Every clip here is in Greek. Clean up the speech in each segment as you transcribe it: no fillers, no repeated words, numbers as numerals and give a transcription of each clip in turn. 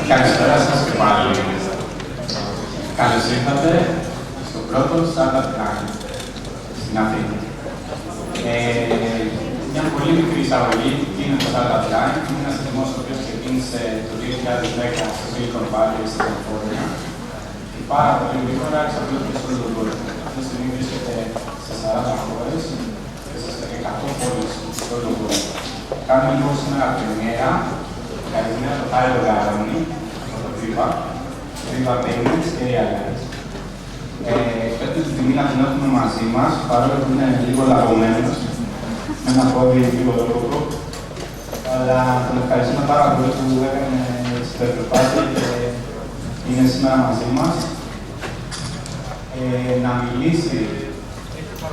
Καλησπέρα σας και πάλι. Καλώς ήρθατε στο πρώτο Startup Grind στην Αθήνα. Μια πολύ μικρή εισαγωγή τι είναι το Startup Grind. Είναι ένας θεσμός ο οποίος ξεκίνησε το 2010 στο Silicon Valley στην Καλιφόρνια και πάρα πολύ γρήγορα εξαπλώθηκε σε όλο τον κόσμο. Αυτή τη στιγμή βρίσκεται σε 40 χώρες και σε 100 πόλεις σε όλο τον κόσμο. Κάνουμε λοιπόν σήμερα πρεμιέρα. Καλημέρα το Tyler Garoni, το Viva Payments και Airlines. Πρέπει τη στιγμή να την έχουμε μαζί μας, παρόλο που είναι λίγο λαγωμένος, με ένα πόδι λίγο λόγο. Αλλά τον ευχαριστούμε πάρα πολύ που έκανε στην περπροπάθεια και είναι σήμερα μαζί μας. Να μιλήσει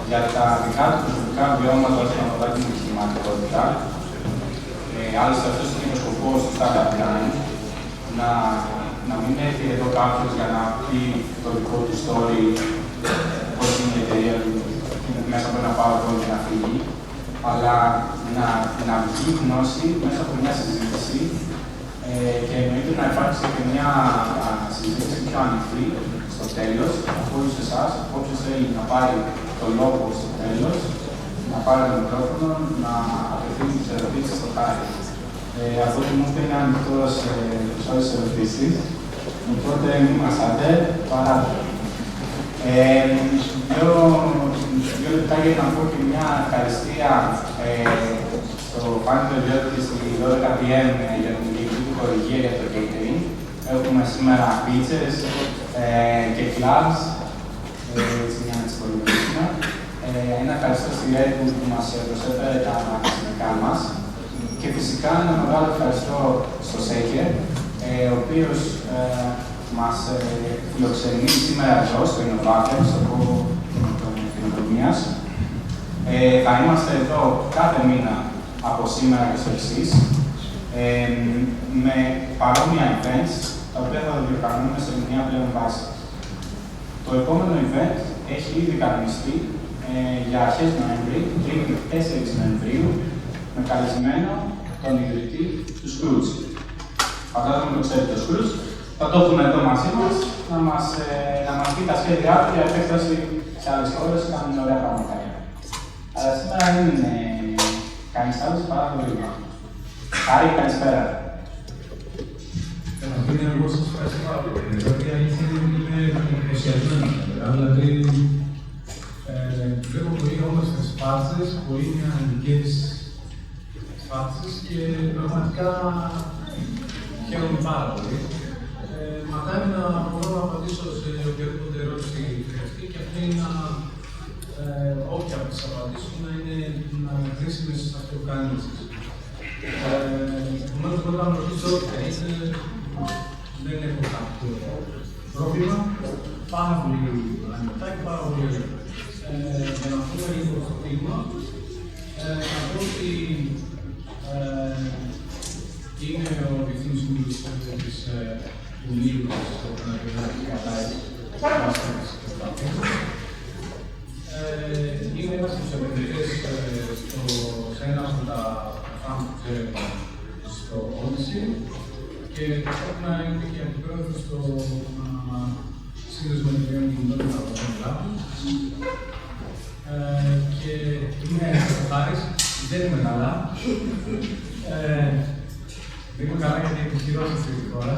για τα δικά του προσωπικά βιώματα όσον αφορά την επιχειρηματικότητα. Άλλωστε, αυτός είναι ο σκοπός του Startup Grind, να μην έρθει εδώ κάποιος για να πει το δικό του story, πώς είναι η εταιρεία του μέσα από ένα PowerPoint και να φύγει, αλλά να βγει γνώση μέσα από μια συζήτηση και εννοείται να υπάρξει και μια συζήτηση πιο ανοιχτή στο τέλος, από όλους εσάς, όποιος θέλει να πάρει το λόγο στο τέλος, να πάρει το μικρόφωνο, να απευθύνει τις ερωτήσεις στο χάρτη. Από ό,τι μου είπε είναι ανοιχτός σε όλες τις ερωτήσεις, οπότε μην μασάτε, παράτε. Δύο λεπτά για να πω και μια ευχαριστία στο Πάνελ Διότι στη 12 PM για την δική χορηγία για το catering. Έχουμε σήμερα pizzas και clubs, έτσι για να τις χορηγήσουμε. Ένα ευχαριστώ στη Red που μας προσέφερε τα μαγαζινικά μας. Και φυσικά ένα μεγάλο ευχαριστώ στο Σέκερ, ο οποίος μας φιλοξενεί σήμερα εδώ στο Innovator, στο χώρο καινοτομίας. Θα είμαστε εδώ κάθε μήνα από σήμερα και στο εξής, με παρόμοια events, τα οποία θα διοργανώνουμε σε μια πλέον βάση. Το επόμενο event έχει ήδη κανονιστεί για αρχές Νοέμβρη, 3-4 Νοεμβρίου, με καλεσμένο τον ιδρυτή του Scrooge. Φαντάζομαι το ξέρετε το Scrooge. Θα το έχουμε εδώ μαζί μας, να μας πει τα σχέδιά του για επέκταση σε άλλες χώρες, κάνουν ωραία πράγματα. Αλλά σήμερα δεν είναι κανείς άλλος παρά το Viva. Χάρη, καλησπέρα. Καταρχήν, εγώ σας ευχαριστώ πάρα πολύ. Γιατί η αλήθεια είναι ότι είμαι εντυπωσιασμένος. Δηλαδή, βλέπω πολύ όμορφες φάτσες, πολύ νεανικές φάτσες και πραγματικά χαίρομαι πάρα πολύ. Μακάρι να μπορώ να απαντήσω σε οποιαδήποτε ερώτηση χρειαστεί και αυτή όποια από τις απαντήσεις να είναι χρήσιμες σε αυτό που κάνετε εσείς. Επομένως, μπορώ να ρωτήσω ό,τι θέλετε. Δεν έχω κάποιο πρόβλημα. Πάρα πολύ ανοιχτά και πάρα πολύ ωραία. Για να πούμε λίγο στο κλίμα, να πω ότι είμαι ο Διευθύνης Σύμβουλος της Ουνίου της Πανεπιστημιακής Κατάστασης της Αθήνας. Είμαι ένας από τους επενδυτές σε ένα από τα φάμπ που ξέρετε στο Odyssey και ταυτόχρονα είμαι και αντιπρόεδρος στο Σύνδεσμο Εταιρείων Κινητών από τον Ελλάδα. Και είμαι Χάρης, δεν είμαι καλά. Δεν είμαι καλά γιατί επιχειρώ αυτή τη χώρα.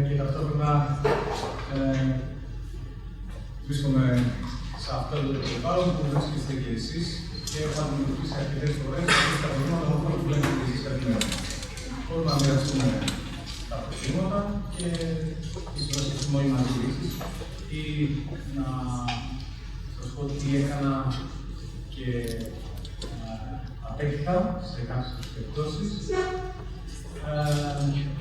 Και ταυτόχρονα βρίσκομαι σε αυτό το περιβάλλον που βρίσκεστε και εσείς και έχω αντιμετωπίσει αρκετές φορές τα προβλήματα που βλέπετε και εσείς καθημερινά. Μπορούμε να μοιραστούμε τα προβλήματα και ίσως να σκεφτούμε όλοι μαζί λύσεις ή να σας πω τι έκανα και απέκτητα σε κάποιες περιπτώσεις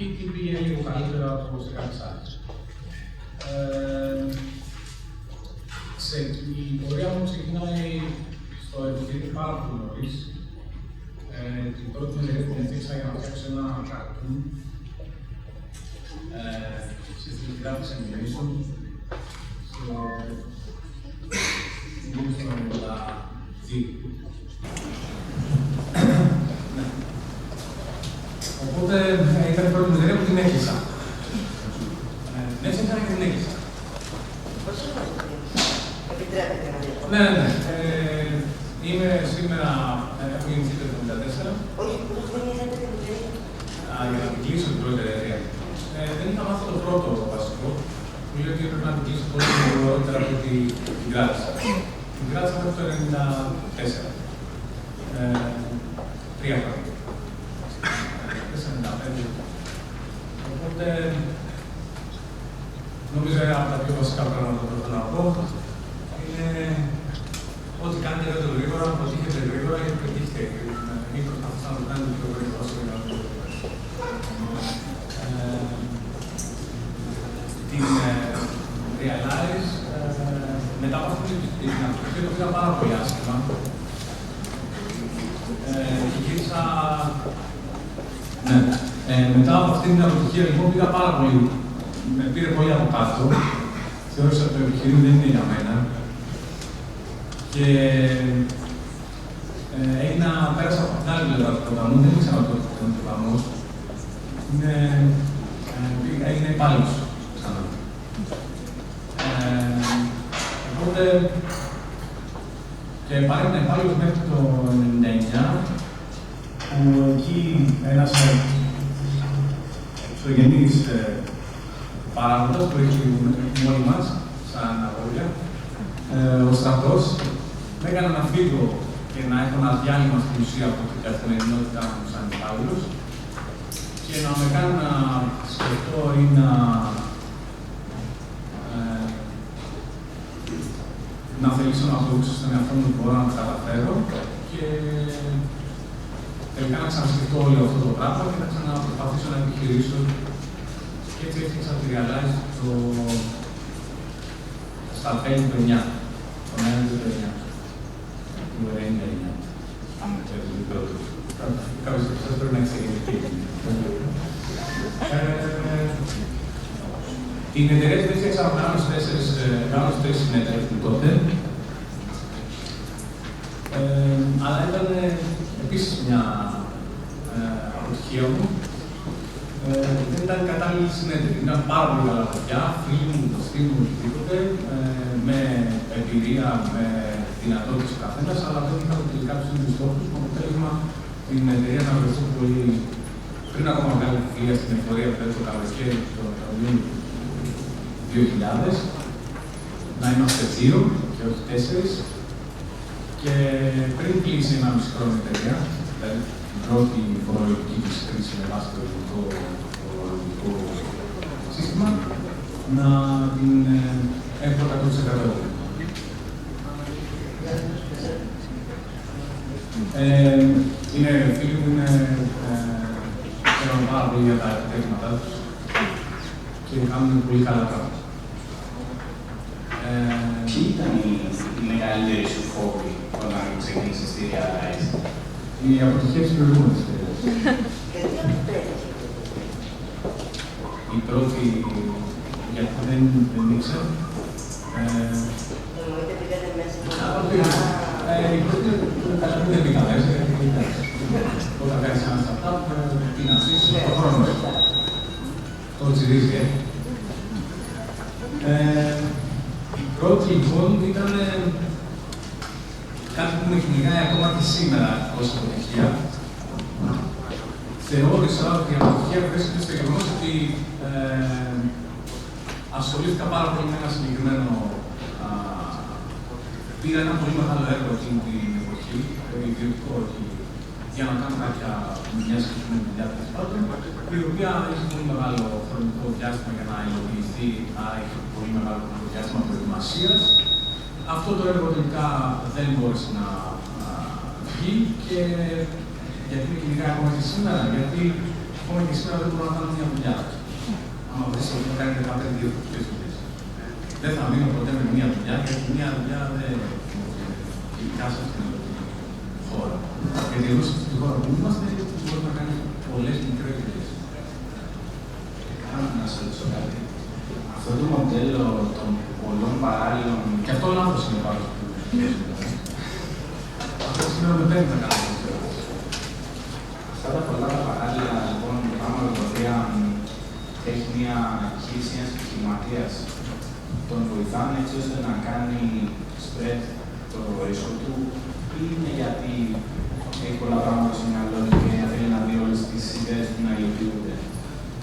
ή τι πήγε λίγο καλύτερα από σε κάποιες άλλες. Η πορεία μου ξεκινάει στο επιχειρήν πάρα πολύ νωρίς. Την πρώτη εταιρεία που φτιάξα για να φτιάξω ένα καρτούν. System Graphics Animation. Στην 1992. Οπότε ήταν η πρώτη εταιρεία που την έκλεισα. Ναι, σήμερα και την έκλεισα. Πόσο χρόνο επιτρέπετε να δείτε? Ναι. Είμαι σήμερα, έχω γεννηθεί το 1974. Όχι, πόσο χρόνια είχατε την εταιρεία? Για να την κλείσω την πρώτη εταιρεία. Δεν είχα μάθει το πρώτο βασικό. Μου λέει ότι έπρεπε να την κλείσω πολύ νωρίτερα από ότι την κράτησα. Την κράτησα μέχρι το 1994. 3 χρόνια. 4-95. Οπότε, νομίζω από τα πιο βασικά πράγματα που θέλω να πω είναι ό,τι κάνετε εδώ γρήγορα, αποτύχετε γρήγορα γιατί πετύχετε γρήγορα. Μην προσπαθήσετε να το κάνετε πιο γρήγορα όσο δυνατόν. Την Realize, μετά από αυτή την αποτυχία, το πήγα πάρα πολύ άσχημα. Και γύρισα. Μετά από αυτή την αποτυχία, λοιπόν, πήγα πάρα πολύ. Με πήρε πολύ από κάτω. Θεώρησα ότι το επιχειρήν δεν είναι για μένα. Και πέρασα από την άλλη πλευρά του ποταμού. Δεν ήξερα τότε που ήταν ο ποταμός. Έγινα υπάλληλος ξανά. Οπότε και παρέμεινα υπάλληλος μέχρι το 1999, που εκεί ένας εξωγενής παράγοντας που έχει μόνοι μας, σαν αγόρια, ο στρατός, με έκανε να φύγω και να έχω ένα διάλειμμα στην ουσία από την καθημερινότητά μου σαν υπάλληλος και να με κάνει να σκεφτώ ή να θελήσω να δείξω στον εαυτό μου ότι μπορώ να το καταφέρω και τελικά να ξανασκεφτώ όλο αυτό το πράγμα και να ξαναπροσπαθήσω να επιχειρήσω. Και έτσι έφτιαξα τη Realize στα τέλη του 9. Τον Νοέμβριο του 9. Του 99. Κάποιος από εσάς πρέπει να εξεγερθεί. Την εταιρεία την έφτιαξα από άλλους 3 συνεταιρίες τότε. Αλλά ήταν επίσης μια αποτυχία μου. Δεν ήταν κατάλληλη συνέντευξη. Ήταν πάρα πολύ καλά παιδιά, φίλοι μου, γνωστοί μου, οτιδήποτε, με εμπειρία, με δυνατότητες ο καθένας, αλλά δεν είχαμε τελικά τους ίδιους στόχους. Με αποτέλεσμα την εταιρεία να βρεθεί πολύ πριν ακόμα βγάλει τη φιλία στην εφορία που το καλοκαίρι του Ιούνιου 2000, να είμαστε 2 και όχι 4. Και πριν κλείσει 1,5 χρόνο η εταιρεία, δηλαδή την πρώτη φορολογική της χρήση με βάση το ελληνικό φορολογικό σύστημα, να την έχω 100%. Είναι φίλοι μου, ξέρουν πάρα πολύ για τα επιτεύγματά τους και κάνουν πολύ καλά πράγματα. Ποιοι ήταν οι μεγαλύτεροι σου φόβοι όταν ξεκίνησες τη Realize? Η αποτυχία της προηγούμενης εταιρείας. Γιατί αποτέλεσμα? Η πρώτη, γιατί δεν ήξερα. Εννοείται πήγατε μέσα Η πρώτη, καλά δεν πήγα μέσα, γιατί όταν κάνεις ένα startup, τι να αφήσεις το χρόνο. Το τσιρίζει, Η πρώτη, λοιπόν, ήταν κάτι που με κυνηγάει ακόμα και σήμερα ως αποτυχία. Θεώρησα ότι η αποτυχία βρίσκεται στο γεγονός ότι ασχολήθηκα πάρα πολύ με ένα συγκεκριμένο. Πήρα ένα πολύ μεγάλο έργο εκείνη την εποχή, ιδιωτικό όχι, για να κάνω μια συγκεκριμένη δουλειά τέλος πάντων, η οποία έχει πολύ μεγάλο χρονικό διάστημα για να υλοποιηθεί, άρα έχει πολύ μεγάλο χρονικό διάστημα προετοιμασίας. Αυτό το έργο τελικά δεν μπόρεσε να βγει και γιατί με κυνηγάει ακόμα και σήμερα, γιατί ακόμα και σήμερα δεν μπορώ να κάνω μια δουλειά. Άμα δεν σε κάνετε 15 διαφορετικές δουλειές. δεν θα μείνω ποτέ με μία δουλειά, γιατί μία δουλειά δεν ειδικά σε αυτήν την χώρα. Γιατί εδώ σε αυτή τη χώρα που είμαστε, μπορεί να κάνει πολλές μικρές δουλειές. Να σε ρωτήσω κάτι. Αυτό το μοντέλο των πολλών παράλληλων. Και αυτό λάθος είναι πάρα πολύ. Αυτό σήμερα με παίρνει να κάνω αυτό. Αυτά τα πολλά παράλληλα λοιπόν πράγματα τα οποία έχει μια εγχείρηση ένας επιχειρηματίας, τον βοηθάνε έτσι ώστε να κάνει spread το ρίσκο του, ή είναι γιατί έχει πολλά πράγματα στο μυαλό του και θέλει να δει όλες τις ιδέες του να υλοποιούνται?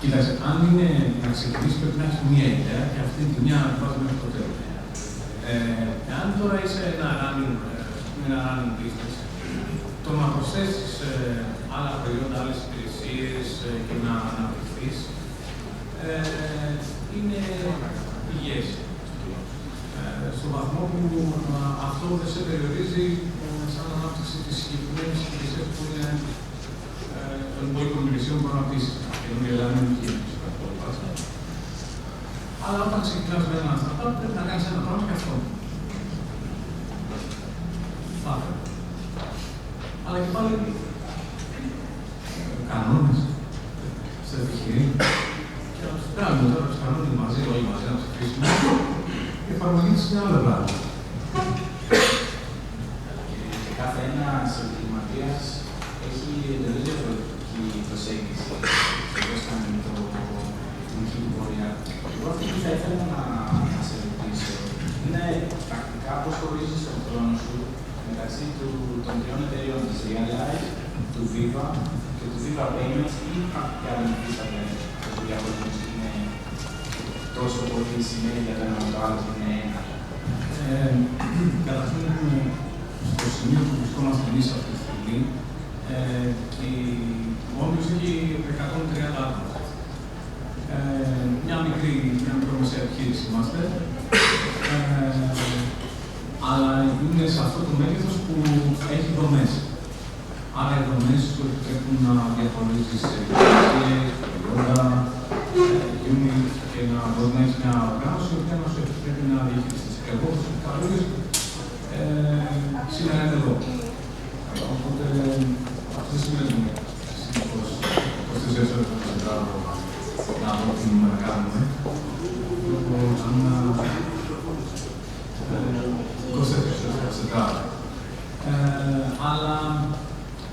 Κοίταξε, αν είναι να ξεκινήσει, πρέπει να έχει μία ιδέα και αυτή τη μία να βάζει μέχρι το τέλος. Αν τώρα είσαι ένα running business, το να προσθέσεις άλλα προϊόντα, άλλες υπηρεσίες και να αναπτυχθείς είναι υγιές. Στον βαθμό που αυτό δεν σε περιορίζει σαν ανάπτυξη της συγκεκριμένης υπηρεσίας που είναι των υπόλοιπων υπηρεσιών που αναπτύσσεις. Αλλά όταν ξεκινάς με ένα startup, πρέπει να κάνεις ένα πράγμα και αυτό. Πάμε. Αλλά και πάλι κανόνες στο επιχειρήν και να τους κάνουμε τώρα τους κανόνες μαζί, όλοι μαζί να ψηφίσουμε. Η εφαρμογή της είναι άλλο πράγμα. Και κάθε ένας επιχειρηματίας έχει εντελώς διαφορετική προσέγγιση στο πώς κάνει την κοινή πορεία. Εγώ αυτή που θα ήθελα να σε ρωτήσω είναι πρακτικά πώς χωρίζεις τον χρόνο σου μεταξύ των τριών εταιρείων της Realize, του Viva και του Viva Payments, ή πρακτικά δεν υφίσταται ο διαχωρισμός είναι τόσο πολύ συνέχεια το ένα με το άλλο είναι ένα? Καταρχήν, στο σημείο που βρισκόμαστε εμείς αυτή τη στιγμή, ο Όμιλος έχει 130 άτομα. Μια μικρομεσαία επιχείρηση είμαστε, αλλά είναι σε αυτό το μέγεθος που έχει δομές. Άρα οι δομές σου επιτρέπουν να διαχωρίζεις υπηρεσίες, προϊόντα, unit και να μπορεί να έχεις μια οργάνωση η οποία να σου επιτρέπει να διαχειριστείς. Εγώ, στους καλούς, σήμερα είμαι εδώ. Οπότε, αυτό σημαίνει συνήθως 24 ώρες το τετράδο να δω τι νούμερα κάνουμε. Αν 24 ώρες το τετράδο. Αλλά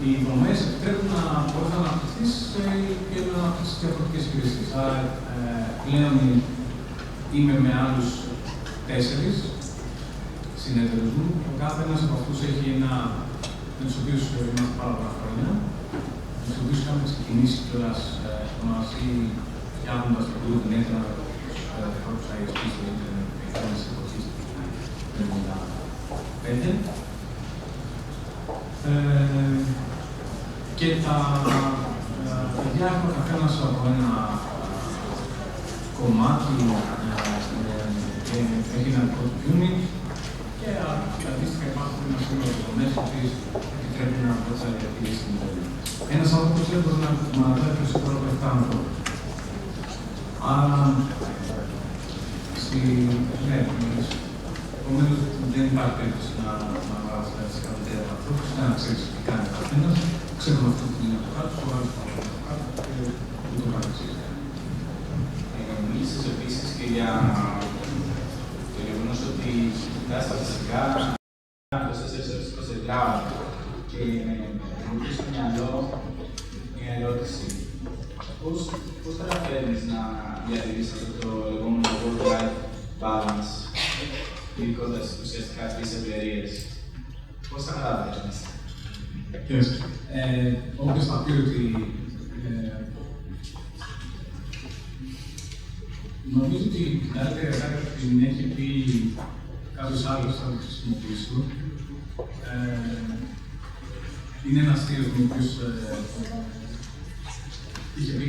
οι δομές επιτρέπουν να μπορείς να αναπτυχθείς και να αναπτύξεις διαφορετικές υπηρεσίες. Άρα, πλέον είμαι με άλλους 4 συνεταιρούς μου. Ο κάθε ένας από αυτούς έχει με τους οποίους είμαστε πάρα πολλά χρόνια, με τους οποίους είχαμε ξεκινήσει κιόλας μαζί φτιάχνοντας το group Netra, τους πρώτους ISP στο ίντερνετ, είχαμε σε εποχή του 1995. Και τα παιδιά έχουν καθένας από ένα κομμάτι και έχει ένα δικό του unit και αντίστοιχα υπάρχουν ένα σύνολο δομές οι οποίες επιτρέπουν να μπορείς να διαχειρίσεις την εταιρεία. Ένας άνθρωπος δεν μπορεί να αναφέρει περισσότερο από 7 ανθρώπους. Άρα, επομένως δεν υπάρχει περίπτωση να γράψει κάτι σε κάθε ανθρώπους, να ξέρεις τι κάνει ο καθένας, ξέρουμε αυτό που είναι από κάτω, το άλλο από κάτω και ούτω καθεξής. Μίλησες επίσης και για το γεγονός ότι κοιτάς τα φυσικά 24 ώρες 24 και μου πει στο μυαλό μια ερώτηση. Πώς καταφέρνεις να διατηρήσεις αυτό το λεγόμενο work-life balance, ειδικώντας ουσιαστικά 3 εταιρείες? Πώς θα καταφέρνεις? Όποιος θα πει ότι νομίζω ότι η καλύτερη εργάτη την έχει πει κάποιος άλλος, θα το χρησιμοποιήσω. Είναι ένας θείος μου, ο οποίος είχε πει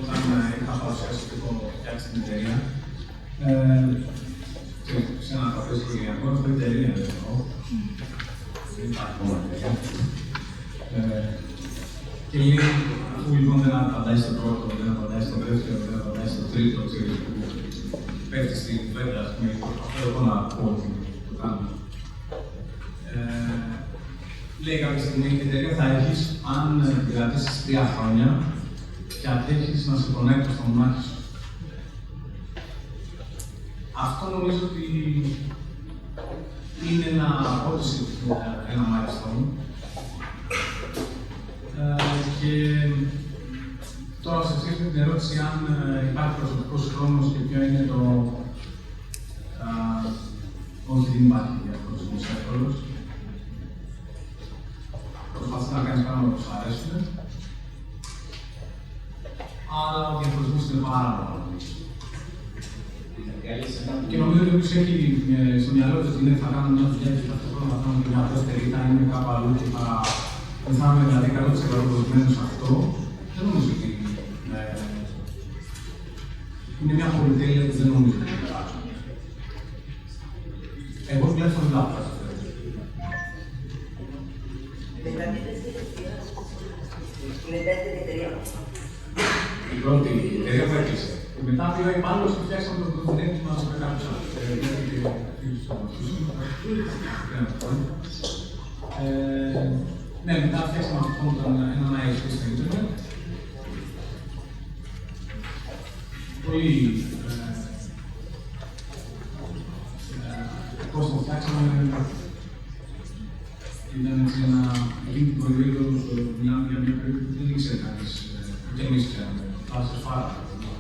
όταν είχα παρουσιάσει και έχω φτιάξει την εταιρεία. Σε ένα τραπέζι οικογενειακό, αυτό είναι εταιρεία, δεν εννοώ. Δεν υπάρχει ακόμα εταιρεία. Και λέει, αφού λοιπόν δεν απαντάει στο πρώτο, δεν απαντάει στο δεύτερο, δεν απαντάει στο τρίτο, ξέρεις που πέφτει στην κουβέντα, ας πούμε, θέλω εγώ να πω ότι το κάνω. Λέει κάποια στιγμή η εταιρεία θα έχεις, αν κρατήσεις 3 χρόνια και αντέχεις να σε κονέκτω στο μάχη σου. Αυτό νομίζω ότι είναι όντως ένα milestone. Και τώρα σε σχέση με την ερώτηση αν υπάρχει προσωπικός χρόνος και ποιο είναι το... όχι, δεν υπάρχει προσωπικός χρόνος. Προσπαθείς να κάνεις πράγματα που σου αρέσουν. Αλλά ο διαχωρισμός είναι πάρα πολύ. Και νομίζω ότι όποιος έχει στο μυαλό του ότι θα κάνω μια δουλειά και ταυτόχρονα θα κάνω και μια δεύτερη, θα είναι κάπου αλλού και θα είμαι δηλαδή 100% προσμένος σε αυτό, δεν νομίζω ότι είναι μια πολυτέλεια που δεν νομίζω ότι είναι κάτι. Εγώ τουλάχιστον δεν λάβω. Είναι δεύτερη εταιρεία. Η πρώτη εταιρεία που έκλεισε. Μετά πήγα υπάλληλος και φτιάξαμε το κοντινέκι μας με κάποιους άλλους. Ναι, μετά φτιάξαμε έναν ISP στο ίντερνετ. Πολύ... πώς το φτιάξαμε, ήταν έτσι εκείνη την περίοδο που μιλάμε για μια περίοδο που δεν ήξερε κανείς, ούτε εμείς ξέραμε, αλλά σε φάρα,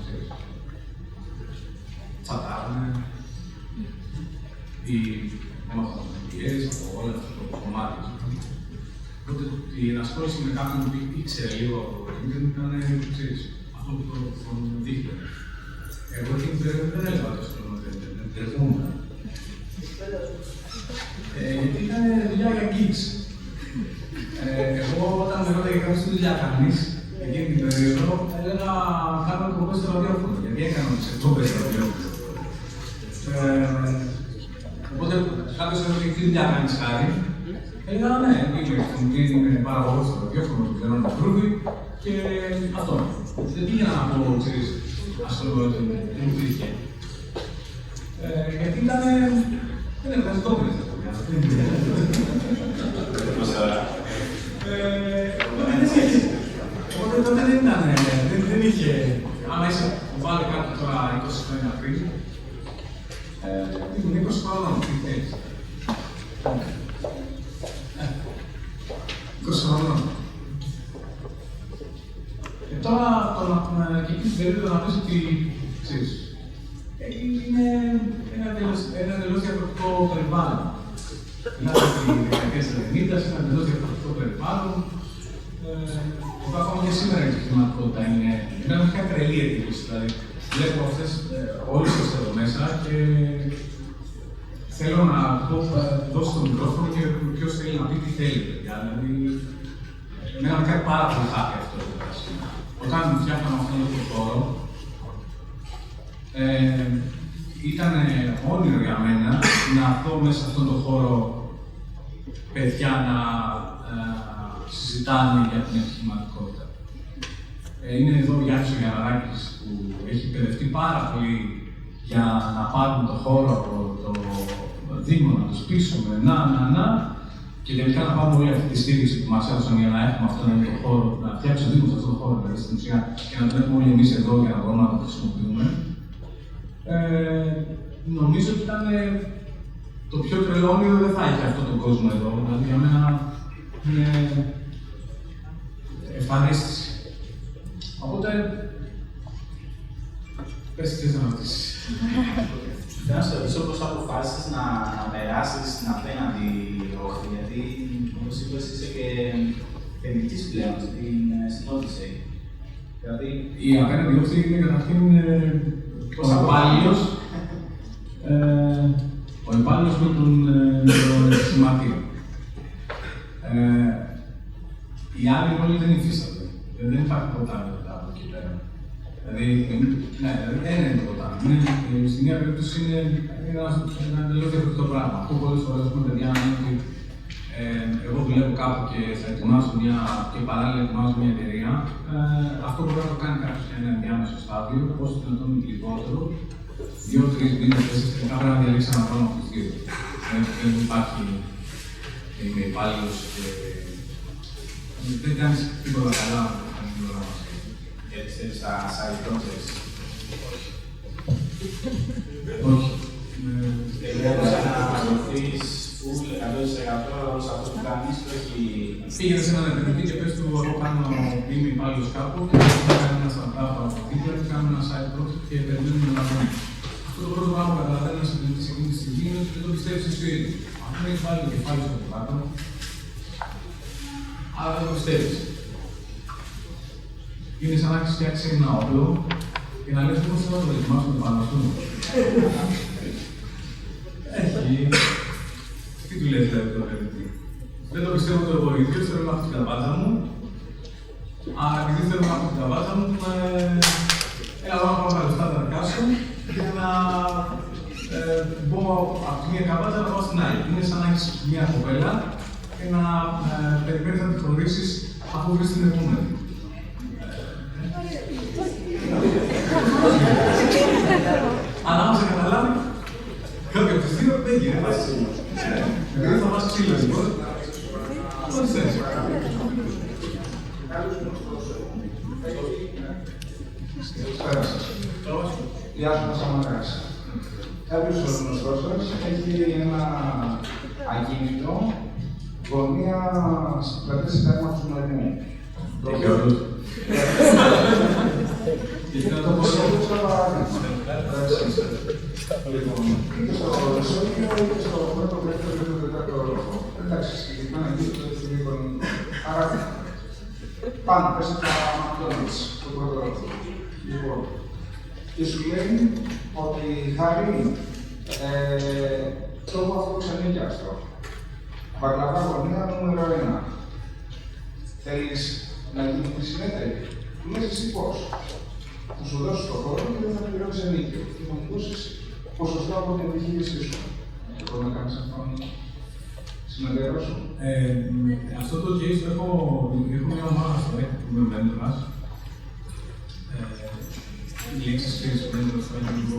ξέρεις. Τσατάραμε, οι ομαδοποιητές από όλα αυτά τα κομμάτια. Οπότε η ενασχόληση με κάποιον που ήξερε λίγο από το ίντερνετ ήταν, ξέρεις, αυτό που τον δείχνει. Εγώ εκείνη την περίοδο δεν έλεγα τόσο χρόνο το ίντερνετ, δεν θυμόμουν. Γιατί ήταν δουλειά για geeks. Εγώ όταν με ρώταγε κάποιος τι δουλειά κάνεις, εκείνη την περίοδο, έλεγα κάνω εκπομπές στο ραδιόφωνο. Γιατί έκανα τις εκπομπές στο ραδιόφωνο. Οπότε κάποιος έρωταγε τι δουλειά κάνεις, Χάρη. Έλεγα ναι, είμαι παραγωγός στο ραδιόφωνο, του πληρώνω το Groovy και αυτό. Δεν πήγαινα να πω, ξέρεις, ασχολούμαι ότι δεν μου υπήρχε. Γιατί ήταν. Δεν έβγαζε κόμπρες αυτό. Οπότε τότε δεν ήταν, δεν είχε, άμα είσαι βάλει κάτι τώρα 20 χρόνια πριν, ήμουν 20 χρονών, τι θέλεις. 20 χρονών. Τώρα, και εκεί στην περίοδο να πεις ότι, ξέρεις, είναι ένα εντελώς διαφορετικό περιβάλλον. Μιλάμε για τη δεκαετία του 90, ένα εντελώς διαφορετικό περιβάλλον. Ακόμα και σήμερα η επιχειρηματικότητα είναι. Εμένα μου κάνει τρελή εντύπωση. Δηλαδή, βλέπω αυτές όλες τις εδώ μέσα και θέλω να δώσω το μικρόφωνο και ποιος θέλει να πει τι θέλει. Δηλαδή, εμένα με κάνει πάρα πολύ χάπη αυτό. Όταν φτιάχναμε αυτόν τον χώρο, ήταν όνειρο για μένα να δω μέσα σε αυτόν τον χώρο παιδιά να συζητάνε για την επιχειρηματικότητα. Είναι εδώ ο Γιάννης ο Γιανναράκης που έχει εκπαιδευτεί πάρα πολύ για να πάρουν το χώρο από το Δήμο, να το σπίσουμε, και τελικά να πάρουμε όλη αυτή τη στήριξη που μας έδωσαν για να έχουμε αυτόν τον χώρο, να φτιάξει ο Δήμος αυτόν τον χώρο, δηλαδή στην ουσία, και να τον έχουμε όλοι εμείς εδώ για να μπορούμε να το χρησιμοποιούμε. Νομίζω ότι ήταν το πιο τρελό όνειρο, δεν θα είχε αυτόν τον κόσμο εδώ. Δηλαδή για μένα είναι ευχαρίστηση. Οπότε, πες τι θες να ρωτήσεις. Θέλω να σε ρωτήσω πώς αποφάσισες να περάσεις στην απέναντι όχθη, γιατί όπως είπες είσαι και φεμινικής πλέον στην Odyssey. Δηλαδή, η απέναντι όχθη είναι καταρχήν ο υπάλληλος με το σηματείο. Οι άλλοι ρόλοι δεν υφίστανται. Δεν υπάρχει ποτάμι από εκεί πέρα. Δηλαδή, ναι, δεν είναι το ποτάμι. Στην μία περίπτωση είναι ένα εντελώς διαφορετικό πράγμα. Αυτό πολλές φορές με παιδιά είναι ότι εγώ δουλεύω κάπου και θα ετοιμάσω και παράλληλα ετοιμάζω μια εταιρεία. Αυτό μπορεί να το κάνει κάποιος σε ένα ενδιάμεσο στάδιο, όσο δυνατόν λιγότερο. 2-3 μήνες, 4 τελικά πρέπει να διαλέξει ένα πράγμα από τους δύο. Δεν υπάρχει είμαι υπάλληλος και δεν κάνεις τίποτα καλά με την ώρα μας. Γιατί θέλεις τα side projects. Όχι. Θέλεις να δοθείς full 100% σε αυτό που κάνεις και όχι... Πήγαινε σε έναν επενδυτή και πες του εγώ είμαι υπάλληλος κάπου και θα κάνω ένα startup από δίπλα και κάνω ένα side project και περιμένουμε να δούμε. Αυτό το πρώτο πράγμα που καταλαβαίνει ένας επενδυτής εκείνη τη στιγμή είναι ότι δεν το πιστεύεις εσύ ο ίδιος. Αν δεν έχεις βάλει το κεφάλι στο κάτω, άρα δεν το πιστεύεις. Είναι σαν να έχεις φτιάξει ένα όπλο και να λες πώς θα το δοκιμάσουμε πάνω σου. Έχει. Τι του λέει δηλαδή το επενδυτή. Δεν το πιστεύω το εγώ ίδιος, θέλω να έχω την καβάτσα μου. Αλλά επειδή θέλω να έχω την καβάτσα μου, έλα να πάω τα λεφτά τα δικά σου και να μπω από τη μία καβάτσα να πάω στην άλλη. Είναι σαν να έχεις μία κοπέλα και να περιμένεις να τη χωρίσεις αφού βρεις την επόμενη. Αλλά άμα σε καταλάβει, κάποια από τις δύο δεν γίνεται. Δεν θα μας ξύλο, λοιπόν. Ό,τι θες. Καλησπέρα σας. Γεια σας, Σαμαράς. Κάποιος γνωστός σας έχει ένα ακίνητο γωνία πλατές συντάγματος του Μαρινού. Έχει όλους. Το ποσό παράδειγμα. Λοιπόν, είτε στο Μεσόγειο, είτε στο πρώτο, δεύτερο, τρίτο, τετάρτο όροφο. Εντάξει, συγκεκριμένα εκεί στο λίγο. Άρα, πάνω, πες τα McDonald's, στο πρώτο όροφο. Λοιπόν, και σου λέει ότι χάρη το έχω αυτό ξενίκιαστο. Μπακλαβά γωνία νούμερο 1. Θέλεις να γίνει τη συνέτερη. Του λες εσύ πώς. Θα σου δώσω το χώρο και δεν θα πληρώσεις ενίκιο. Και θα μου δώσεις ποσοστό από την επιχείρησή σου. Και μπορεί να κάνεις αυτόν συνεταιρό σου. Αυτό το case το έχω μια ομάδα στο ΕΚ που είμαι μέντορας. Οι λέξεις ξέρεις μέντορας θα είναι λίγο...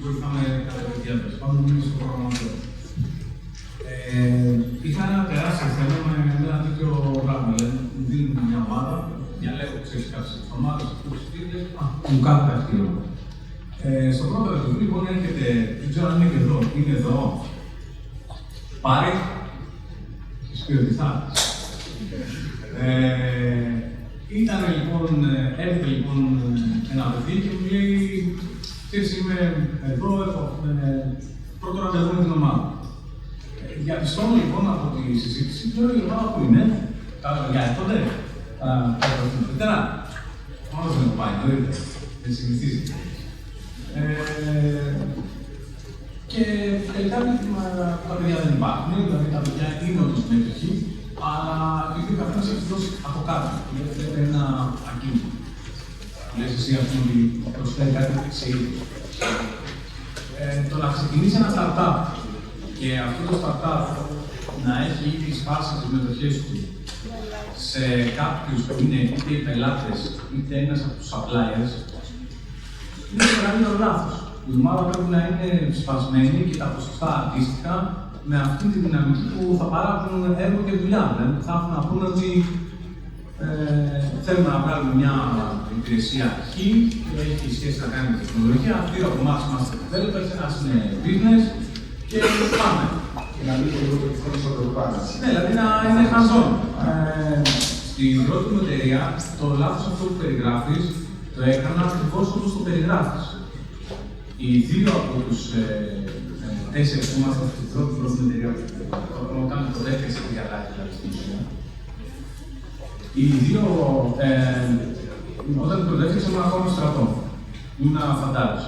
βοηθάμε κατά τη διάθεση. Πάμε νομίζω στο πρόγραμμα αυτό. Είχα ένα τεράστιο θέμα με ένα τέτοιο πράγμα. Δηλαδή, μου δίνουν μια ομάδα, διαλέγω ξέρεις κάποιες ομάδες, αυτούς τους τίτλους, μου κάνουν τα αυτοί. Στο πρώτο του λοιπόν έρχεται, δεν ξέρω αν είναι και εδώ, είναι εδώ. Πάρε και σου πει ότι θα. Ήταν λοιπόν, έρχεται λοιπόν ένα παιδί και μου λέει ξέρεις είμαι εδώ, έχω πρώτο ραντεβού με την ομάδα. Διαπιστώνω λοιπόν από τη συζήτηση, ξέρω η ομάδα που είναι, για τότε, Πετέρα, μόνος δεν μου πάει, δεν συνηθίζει. Και τελικά τα παιδιά δεν υπάρχουν, δηλαδή τα παιδιά είναι όντως συμμετοχή, αλλά επειδή ο καθένας έχει δώσει από κάτω, δηλαδή ένα ακίνητο. Λες εσύ ας πούμε ότι προσφέρει κάτι σε ίδιο. Το να ξεκινήσει ένα startup και αυτό το startup να έχει ήδη σπάσει τις μετοχές του σε κάποιους που είναι είτε οι πελάτες είτε ένας από τους suppliers, είναι το μεγαλύτερο λάθος. Η ομάδα πρέπει να είναι σπασμένη και τα ποσοστά αντίστοιχα με αυτή τη δυναμική που θα παράγουν έργο και δουλειά. Δηλαδή θα έχουν να πούνε ότι θέλουμε να βγάλουμε μια υπηρεσία χ και έχει σχέση να κάνει με τεχνολογία. Δύο από εμάς είμαστε developers, ένας είναι business και πάμε. Και να μην μπορούμε να θέλεις να το πάρεις. Ναι, δηλαδή να είναι hands-on. Στην πρώτη μου εταιρεία, το λάθος αυτό που περιγράφεις, το έκανα ακριβώς όπως το περιγράφεις. Οι δύο από τους 4 που ήμασταν στην πρώτη εταιρεία που κάνουμε το 4 διαλάχη, δηλαδή στην ουσία. Οι δύο, όταν το δεύτερο ήμουν ακόμα στο στρατό. Ήμουν φαντάρος.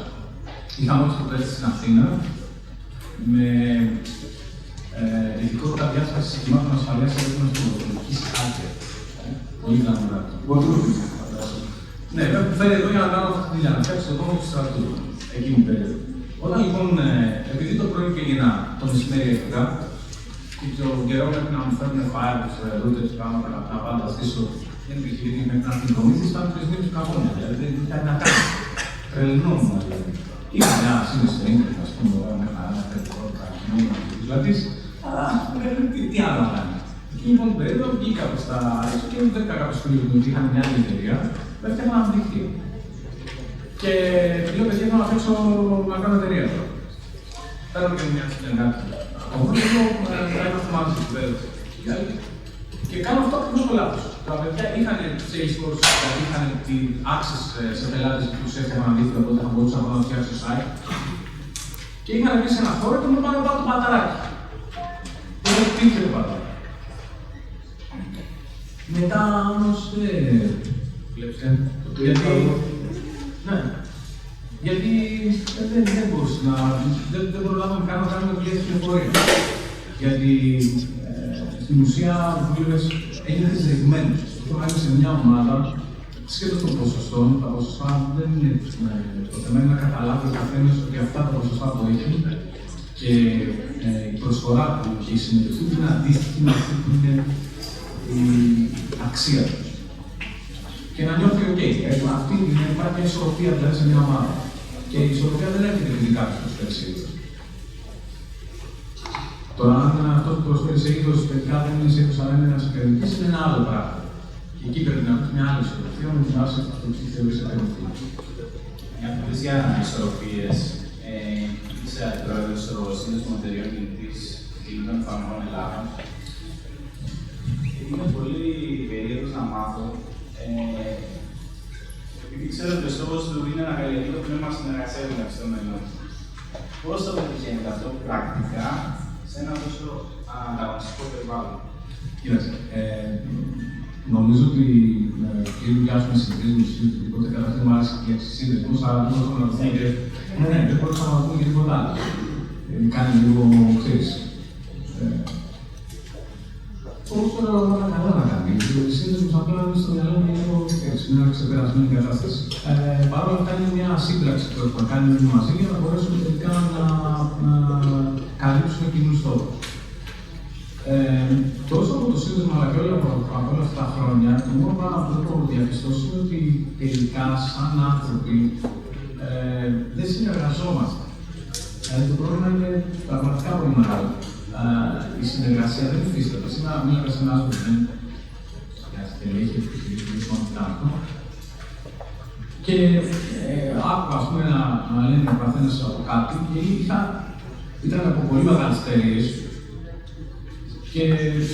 Είχαμε όλους το τεστ στην Αθήνα με ειδικότητα διάσπαση συστημάτων ασφαλείας και elektrονικής hacker. Πολύ γραμμουράκι. Ναι, βέβαια που φέρει εδώ για να κάνω αυτή τη δουλειά, να φτιάξει το τόπο του στρατού, εκείνη την περίοδο. Όταν λοιπόν, επειδή το πρωί πήγαινα, το μεσημέρι έφυγα, και το καιρό μέχρι να μου φέρουν firewalls, routers, πράγματα, να πάντα στήσω, δεν επιχειρήσει μέχρι να την προμήθεις, ήταν 3 μήνες του καπώνια, δηλαδή δεν ήταν να κάνει. Τρελνόμουν δηλαδή. Είχα μια σύνδεση στο ίντερνετ, ας πούμε, με χαρά, τα κοινωνία δηλαδή, αλλά τι άλλο να κάνει. Εκεί λοιπόν την περίοδο βγήκα προς τα έξω και δεν είχα κάποιος φίλος μου, είχαν μια άλλη εταιρεία, που έφτιαχνα ένα δίκτυο. Και λέω, παιδιά, θέλω να παίξω να κάνω εταιρεία τώρα. Παίρνω και μια συνεργάτη. Οπότε λέω, ένα αυτομάτως που πέρα. Και κάνω αυτό ακριβώς το λάθος. Τα παιδιά είχαν Salesforce, δηλαδή είχαν την access σε πελάτες που τους έφτιαχναν αντίθετα, οπότε θα μπορούσαν να φτιάξουν το site. Και είχαν μπει σε ένα χώρο και μου πάνε να πάω το παταράκι. Δεν υπήρχε το παταράκι. Μετά όμως βλέπετε. Ναι. Γιατί δεν μπορούσα να. Δεν προλάβαμε καν να κάνουμε δουλειές στην εφορία. Γιατί στην ουσία ο δούλευες έγινε ζητημένος. Αυτό να σε μια ομάδα, σχέτως των ποσοστών, τα ποσοστά δεν είναι προτεμένοι να καταλάβει ο καθένας ότι αυτά τα ποσοστά που έχει και η προσφορά του και η συμμετοχή του είναι αντίστοιχη με αυτή που είναι η αξία του. Και να νιώθει OK. Αυτή υπάρχει μια ισορροπία δηλαδή σε μια ομάδα. Και η ισορροπία δεν έρχεται επειδή κάποιος προσφέρει σε είδος. Τώρα, αν αυτό που προσφέρει σε είδος τελικά δεν είναι σε είδος, αλλά είναι ένας επενδυτής, είναι ένα άλλο πράγμα. Και εκεί πρέπει να βρει μια άλλη ισορροπία με την βάση αυτό που θεωρείς επενδυτή. Μια αυτές για ισορροπίες, είσαι αντιπρόεδρος στο Σύνδεσμο Εταιρειών Κινητής Κινητών Εφαρμογών Ελλάδας. Είμαι πολύ περίεργος να μάθω, επειδή ξέρω ότι ο στόχος του είναι να καλλιεργεί το πνεύμα συνεργασίας μεταξύ των μελών. Πώς το πετυχαίνετε αυτό πρακτικά σε ένα τόσο ανταγωνιστικό περιβάλλον? Κοίταξε, νομίζω ότι η δουλειά σου με συνδέσμους, οπότε καταρχήν μου άρεσε και σύνδεσμους, αλλά δεν μπορούσαμε να δούμε και. Ναι, δεν μπορούσαμε να δούμε και τίποτα άλλο. Κάνει λίγο, ξέρεις. Όμως τώρα όλα καλά να κάνει. Οι σύνδεσμους απλά είναι στο μυαλό μου λίγο, ξέρεις, μια ξεπερασμένη κατάσταση. Παρ' όλα αυτά είναι μια σύμπραξη που έχουμε κάνει όλοι μαζί για να μπορέσουμε τελικά να καλύψουμε κοινούς στόχους. Τόσο από το σύνδεσμο αλλά και όλα αυτά τα χρόνια, το μόνο πράγμα που έχω διαπιστώσει είναι ότι τελικά, σαν άνθρωποι, δεν συνεργαζόμαστε. Το πρόβλημα είναι πραγματικά πολύ μεγάλο. Η συνεργασία δεν υφίσταται. Σήμερα μίλαγα σε έναν άνθρωπο που δεν έχει αυτό. Και άκουγα, ας πούμε, να λένε ο καθένας από κάτι και ήταν από πολύ μεγάλες εταιρείες. Και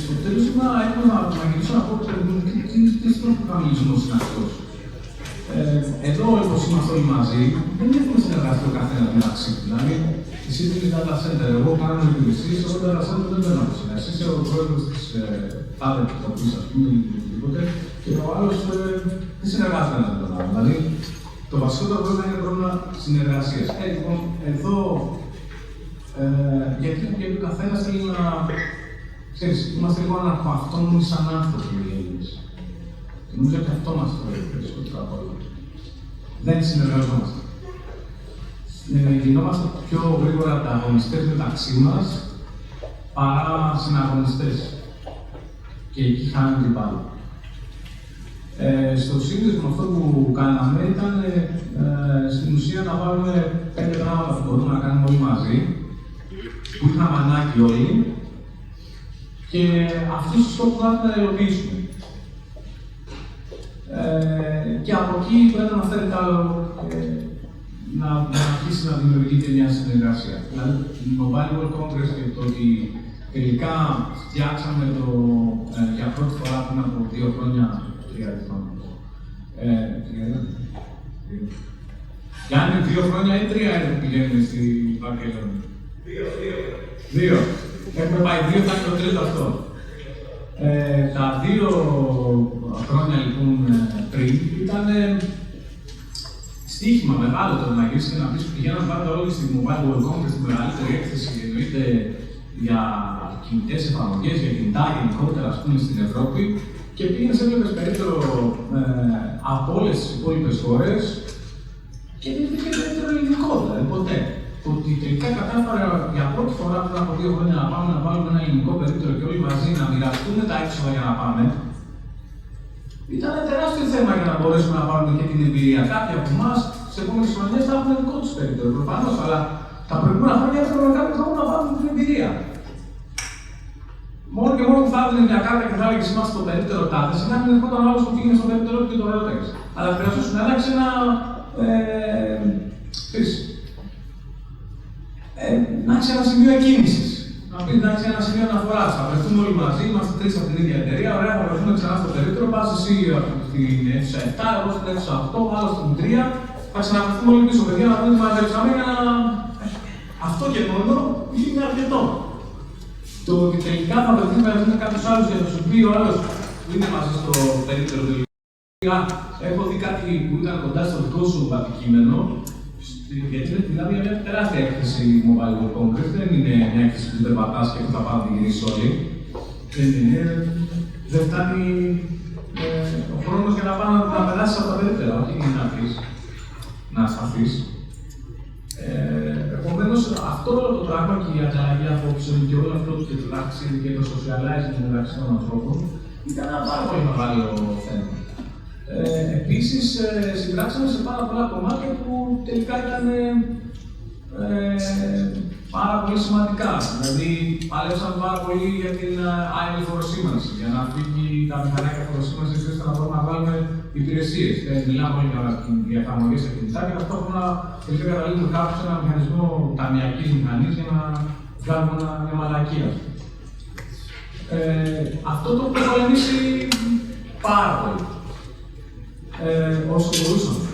στο τέλος ήμουν έτοιμο να γυρίσω να πω τι στον κανονισμός είναι αυτός. Εδώ, όπως είμαστε όλοι μαζί, δεν έχουμε συνεργαστεί ο καθένας μεταξύ του. Δηλαδή, εσύ είσαι data center, εγώ κάνω υπηρεσίες, εγώ data center δεν παίρνω από σένα. Εσύ είσαι ο πρόεδρος της τάδε επιτροπής, ας πούμε, ή οτιδήποτε, και ο άλλος δεν συνεργάζεται με τον άλλο. Δηλαδή, το βασικότερο πρόβλημα είναι πρόβλημα συνεργασίας. Λοιπόν, εδώ, γιατί ο καθένας θέλει να. Ξέρεις, είμαστε λίγο αναρχοαυτόνομοι σαν άνθρωποι οι Έλληνες. Και νομίζω ότι αυτό μας τρώει περισσότερο από όλα. Δεν συνεργαζόμαστε. Γινόμαστε πιο γρήγορα ανταγωνιστές μεταξύ μας παρά συναγωνιστές. Και εκεί χάνεται η μπάλα. Στο σύνδεσμο αυτό που κάναμε ήταν στην ουσία να βάλουμε 5 πράγματα που μπορούμε να κάνουμε όλοι μαζί, που είχαμε ανάγκη όλοι, και αυτούς τους στόχους να υλοποιήσουμε. Και από εκεί πρέπει να φέρει άλλο να αρχίσει να δημιουργείται μια συνεργασία. Δηλαδή, το Mobile World Congress και το ότι τελικά φτιάξαμε το για πρώτη φορά πριν από 2 χρόνια, 3 χρόνια. Για αν είναι 2 χρόνια ή 3 έτη που πηγαίνουμε στη Βαρκελόνη. 2. Έχουμε πάει 2, θα είναι το τρίτο αυτό. Τα 2 χρόνια λοιπόν πριν ήταν στοίχημα μεγάλο το να γυρίσει και να πεις πηγαίναμε πάντα όλοι στη Mobile World Congress, στη μεγαλύτερη έκθεση εννοείται για κινητές εφαρμογές, για κινητά γενικότερα ας πούμε στην Ευρώπη και πήγαινες έβλεπες περίπτερο από όλες τις υπόλοιπες χώρες και δεν υπήρχε περίπτερο ελληνικό δηλαδή ποτέ. Ότι τελικά κατάφερα για πρώτη φορά πριν από 2 χρόνια να πάμε να βάλουμε ένα ελληνικό περίπτερο και όλοι μαζί να μοιραστούμε τα έξοδα για να πάμε. Ήταν τεράστιο θέμα για να μπορέσουμε να πάρουμε και την εμπειρία. Κάποιοι από εμάς σε τις επόμενες χρονιές θα έχουν δικό τους περίπτερο προφανώς, αλλά τα προηγούμενα χρόνια έπρεπε με κάποιο τρόπο να βάλουν την εμπειρία. Μόνο και μόνο που θα έδινε μια κάρτα και θα έλεγε είμαστε στο περίπτερο τάδε, σημαίνει ότι ερχόταν ο άλλος που πήγαινε στο περίπτερο και το ρώταγε. Αλλά χρειαζόταν να αλλάξει ένα. Να έχει ένα σημείο εκκίνησης. Να έχει ένα σημείο αναφοράς. Θα βρεθούμε όλοι μαζί, είμαστε τρεις από την ίδια εταιρεία. Ωραία, θα βρεθούμε ξανά στο περίπτερο. Πας εσύ στην αίθουσα 7, εγώ στην αίθουσα 8, άλλο στην 3. Θα ξαναβρεθούμε όλοι πίσω, παιδιά, να δούμε τι μαζέψαμε για να. Αυτό και μόνο είναι αρκετό. Το ότι τελικά θα βρεθεί με κάποιους άλλους για να σου πει ο άλλος που είναι μαζί στο περίπτερο του. Έχω δει κάτι που ήταν κοντά στο δικό σου αντικείμενο. Γιατί μιλάμε για μια τεράστια έκθεση Mobile World Congress. Δεν είναι μια έκθεση που δεν πατάς και που θα πάνε να την γυρίσει όλοι. Δεν φτάνει ο χρόνος για να πάνε να περάσεις από τα περίπτερα, όχι να πεις, να σταθείς. Επομένως, αυτό το πράγμα και η ανταλλαγή απόψεων και όλο αυτό το τετράξι και το socializing μεταξύ των ανθρώπων ήταν ένα πάρα πολύ μεγάλο θέμα. Επίσης, συμπράξαμε σε πάρα πολλά κομμάτια που τελικά ήταν πάρα πολύ σημαντικά. Δηλαδή, παλέψαμε πάρα πολύ για την άειλη φοροσήμανση, για να φύγει τα μηχανάκια φοροσήμανσης ώστε να μπορούμε να βάλουμε υπηρεσίες. Μιλάμε όλοι για εφαρμογές σε κινητά και ταυτόχρονα τελικά καταλήγουμε κάπου σε ένα μηχανισμό ταμιακής μηχανής για να βγάλουμε μια μαλακία. Αυτό το έχουμε πολεμήσει πάρα πολύ. Όσο μπορούσαμε.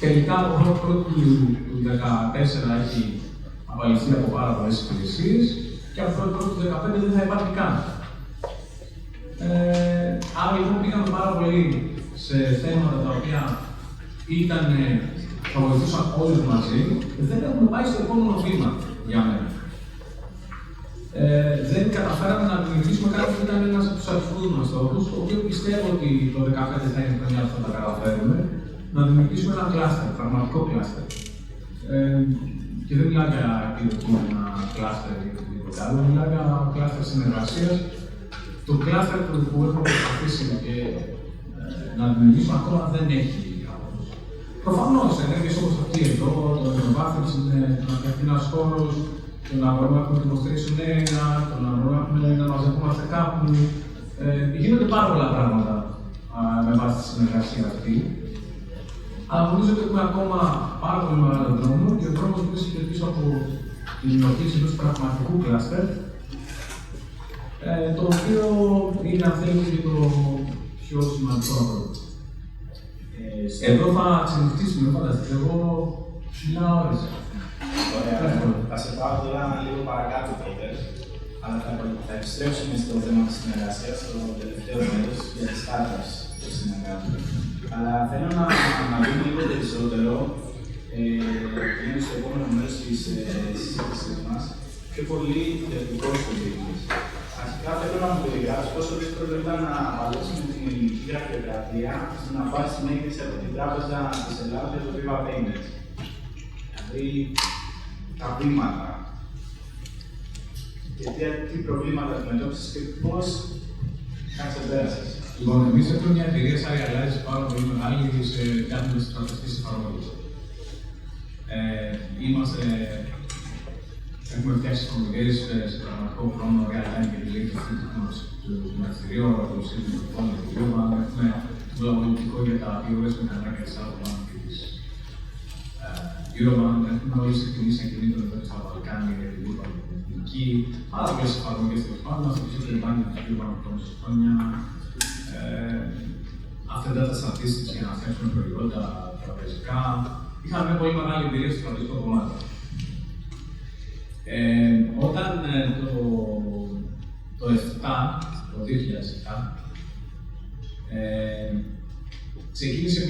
Τελικά, από το πρώτο του 2014 έχει απαλληφθεί από πάρα πολλές υπηρεσίες και από το πρώτο του 2015 δεν θα υπάρχει καν. Άρα λοιπόν πήγαμε πάρα πολύ σε θέματα τα οποία θα βοηθούσαν όλους μαζί, δεν έχουμε πάει στο επόμενο βήμα για μένα. Δεν καταφέραμε να δημιουργήσουμε κάτι που ήταν ένας από τους αρχικούς μας στόχους, το οποίο πιστεύω ότι το 2015 θα είναι η χρονιά που θα τα καταφέρουμε, να δημιουργήσουμε ένα κλάστερ, πραγματικό κλάστερ. Και δεν μιλάω για επιδοκίμενα κλάστερ ή οτιδήποτε άλλο, μιλάω για κλάστερ συνεργασίας. Το κλάστερ που έχουμε προσπαθήσει να δημιουργήσουμε ακόμα δεν έχει. Προφανώς, ενέργειες όπως αυτή εδώ, το εμβάθυνση, να φτιαχτεί ένας χώρος, το να μπορούμε να έχουμε demonstration area, το να μπορούμε να μαζευόμαστε κάπου. Γίνονται πάρα πολλά πράγματα με βάση τη συνεργασία αυτή. Αλλά νομίζω ότι έχουμε ακόμα πάρα πολύ μεγάλο δρόμο και ο δρόμος που βρίσκεται πίσω από την υλοποίηση ενός πραγματικού κλάστερ, το οποίο είναι, αν θέλετε, και το πιο σημαντικό από εδώ. Εδώ θα ξενυχτήσουμε, φανταστείτε, εγώ μιλάω ώρες. Ωραία. Θα σε πάω τώρα λίγο παρακάτω, Πίτερ, αλλά θα επιστρέψουμε στο θέμα της συνεργασίας, στο τελευταίο μέρος για τις startups που συνεργάζονται. Αλλά θέλω να δούμε λίγο περισσότερο, είναι στο επόμενο μέρος της συζήτησης μας, πιο πολύ για το κόστος του business. Αρχικά θέλω να μου περιγράψεις πόσο δύσκολο ήταν να παλέψουμε την ελληνική γραφειοκρατία να πάρει την έκθεση από την Τράπεζα της Ελλάδας για το Viva Payments. Δηλαδή, τα βήματα και τι προβλήματα αντιμετώπισες και πώς τα ξεπέρασες. Λοιπόν, εμείς έχουμε μια εταιρεία σαν Realize πάρα πολύ μεγάλη σε κάποιες τραπεζικές εφαρμογές. Έχουμε φτιάξει εφαρμογές σε πραγματικό χρόνο, real-time και τη λέξη του χρηματιστηρίου, του σύντομου του Eurobank. Έχουμε το λογοτυπικό για τα 2 ώρες μηχανάκια της Alphabank και της Eurobank. Έχουμε όλες τις εκτιμήσεις ακινήτων εδώ στα Βαλκάνια για την Eurobank και την Εθνική. Πάρα πολλές εφαρμογές τέλος πάντων. Μας βοηθήσει η Bank της Eurobank τόσα χρόνια. Αυτά τα statistics για να φτιάξουμε προϊόντα τραπεζικά. Είχαμε μια πολύ μεγάλη εμπειρία στο τραπεζικό κομμάτι. Όταν το 2007, ξεκίνησε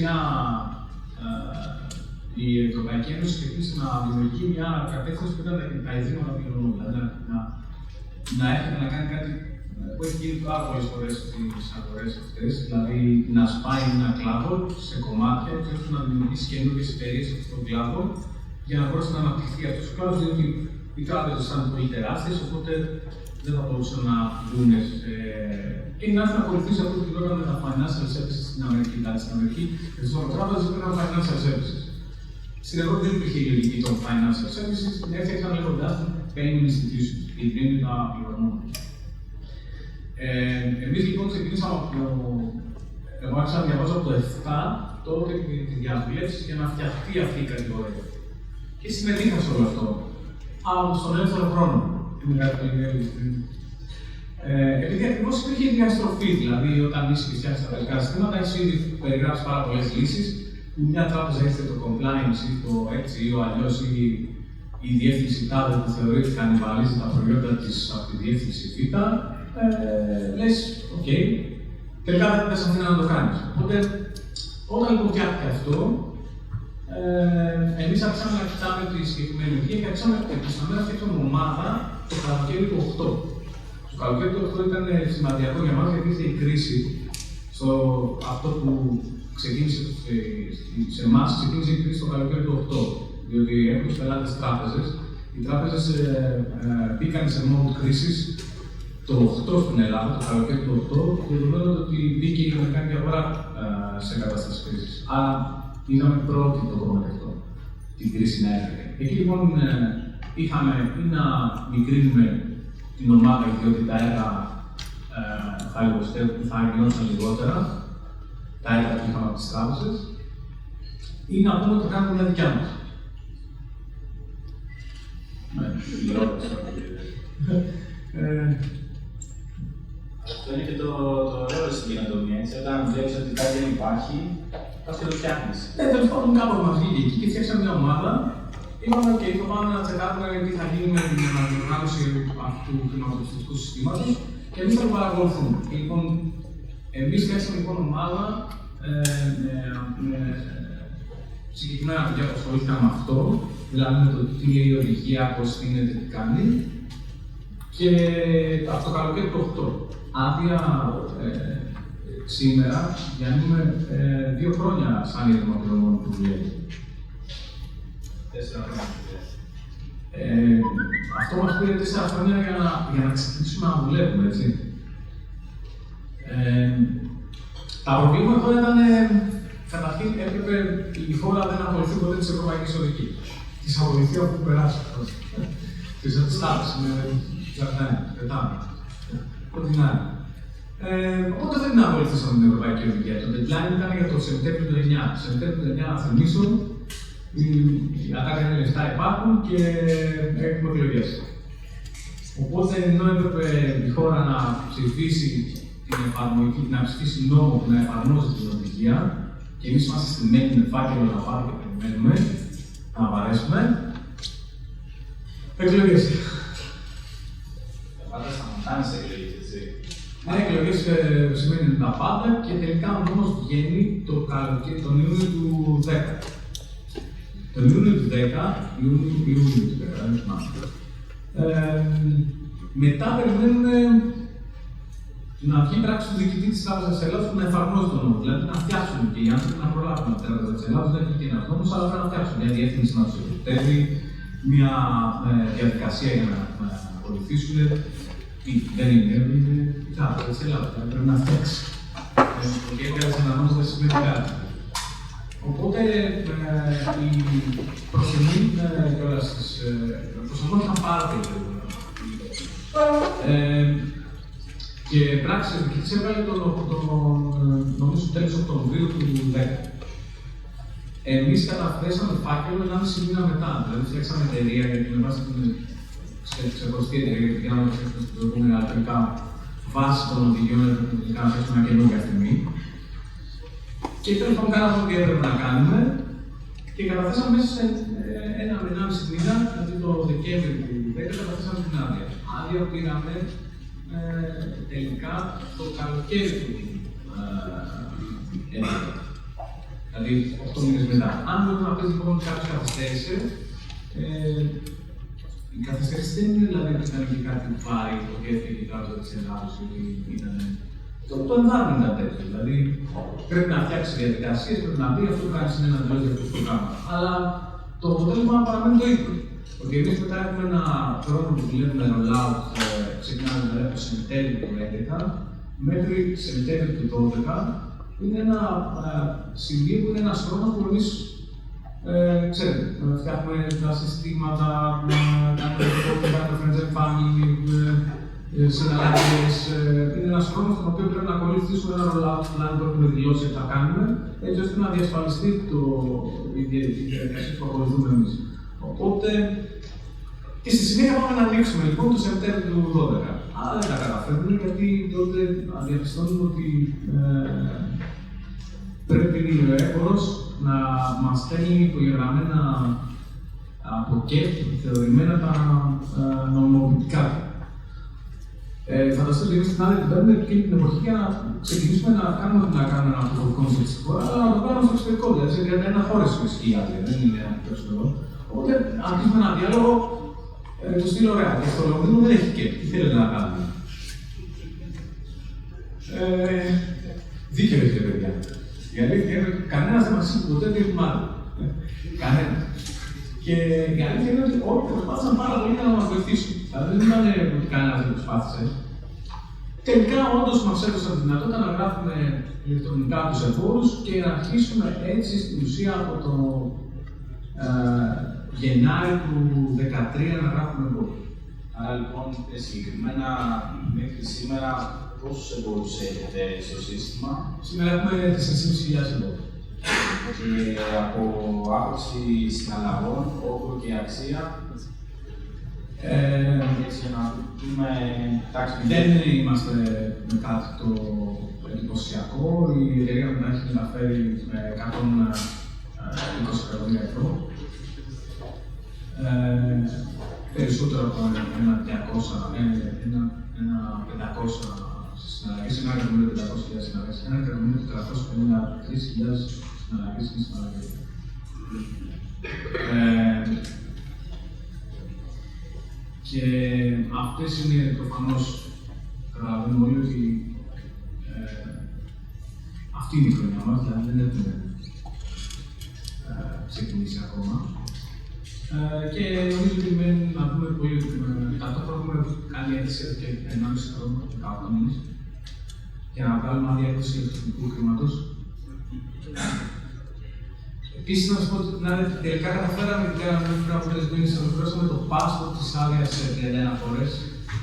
η Ευρωπαϊκή Ένωση ξεκίνησε να δημιουργεί μια κατεύθυνση που ήταν τα ιδρύματα πληρωμού. Δηλαδή να έρχεται να κάνει κάτι που έχει γίνει πάρα πολλές φορές στις αγορές αυτές, δηλαδή να σπάει ένα κλάδο σε κομμάτια και ώστε να δημιουργήσει καινούργιες εταιρείες σε αυτόν τον κλάδο για να μπορέσει να αναπτυχθεί αυτός ο κλάδος, διότι οι τράπεζες ήταν πολύ τεράστιες, οπότε δεν θα μπορούσαν να μπουν και να έρθει να ακολουθήσει αυτό που γινόταν με τα financial services στην Αμερική. Δηλαδή στην Αμερική, τις τράπεζες υπήρχαν financial services. στην Ευρώπη δεν υπήρχε η λογική των financial services, την έφτιαξαν λέγοντάς payment institutions, οι οποίοι να πληρώνουν. Εμείς λοιπόν ξεκινήσαμε από το. Εγώ άρχισα να διαβάζω από το 7 τότε τη διαβουλεύση για να φτιαχτεί αυτή η κατηγορία. Και συμμετείχα σε όλο αυτό. Από στον ελεύθερο χρόνο. Επειδή ακριβώς υπήρχε η διαστροφή, δηλαδή όταν είσαι φτιάχνει τα παιδικά συστήματα, έχει ήδη περιγράψει πάρα πολλές λύσεις. Μια τράπεζα έχετε το compliance ή το έτσι ή ο αλλιώς ή η διεύθυνση τάδε που θεωρεί ότι κανιβαλίζει τα προϊόντα της από τη διεύθυνση Β, λες, οκ, τελικά δεν σε αφήνει να το κάνεις. Οπότε, όταν λοιπόν φτιάχτηκε αυτό, εμείς άρχισαμε να κοιτάμε τη συγκεκριμένη λογική και άρχισαμε να φτιάξουμε ομάδα το καλοκαίρι του 8. Το καλοκαίρι του 8 ήταν σημαντικό για μας γιατί ήρθε η κρίση στο αυτό που ξεκίνησε σε εμάς, ξεκίνησε η κρίση το καλοκαίρι του 8. Διότι έχουν τους πελάτες τράπεζες. Οι τράπεζες μπήκαν σε μόδο κρίσης το 8 στην Ελλάδα, το καλοκαίρι του 8, δεδομένου ότι μπήκε η αμερικάνικη αγορά σε κατάσταση κρίσης. Άρα είδαμε πρώτοι το κομμάτι αυτό, την κρίση να έρχεται. Εκεί λοιπόν είχαμε ή να μικρύνουμε την ομάδα, διότι τα έργα θα γινόντουσαν λιγότερα, τα έργα που είχαμε από τις τράπεζες, ή να πούμε ότι κάνουμε μια δικιά μας. Αυτό είναι και το ωραίο στην καινοτομία, έτσι. Όταν βλέπεις ότι κάτι δεν υπάρχει, πας και το φτιάχνεις. Ναι, τέλος πάντων κάπως μας βγήκε εκεί και φτιάξαμε μια ομάδα. Είπαμε και θα πάμε να τσεκάρουμε τι θα γίνει με την αναδιοργάνωση αυτού του χρηματοπιστωτικού συστήματος και εμείς θα το παρακολουθούμε. Λοιπόν, εμείς φτιάξαμε λοιπόν ομάδα συγκεκριμένα παιδιά που ασχολήθηκαν με αυτό, δηλαδή με το τι είναι η οδηγία, πώς γίνεται, τι κάνει. Και από το καλοκαίρι του 8. Άδεια σήμερα διανύουμε 2 χρόνια σαν ίδρυμα πληρωμών που δουλεύει. 4 χρόνια. Αυτό μας πήρε 4 χρόνια για να ξεκινήσουμε να δουλεύουμε, έτσι. Τα προβλήματα εδώ ήταν, καταρχήν έπρεπε η χώρα δεν ακολουθεί ποτέ της Ευρωπαϊκής Οδικής. Της ακολουθεί αφού περάσει αυτό. Της αντιστάσεις με Ζαρτάνια, πετάμε. Ό,τι να είναι. Οπότε δεν ακολουθήσαμε την Ευρωπαϊκή Οδηγία. Το deadline ήταν για το Σεπτέμβριο του 9. Σεπτέμβριο του 9, να θυμίσω, οι κατάκανε λεφτά υπάρχουν και έχουμε εκλογές. Οπότε ενώ έπρεπε η χώρα να ψηφίσει την εφαρμογή, να ψηφίσει νόμο που να εφαρμόζει την οδηγία, και εμείς είμαστε στημένοι με φάκελο να πάμε και περιμένουμε να βαρέσουμε. Εκλογές. Πάντα σταματάνε σε εκλογές, έτσι. Ναι, εκλογές σημαίνει τα πάντα και τελικά ο νόμος βγαίνει τον Ιούνιο του 10. Τον Ιούνιο του 10, Ιούνιο του 10, δεν θυμάμαι. Μετά περιμένουμε να βγει πράξη του διοικητή της Τράπεζας της Ελλάδος που να εφαρμόζει τον νόμο. Δηλαδή να φτιάξουν και οι άνθρωποι να προλάβουν από την Τράπεζα της Ελλάδος. Δεν έχει και ένας νόμος, αλλά πρέπει να φτιάξουν μια διεύθυνση να τους επιτρέπει, μια διαδικασία για να ακολουθήσουν. Δεν είναι η Τράπεζα της Ελλάδος. Πρέπει να φτιάξει. Και έκανε ένα νόμο δεν σημαίνει κάτι. Οπότε η προσοχή κιόλας της προσοχή ήταν πάρα πολύ γρήγορα. Και πράξη της διοικητής έβγαλε νομίζω τέλος Οκτωβρίου του 2010. Εμείς καταθέσαμε φάκελο 1,5 μήνα μετά. Δηλαδή φτιάξαμε εταιρεία γιατί με βάση την ξεχωριστή εταιρεία γιατί για να φτιάξουμε στην προηγούμενη αλφαβητικά βάση των οδηγιών να φτιάξουμε μια καινούργια στιγμή. Και τέλος πάντων κάναμε ό,τι έπρεπε να κάνουμε και καταθέσαμε μέσα σε 1,5 μήνα, δηλαδή το Δεκέμβριο του 2010, καταθέσαμε την άδεια. Άδεια πήραμε τελικά το καλοκαίρι του 2011. Δηλαδή 8 μήνες μετά. Αν μπορούμε να πεις λοιπόν κάποιος καθυστέρησε, η καθυστέρηση δεν είναι δηλαδή ότι ήταν και κάτι που πάρει το έφυγε η Τράπεζα της Ελλάδος ή ήταν. Το environment ήταν τέτοιο. Δηλαδή πρέπει να φτιάξει διαδικασίες, πρέπει να πει αυτό που κάνει είναι ένα εντελώς διαφορετικό πράγμα. Αλλά το αποτέλεσμα παραμένει το ίδιο. Ότι εμείς μετά έχουμε ένα χρόνο που δουλεύουμε rollout, ξεκινάμε δηλαδή από Σεπτέμβριο του 2011 μέχρι Σεπτέμβριο του 2012, που είναι ένα σημείο που είναι ένας χρόνος που εμείς Ξέρετε, φτιάχνουμε τα συστήματα, κάνουμε friends family, συναλλαγές. Είναι ένας χρόνος στον οποίο πρέπει να ακολουθήσουμε ένα rollout plan που έχουμε δηλώσει ότι θα κάνουμε, έτσι ώστε να διασφαλιστεί η διαδικασία που ακολουθούμε εμείς. Οπότε, και στη συνέχεια πάμε να ανοίξουμε λοιπόν το Σεπτέμβριο του 2012. Αλλά δεν τα καταφέρνουμε γιατί τότε διαπιστώνουμε ότι πρέπει ο έμπορος να μας στέλνει υπογεγραμμένα από ΚΕΠ θεωρημένα τα νομιμοποιητικά. Φανταστείτε ότι εμείς στην άλλη την παίρνουμε εκείνη την εποχή για να ξεκινήσουμε να κάνουμε ένα concept στη χώρα, αλλά να το κάνουμε στο εξωτερικό. Δηλαδή σε 31 χώρες που ισχύει η άλλη, δεν είναι περισσότερο. Οπότε αρχίζουμε ένα διάλογο του στυλ ωραία. Και στο Λονδίνο δεν έχει ΚΕΠ. Τι θέλετε να κάνουμε. Δίκαιο έχετε, παιδιά. Η αλήθεια είναι ότι κανένας δεν μας είπε ποτέ τι έχουμε άλλο. Κανένας. Και η αλήθεια είναι ότι όλοι προσπάθησαν πάρα πολύ να μας βοηθήσουν. Δηλαδή δεν ήταν ότι κανένας δεν προσπάθησε. Τελικά, όντως, μας έδωσαν τη δυνατότητα να γράφουμε ηλεκτρονικά τους εμπόρους και να αρχίσουμε έτσι στην ουσία από το Γενάρη του 2013 να γράφουμε εμπόρους. Άρα λοιπόν, συγκεκριμένα μέχρι σήμερα, πόσους εμπόρους έχετε στο σύστημα? Σήμερα έχουμε 4.500 εμπόρους. Και από άποψη συναλλαγών, όγκο και αξία, έτσι για να δούμε τάξη. Δεν είμαστε με κάτι το εντυπωσιακό. Η εταιρεία μετά έχει μεταφέρει με 120 εκατομμύρια ευρώ. Περισσότερο από ένα 500 συναλλαγές, ένα 1.500.000 συναλλαγές, ένα 1.453.000 συναλλαγές και συναλλαγές. Και αυτές είναι προφανώς, καταλαβαίνουμε όλοι ότι αυτή είναι η χρονιά μας, δηλαδή δεν έχουμε ξεκινήσει ακόμα. Και νομίζω ότι μένει να δούμε πολύ μετά το έχουμε κάνει αίτηση εδώ και 1,5 χρόνο, 18 μήνες, για να βγάλουμε άδεια έκδοση ηλεκτρονικού χρήματος. Επίσης, να σας πω ότι τελικά καταφέραμε και κάναμε πριν από 3 μήνες να ολοκληρώσουμε το passport της άδειας σε 31 χώρες.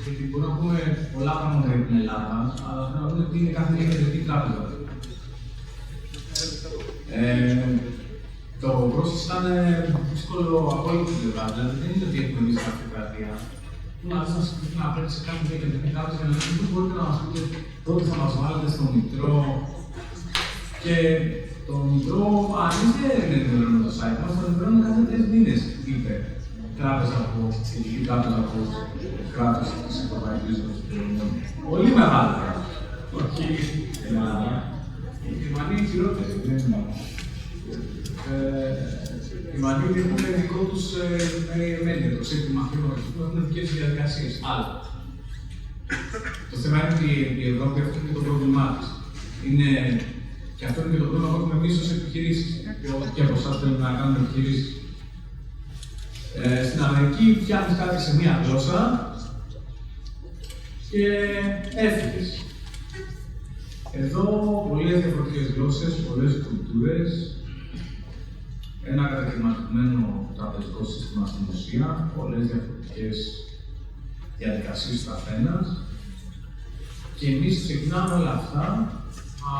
Γιατί μπορούμε να πούμε πολλά πράγματα για την Ελλάδα, αλλά θέλω να δούμε τι είναι κάθε μια κεντρική τράπεζα. Το process ήταν δύσκολο από όλη την πλευρά. Δηλαδή, δεν είναι ότι έχουμε εμείς κάποια κρατία. Να πρέπει σε κάθε μια κεντρική τράπεζα για να δούμε πού μπορείτε να μας πείτε πότε θα μας βάλετε στο Μητρό. Και το Μητρό, αν δεν είναι ενημερωμένο το site μας, θα ενημερώνουμε κάθε 3 μήνες, είπε τράπεζα από ειδική τράπεζα από κράτος της Ευρωπαϊκής Ένωσης. Πολύ μεγάλο κράτος. Όχι Ελλάδα. Η Γερμανία είναι χειρότερη, δεν είναι. Οι Μανίλοι έχουν δικό τους περιεμένιο, το σύστημα χρηματοδοτικού, έχουν δικές διαδικασίες. Άλλο. Το θέμα είναι ότι η Ευρώπη αυτό είναι το πρόβλημά της. Και αυτό είναι και το πρόβλημα που έχουμε εμείς ως επιχειρήσεις. Και από εσάς θέλουμε να κάνουμε επιχειρήσεις. Στην Αμερική φτιάχνεις κάτι σε μία γλώσσα και έφυγες. Εδώ πολλές διαφορετικές γλώσσες, πολλές κουλτούρες, ένα κατακαιρματισμένο τραπεζικό σύστημα στην ουσία, πολλές διαφορετικές διαδικασίες του καθένας. Και εμείς ξεκινάμε όλα αυτά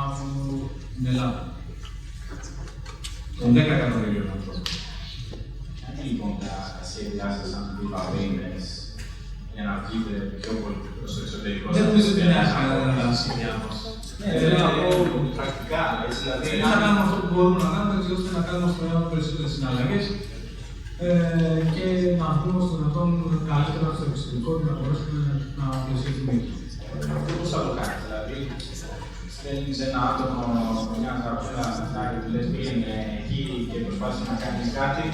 από την Ελλάδα. Των 10 εκατομμυρίων ανθρώπων. Ποια είναι λοιπόν τα σχέδιά σας σαν επιβαρύνες για να βγείτε πιο πολύ προς το εξωτερικό? Δεν νομίζω ότι είναι τα σχέδιά μας. Θέλω να πω πρακτικά, έτσι δηλαδή. Θα κάνουμε αυτό που μπορούμε να κάνουμε, έτσι ώστε να κάνουμε στο μέλλον περισσότερες συναλλαγές και να βγούμε στο δυνατόν καλύτερα στο εξωτερικό και να μπορέσουμε να πλαισιωθούμε εκεί. Πώς θα το κάνεις, δηλαδή, στέλνεις ένα άτομο μια χαρακτήρα και του λες πήγαινε εκεί και προσπάθησε να κάνεις κάτι.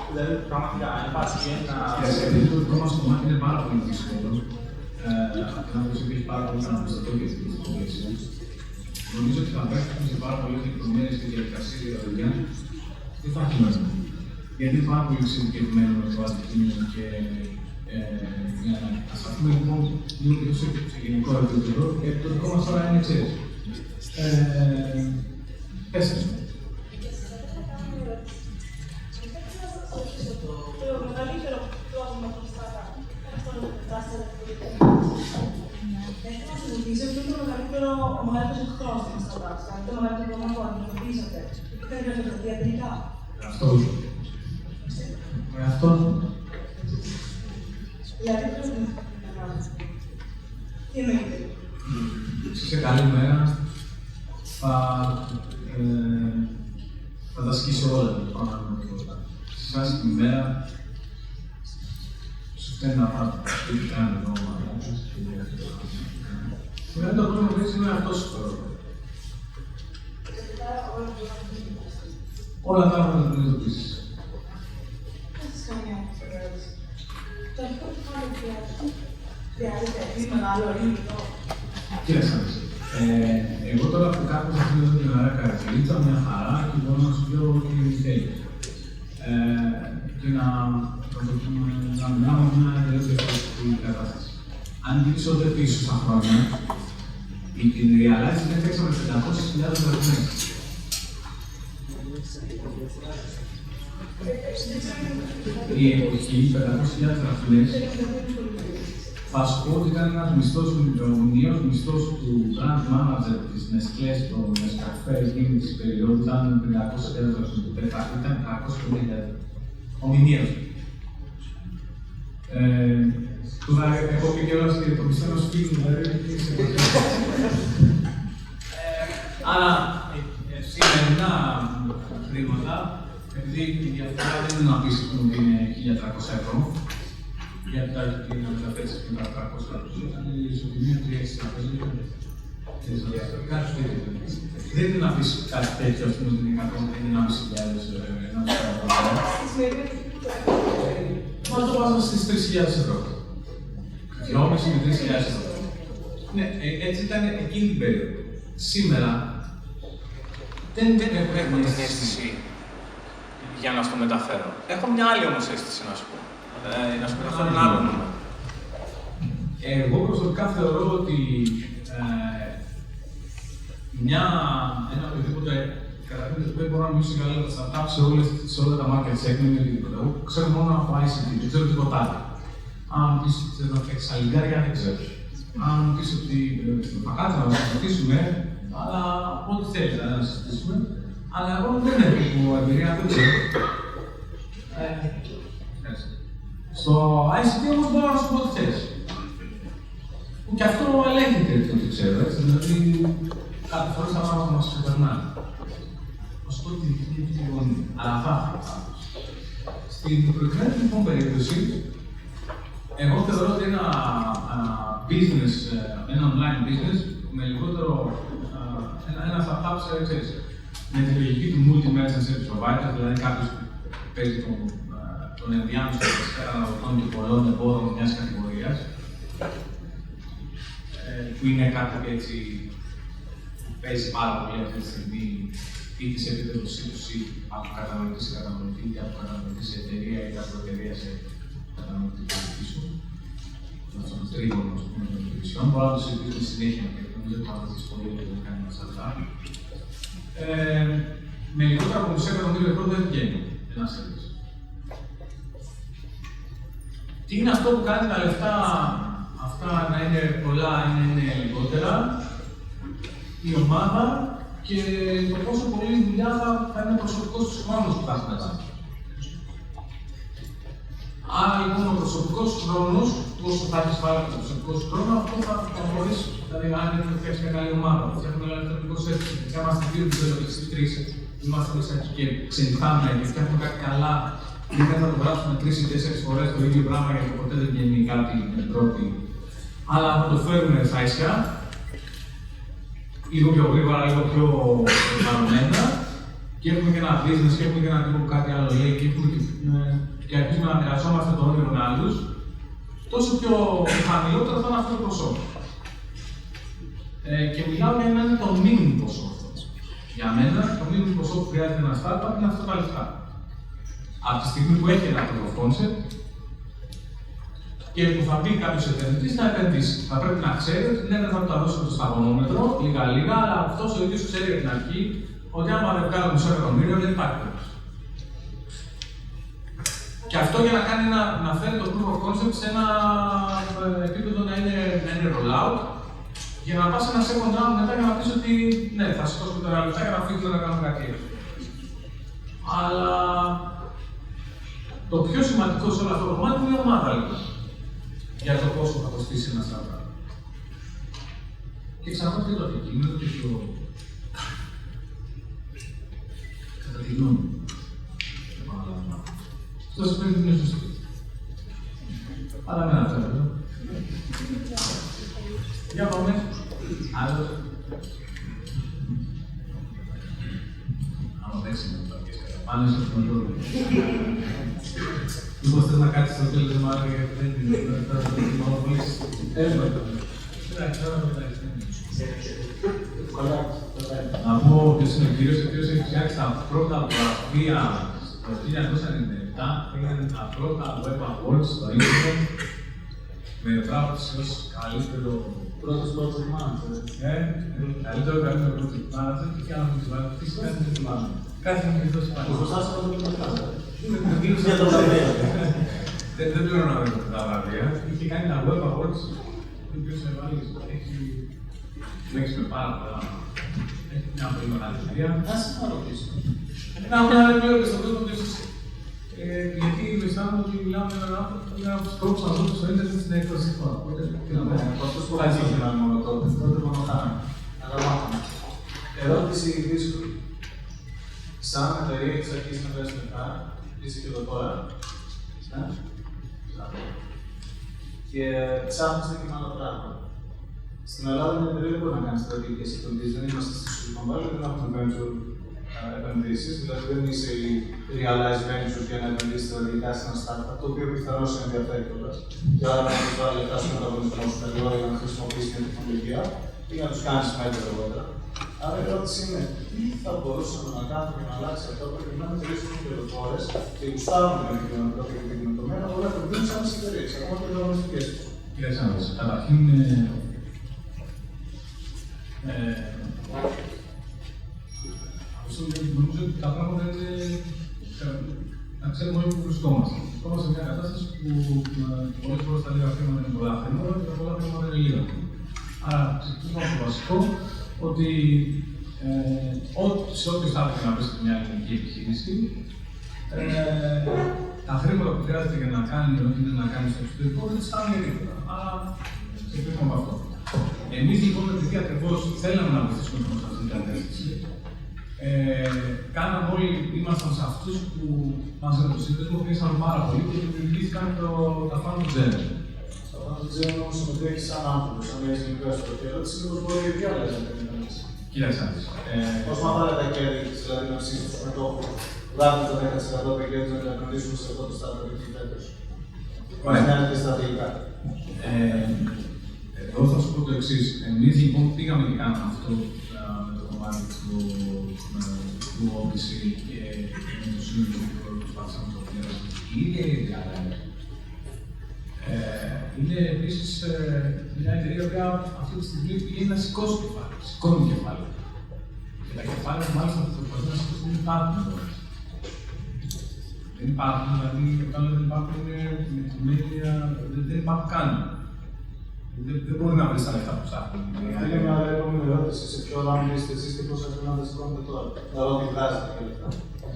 Δηλαδή, πραγματικά, αν υπάρχει ένα. Επειδή το δικό μας κομμάτι είναι πάρα πολύ δύσκολο, να πω ότι έχει πάρα πολύ αναπιστωτό και στην πλαίσια. Νομίζω ότι θα πέφτουμε σε πάρα πολλές λεπτομέρειες και διαδικασίες για τα παιδιά. Δεν θα έχει νόημα. Γιατί είναι πάρα πολύ εξειδικευμένο το αντικείμενο και να σταθούμε λοιπόν λίγο πιο σε γενικό επίπεδο, γιατί το δικό μας τώρα είναι εξαίρεση. Πέστε μου. ο μεγαλύτερος εχθρός στην startup, δηλαδή το μεγαλύτερο πρόβλημα που αντιμετωπίζετε? Τι κάνετε διατηρητικά? Αυτό. Δηλαδή, πώς είναι να κάνετε? Τι εννοείτε? Σε καλή μέρα θα τα σκίσει όλα πάνω από τίποτα. Σε άσχημη μέρα σου φταίνει να πάρει τι κάνει εδώ. Το μεγαλύτερο πρόβλημα που είναι αυτός τώρα. Όλα τα άλλα θα τα αντιμετωπίσεις. Το αρχικό κεφάλαιο χρειάζεται είναι μεγάλο, είναι μικρό? Κοίταξε. Εγώ τώρα που κάθομαι αυτή την ωραία καρατερίτσα, μια χαρά και μπορώ να σου πω τι θέλει. Και να μιλάμε μια εντελώς διαφορετική κατάσταση. Αν γυρίσω δε πίσω στα χρόνια, η Realize είναι φτιάξαμε 500.000 δραχμές. Η εποχή 500.000 δραχμές θα σου πω ότι ήταν ένας μισθός, ο μηνιαίος μισθός του brand manager της Nestlé στο Nescafé εκείνη της περίοδου ήταν 500.000 δραχμές. Ήταν 350.000. Ο μηνιαίος. Τώρα έχω πει καιρός και το μισθό να σου φύγει, δηλαδή είναι σε άρα, σημερινά χρήματα, επειδή η διαφορά δεν είναι να πεις ότι είναι 1.300 ευρώ, γιατί τα έχει πει να μεταφέρεις με τα 300 ευρώ, ήταν η ισοτιμία 3.600 κάτι τέτοιο. Δεν είναι να πεις κάτι τέτοιο, ας πούμε, ότι είναι 1.500 Μας το βάζαμε στις 3.000 ευρώ. 2.500 με 3.000 ευρώ. Ναι, έτσι ήταν εκείνη την περίοδο. Σήμερα δεν έχουμε την αίσθηση για να στο μεταφέρω. Έχω μια άλλη όμως αίσθηση να σου πω. Να σου μεταφέρω ένα άλλο νούμερο. Εγώ προσωπικά θεωρώ ότι ένα οτιδήποτε καταρχήν δεν μπορώ να μιλήσω καλά για τα startups σε όλα τα market segment ή οτιδήποτε. Εγώ ξέρω μόνο από ICT, δεν ξέρω τίποτα άλλο. Αν μου πεις ότι θέλω να φτιάξεις αλληλικάρια, δεν ξέρω. Αν μου πεις ότι θα κάτσουμε να συζητήσουμε, αλλά ό,τι θέλεις να συζητήσουμε, αλλά εγώ δεν έχω εμπειρία, δεν ξέρω. Στο ICT όμως μπορώ να σου πω ό,τι θέλεις. Και αυτό ελέγχεται ό,τι ξέρω, έτσι, δηλαδή κάθε φορά τα πράγματα μας ξεπερνάνε. Να σου πω τη δική γωνία, αλλά αυτά. Στην προηγούμενη λοιπόν περίπτωση, εγώ θεωρώ ότι ένα business, ένα online business, με λιγότερο, ένα startup, ξέρεις, με τη λογική του multi-merchant service provider, δηλαδή κάποιος που παίζει τον ενδιάμεσο των καταναλωτών και πολλών εμπόρων μιας κατηγορίας, που είναι κάτι έτσι που παίζει πάρα πολύ αυτή τη στιγμή, είτε σε επίπεδο C2C, από καταναλωτή σε καταναλωτή, είτε από καταναλωτή σε εταιρεία, είτε από εταιρεία σε καταναλωτή πίσω. Αυτό το τρίγωνο των υπηρεσιών. Μπορούμε να το συζητήσουμε συνέχεια, γιατί νομίζω ότι θα βοηθήσει πολύ να το κάνει ένα startup. Με λιγότερα από μισό εκατομμύριο ευρώ δεν βγαίνει ένα service. Τι είναι αυτό που κάνει τα λεφτά αυτά να είναι πολλά ή να είναι λιγότερα, η ομάδα και το πόσο πολύ δουλειά θα είναι προσωπικός τους χρόνος που θα έχουν μετά. Άρα λοιπόν ο προσωπικός χρόνος, όσο θα έχεις βάλει το προσωπικό σου χρόνο, αυτό θα μπορείς, δηλαδή αν δεν θα φτιάξεις μια καλή ομάδα, θα φτιάχνουμε ένα ελευθερικό σέρβις, και είμαστε δύο developers ή τρεις, είμαστε μέσα και ξενυχτάμε και φτιάχνουμε κάτι καλά, ή δεν θα το γράψουμε 3 ή 4 φορές το ίδιο πράγμα γιατί ποτέ δεν βγαίνει κάτι με πρώτη. Αλλά θα το φέρουμε στα ίσια, λίγο πιο γρήγορα, λίγο πιο οργανωμένα, και έχουμε και ένα business και έχουμε και ένα τύπο που κάτι άλλο λέει και αρχίζουμε να μοιραζόμαστε το όνειρο με άλλους, τόσο πιο χαμηλότερο θα είναι αυτό το ποσό. Και μιλάω για να είναι το minimum ποσό αυτό. Για μένα, το minimum ποσό που χρειάζεται ένα startup είναι αυτά τα λεφτά. Από τη στιγμή που έχει ένα proof of concept και που θα μπει κάποιος επενδυτής να επενδύσει. Θα πρέπει να ξέρει ότι ναι, δεν θα του τα δώσω το σταγονόμετρο, λίγα-λίγα, αλλά αυτός ο ίδιος ξέρει από την αρχή ότι άμα δεν βγάλω μισό εκατομμύριο δεν υπάρχει περίπτωση. Και αυτό για να κάνει να φέρει το proof of concept σε ένα επίπεδο να είναι rollout Για να πας σε ένα second round μετά για να πεις ότι ναι, θα σηκώσουμε τώρα λεφτά για να φύγουμε να κάνουμε κάτι έξω. Αλλά το πιο σημαντικό σε όλο αυτό το κομμάτι είναι η ομάδα λοιπόν. Για το πόσο θα κοστίσει ένα startup. Και ξανά και το αντικείμενο και το. Κατά τη γνώμη μου. Αυτό σημαίνει ότι είναι σωστό. Αλλά με αυτό εδώ. Για πάμε. Άλλο. Άμα δεν είναι το πάνω στο χρόνο. Λοιπόν, θες να κάτσεις στο τέλος μάλλον γιατί δεν είναι το μονοπολίσεις. Έμετα. Εντάξει, τώρα το μεταξύ. Να πω ποιος είναι ο κύριος, ο οποίος έχει φτιάξει τα πρώτα γραφεία το 1997, πήγαν τα πρώτα web awards στο ίντερνετ με πράπτωση ως καλύτερο Πρώτος project manager. Καλύτερο project manager και αν μου τις βάλω, τι σημαίνει δεν θυμάμαι. Κάτι μου έχει δώσει πάλι. Μπροστά σε αυτό το μετά. Για το βραβείο. Δεν πληρώνω να δω τα βραβεία. Είχε κάνει τα web awards, το οποίο σε βάλει, έχει λέξει με πάρα πολλά. Έχει μια πολύ μεγάλη εταιρεία. Να σε ρωτήσω. Να μου λέει πλέον και στον κόσμο ότι γιατί αισθάνομαι ότι μιλάμε με έναν άνθρωπο που είναι από τους πρώτους ανθρώπους στο ίντερνετ στην έκφραση του χώρα. Αυτός που θα ήθελα μόνο τότε μόνο χάμε. Αλλά μάθαμε. Ερώτηση δύσκολη. Σαν εταιρεία έχεις αρχίσει να παίρνεις λεφτά, είσαι και εδώ τώρα. Και ψάχνεις να κοινά άλλα πράγματα. Στην Ελλάδα μια εταιρεία δεν μπορεί να κάνει στρατηγικές επενδύσεις. Δεν είμαστε στη Silicon Valley, δεν έχουμε venture επενδύσεις. Δηλαδή δεν είσαι η realized venture για να επενδύσεις στρατηγικά σε ένα startup, το οποίο πιθανώς σε ενδιαφέρει κιόλας. Και άρα να τους βάλει λεφτά στον ανταγωνισμό σου περιόρα για να χρησιμοποιήσει μια τεχνολογία ή να τους κάνεις μέτρα αργότερα. Άρα η ερώτηση είναι, τι θα μπορούσαμε να κάνουμε για να αλλάξει αυτό, προκειμένου να τελειώσουμε κερδοφόρες και γουστάρουμε με την κοινωνία και την κοινωνία, να μπορούμε να επενδύσουμε σαν τις εταιρείες, ακόμα και δρομιστικές τους. Κοίταξε να δεις. Καταρχήν, νομίζω ότι τα πράγματα είναι να ξέρουμε όλοι που βρισκόμαστε. Βρισκόμαστε σε μια κατάσταση που πολλές φορές τα λίγα χρήματα είναι πολλά χρήματα και τα πολλά χρήματα είναι λίγα. Άρα, ξεκινήσουμε από το βασικό ότι σε όποιο θα έπρεπε να βρίσκεται μια ελληνική επιχείρηση, τα χρήματα που χρειάζεται για να κάνει ό,τι είναι να κάνει στο εξωτερικό δεν τις κάνουν γρήγορα. Άρα, ξεκινήσουμε από αυτό. Εμείς λοιπόν, επειδή ακριβώς θέλαμε να βοηθήσουμε προς αυτή την κατεύθυνση, κάναμε όλοι, ήμασταν σε αυτούς που μαζί με το σύνδεσμο πίεσαν πάρα πολύ και δημιουργήθηκαν τα Phantom Zero. Τα Phantom Zero όμως συμμετέχει σαν άνθρωπος, σαν μια γενικά στο και ερώτηση είναι πως μπορεί και άλλες να επενδύσεις. Κοίταξε να δεις. Πώς μαθαίνετε τα κέρδη, δηλαδή να ψήσεις τους μετόχους, βγάζετε το 10% τα κέρδη να τα επενδύσουμε σε αυτό το startup εκεί φέτος. Πώς μοιάζεται στρατηγικά. Εδώ θα σου πω το εξής. Εμείς λοιπόν πήγαμε και κάναμε αυτό με το κομμάτι του Odyssey και με το σύνολο που προσπαθήσαμε να το πληρώσουμε. Η ίδια η διάλογη. Είναι επίσης μια εταιρεία που αυτή τη στιγμή πηγαίνει να σηκώσει κεφάλαιο. Σηκώνει κεφάλαιο. Και τα κεφάλαια μάλιστα που προσπαθούν να σηκώσουν δεν υπάρχουν εδώ. Δεν υπάρχουν, δηλαδή όταν δεν υπάρχουν δεν υπάρχουν καν. Δεν μπορεί να βρει τα λεφτά που ψάχνει. Αυτή είναι μια επόμενη ερώτηση. Σε ποιο ράμο είστε εσείς και πόσα χρήματα σηκώνετε τώρα. Δηλαδή, ότι βγάζετε και λεφτά.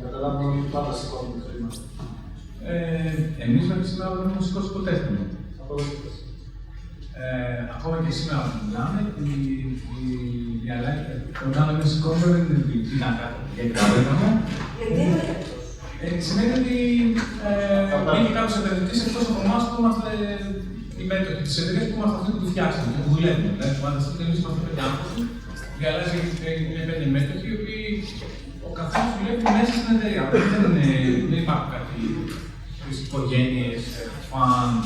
Καταλάβουμε ότι πάντα σηκώνουμε χρήματα. Εμείς μέχρι σήμερα δεν έχουμε σηκώσει ποτέ χρήματα. Ακόμα και σήμερα που μιλάμε, η διαλέκεια όταν λέμε σηκώνουμε δεν είναι ότι να κάνουμε για την παράδειγμα. Σημαίνει ότι είναι κάποιος επενδυτής εκτός από εμάς που είμαστε οι μέτοχοι της εταιρείας που είμαστε αυτοί που τη φτιάξαμε και που δουλεύουμε. Δηλαδή, που ανταστοιχεί εμείς είμαστε 5 άνθρωποι, διαλέζει είναι 5 μέτοχοι, οι οποίοι ο καθένας δουλεύει μέσα στην εταιρεία. Δεν υπάρχουν κάτι οικογένειες, φαντ.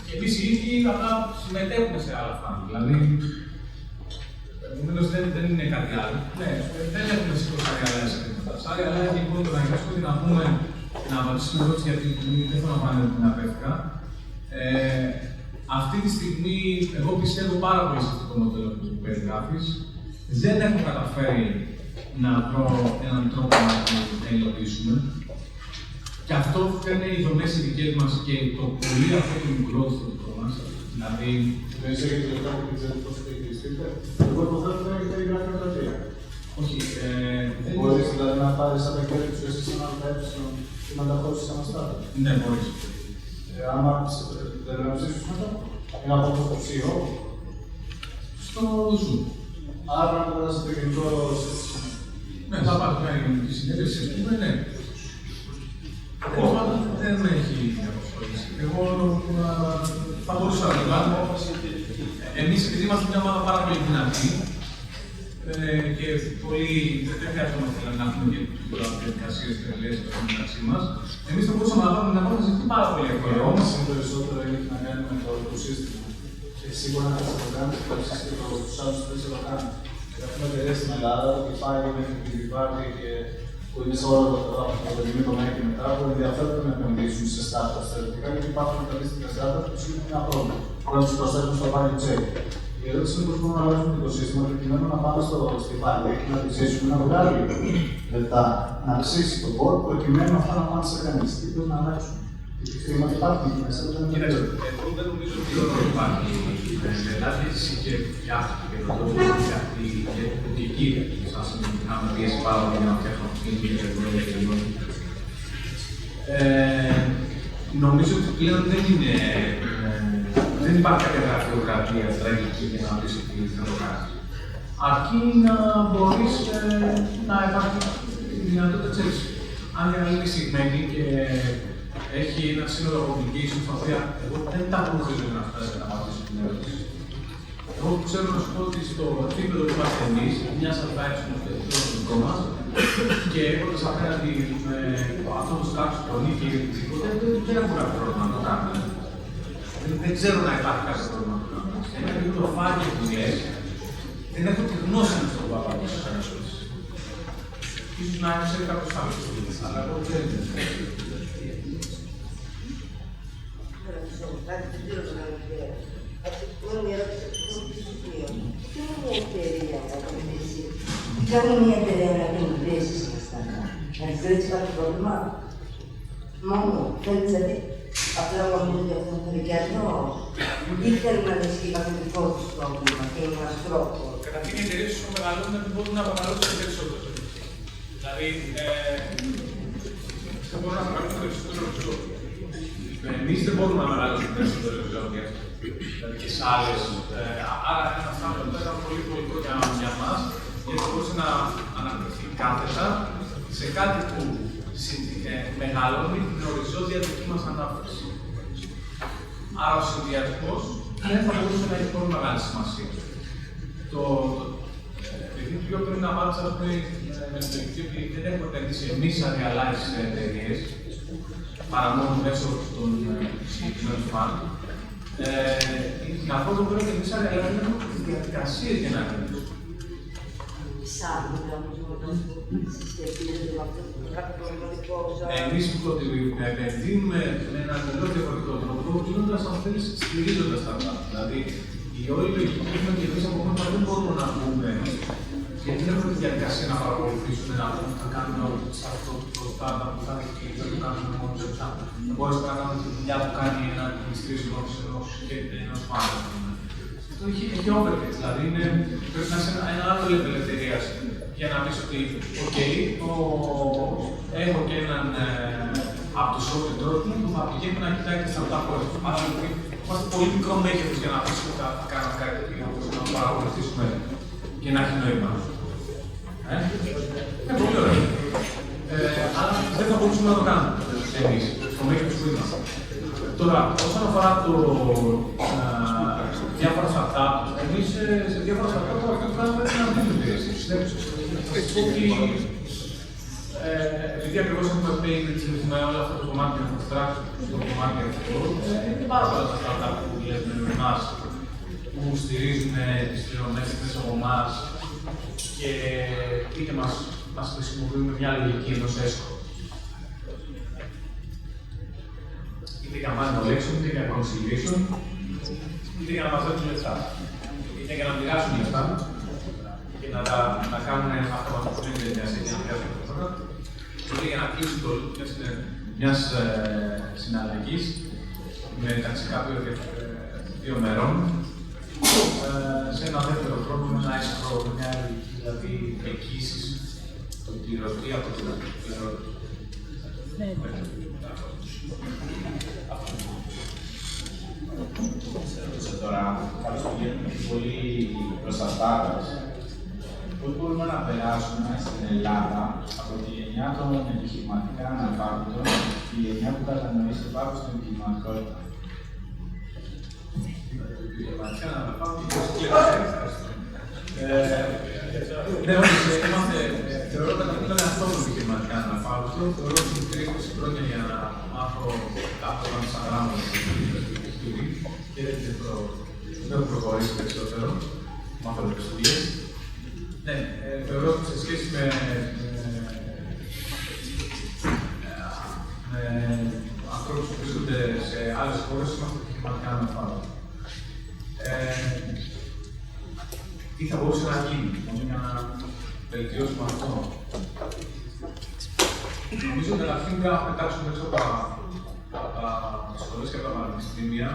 Και εμείς οι ίδιοι απλά συμμετέχουμε σε άλλα φαντ. Δηλαδή, επομένως δεν είναι κάτι άλλο. Ναι, δεν έχουμε σηκώσει άλλη αλλαγή. Άλλη αλλαγή λοιπόν το να γυρίσουμε και να πούμε, να απαντήσουμε ερώτηση γιατί δεν θέλω να πάνε την απέφυγα. Αυτή τη στιγμή, εγώ πιστεύω πάρα πολύ σε αυτό το μοντέλο που περιγράφεις. Δεν έχω καταφέρει να βρω έναν τρόπο να το υλοποιήσουμε. Και αυτό φταίνε οι δομές οι δικές μας και το πολύ αυτό το μικρό στο δικό μας. Δηλαδή, Δεν είσαι και λεπτά που ξέρετε πώς θα διαχειριστείτε. Εγώ υποθέτω ότι έχετε η γραφειοκρατία. όχι, δεν Μπορείς δηλαδή να πάρεις από εκπαίδευση εσύ σε ένα ΑΕ και να τα χώσεις σαν αστάτη. Ναι, μπορείς. Άμα δεν να ψήσεις μετά, ή να πω στο ψήο, Στο Zoom. άρα πρέπει να περάσει το γενικό σύστημα. Ναι, θα πάρει μια γενική συνέντευξη, ας πούμε, ναι. Τέλος πάντων, δεν έχει απασχολήσει. Εγώ θα μπορούσα να το κάνω. Εμείς, επειδή είμαστε μια ομάδα πάρα πολύ δυνατή και δεν χρειαζόμαστε να έχουμε και διαδικασίες τρελές μεταξύ μας, εμείς θα μπορούσαμε να πάρουμε μια απόφαση πάρα πολύ εύκολα. Εγώ όμως είναι περισσότερο έχει να κάνει με το σύστημα. Εσύ μπορεί να κάνεις το κάνει και τους άλλους δεν σε το κάνει. Έχουμε εταιρείες στην Ελλάδα, η Fire μέχρι την Vivardi και που είναι σε όλο το ελληνικό τομέα και μετά, που ενδιαφέρονται να επενδύσουν σε startups θεωρητικά, γιατί υπάρχουν αντίστοιχα startups που είναι ένα πρόβλημα. Πρέπει να τους προσθέτουν στο value chain. Η ερώτηση είναι πώς μπορούμε να αλλάξουμε το σύστημα προκειμένου να πάμε στη Vivardi και να τη ζήσουμε να βγάλει λεπτά, να αυξήσει το board προκειμένου αυτά να πάνε σε κανείς. Τι πρέπει να αλλάξουμε. Γιατί χρήματα υπάρχουν εκεί μέσα. Κοίταξε, εγώ δεν νομίζω ότι όλο υπάρχει μετάθεση και φτιάχτηκε και το λόγο για αυτή και εκεί σας είχαμε πιέσει πάρα πολύ για να φτιάχνω αυτή την κοινωνία. Νομίζω ότι πλέον δεν υπάρχει κάποια γραφειοκρατία τραγική για να πεις ότι θα το κάνεις. Αρκεί να μπορείς να υπάρχει η δυνατότητα, ξέρεις, αν είναι άλλη συγκεκριμένη και έχει ένα σύνολο applications τα οποία εγώ δεν τα γνωρίζω να φτάσει να απαντήσω την ερώτηση. Εγώ ξέρω να σου πω ότι στο επίπεδο που είμαστε εμείς, μια advice στο δικό μας και έχοντας απέναντι αυτόν τον κάποιο φωνή και οτιδήποτε, δεν έχω κάποιο πρόβλημα να το κάνουμε. Δεν ξέρω να υπάρχει κάποιο πρόβλημα να το κάνουμε. Ένα επίπεδο φάγια που λες, δεν έχω τη γνώση να στο πω από τις ερωτήσεις. Ίσως να ξέρει κάποιος άλλος, αλλά εγώ δεν Κάτι δεν ξέρω να είναι. Μόνο μια ερώτηση από το σημείο. Τι είναι μια εταιρεία να επενδύσει, τι κάνει μια εταιρεία να επενδύσει σε αυτά. Να τη κρίνει κάποιο πρόβλημα. Μόνο θέλει δηλαδή απλά να μου ότι αυτό είναι και άλλο. Ή θέλει να λύσει κάποιο δικό του πρόβλημα και είναι ένα τρόπο. Καταρχήν οι εταιρείες όσο μεγαλώνουν μπορούν να μεγαλώσουν περισσότερο. Δηλαδή, δεν μπορούν να μεγαλώσουν περισσότερο. Εμείς δεν μπορούμε να μεγαλώσουμε περισσότερο ζώδια. Δηλαδή και σε άλλες. Άρα ένα θέμα εδώ ήταν πολύ πολικό για μας, γιατί μπορούσε να αναπτυχθεί κάθετα σε κάτι που μεγαλώνει την οριζόντια δική μας ανάπτυξη. Άρα ο συνδυασμός δεν θα μπορούσε να έχει πολύ μεγάλη σημασία. Επειδή πιο πριν να μάθεις με την τελική ότι δεν έχουμε επενδύσει εμείς σαν realize εταιρείες, παρά μόνο μέσω των συγκεκριμένων φαν. Αυτό το πρέπει εμείς σαν realize να έχουμε τις διαδικασίες για να επενδύσουμε. Εμείς που επενδύουμε με έναν τελείως διαφορετικό τρόπο, γίνοντας αν θέλεις στηρίζοντας τα πράγματα. Δηλαδή, η όλη λογική που έχουμε και εμείς από μόνα δεν μπορούμε να πούμε, γιατί δεν έχουμε τη διαδικασία να παρακολουθήσουμε, να κάνουμε σε αυτό το startup που θα έχει και το κάνουμε μόνο σε αυτά. Δεν μπορείς να κάνουμε τη δουλειά που κάνει ένα administration ενός πάντα. Αυτό έχει overhead, δηλαδή πρέπει να είσαι ένα άλλο level εταιρείας για να πεις ότι, OK, έχω και έναν από το software τρόπο που θα πηγαίνει να κοιτάει και στα αυτά χώρες. Άρα, είμαστε πολύ μικρό μέγεθος για να πεις ότι θα κάνουμε κάτι τέτοιο, να το παρακολουθήσουμε και να έχει νόημα. Είναι πολύ ωραίο. Αλλά δεν θα μπορούσαμε να το κάνουμε εμείς, στο μέγεθος που είμαστε. Τώρα, όσον αφορά διάφορα startups, εμείς σε διάφορα startups αυτό που κάνουμε είναι να δίνουμε υπηρεσίες. Θα σας πω ότι επειδή ακριβώς έχουμε payments, έχουμε όλα αυτά το κομμάτι με abstract, το κομμάτι αυτό, είναι πάρα πολλά τα startups που δουλεύουν με εμάς, που στηρίζουν τις πληρωμές μέσα από εμάς και είτε μας χρησιμοποιούν με μια λογική ενός έσχο. Είτε για manual collection, είτε για conciliation, είτε για να μαζέψουν λεφτά, είτε για να μοιράσουν λεφτά και να κάνουν αυτοματοποιημένη διαδικασία για να πιάσουν το πρόγραμμα, είτε για να κλείσουν το loop μιας συναλλαγής μεταξύ κάποιων δύο μερών. Σε ένα δεύτερο τρόπο με ένα ίσχυρο, μια δηλαδή εκκίσεις του κυρωτή από την κυρωτή. Τώρα, καθώς πηγαίνουμε πολύ προς τα στάρτας, πώς μπορούμε να περάσουμε στην Ελλάδα από τη γενιά των επιχειρηματικά αναλφάβητων τη γενιά που κατανοεί σε βάθος στην επιχειρηματικότητα. Επιχειρηματικά αναλφάβητοι και ναι, όχι, θεωρώ ότι ήταν αυτό το επιχειρηματικά αναλφάβητο. Θεωρώ ότι είναι 20 χρόνια για να μάθω κάποιο σαν γράμμα και δεν έχω προχωρήσει περισσότερο, μάθω λεπτομέρειες. Ναι, θεωρώ ότι σε σχέση με ανθρώπους που βρίσκονται σε άλλες χώρες, είμαστε επιχειρηματικά αναλφάβητοι. Τι θα μπορούσε να γίνει για να βελτιώσουμε αυτό? Νομίζω ότι καταρχήν πρέπει να πετάξουμε έξω από τα σχολές και από τα πανεπιστήμια,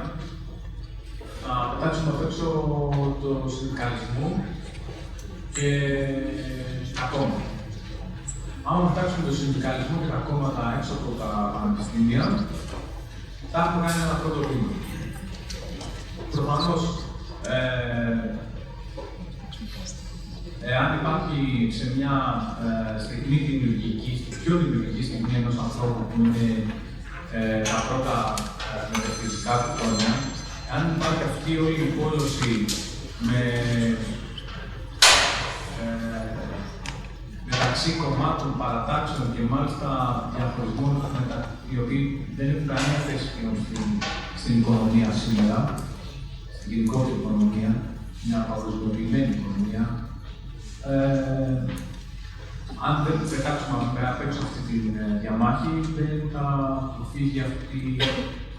να πετάξουμε απ' έξω το συνδικαλισμό και τα κόμματα. Αν πετάξουμε το συνδικαλισμό και τα κόμματα έξω από τα πανεπιστήμια, θα έχουμε κάνει ένα πρώτο βήμα. Προφανώς, εάν υπάρχει σε μια στιγμή δημιουργική, στη πιο δημιουργική στιγμή ενός ανθρώπου που είναι τα πρώτα μεταφυσικά του χρόνια, αν υπάρχει αυτή όλη η πόλωση μεταξύ κομμάτων, παρατάξεων και μάλιστα διαχωρισμών οι οποίοι δεν έχουν καμία θέση στην οικονομία σήμερα, στην γενικότερη οικονομία, μια παγκοσμιοποιημένη οικονομία. Αν δεν πετάξουμε απ' έξω αυτή τη διαμάχη, δεν θα φύγει αυτή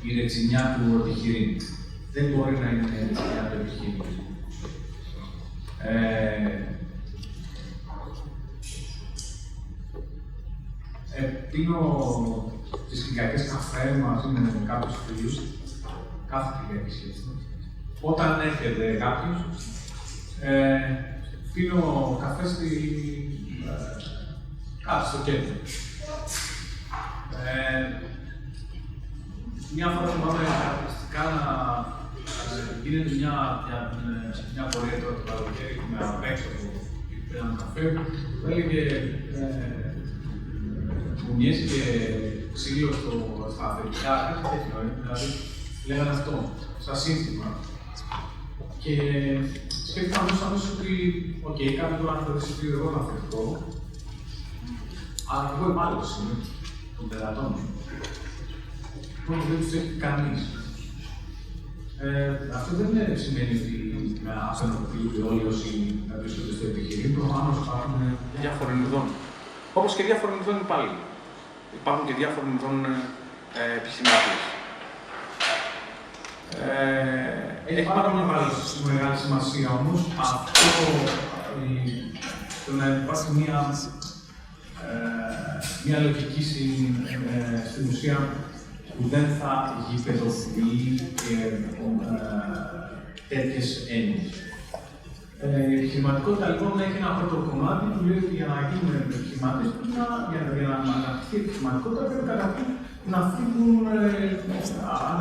η ρετσινιά του επιχειρήν. Δεν μπορεί να είναι ρετσινιά του επιχειρήν. Πίνω τις Κυριακές καφέ μαζί με κάποιους φίλους, κάθε Κυριακή σχέση. Όταν έρχεται κάποιος, πίνω καφέ κάτω στο κέντρο. Μια φορά θυμάμαι χαρακτηριστικά να γίνεται μια πορεία τώρα το καλοκαίρι που με απ' έξω από έναν καφέ που έλεγε κουνιές και ξύλο στα αφεντικά, κάτι τέτοιο, δηλαδή λέγανε αυτό, σαν σύνθημα. Και σκέφτηκα αμέσως ότι, οκ, κάποιοι μπορεί να θεωρήσει ότι εγώ είμαι αφεντικό, αλλά εγώ υπάλληλος είμαι των πελατών. Μόνο δεν τους έχει κανείς. Αυτό δεν σημαίνει ότι απενοποιούνται όλοι όσοι βρίσκονται στο επιχειρήν. Προφανώς υπάρχουν διάφορων ειδών. Όπως και διάφορων ειδών υπάλληλοι. Υπάρχουν και διάφορων ειδών επιχειρηματίες. Έχει πάρα πολύ μεγάλη σημασία όμως αυτό το να υπάρχει μια λογική στην ουσία που δεν θα γηπεδοποιεί τέτοιες έννοιες. Η επιχειρηματικότητα λοιπόν έχει ένα πρώτο κομμάτι που λέει ότι για να γίνουμε επιχειρηματίες, για να αναπτυχθεί η επιχειρηματικότητα πρέπει καταρχήν να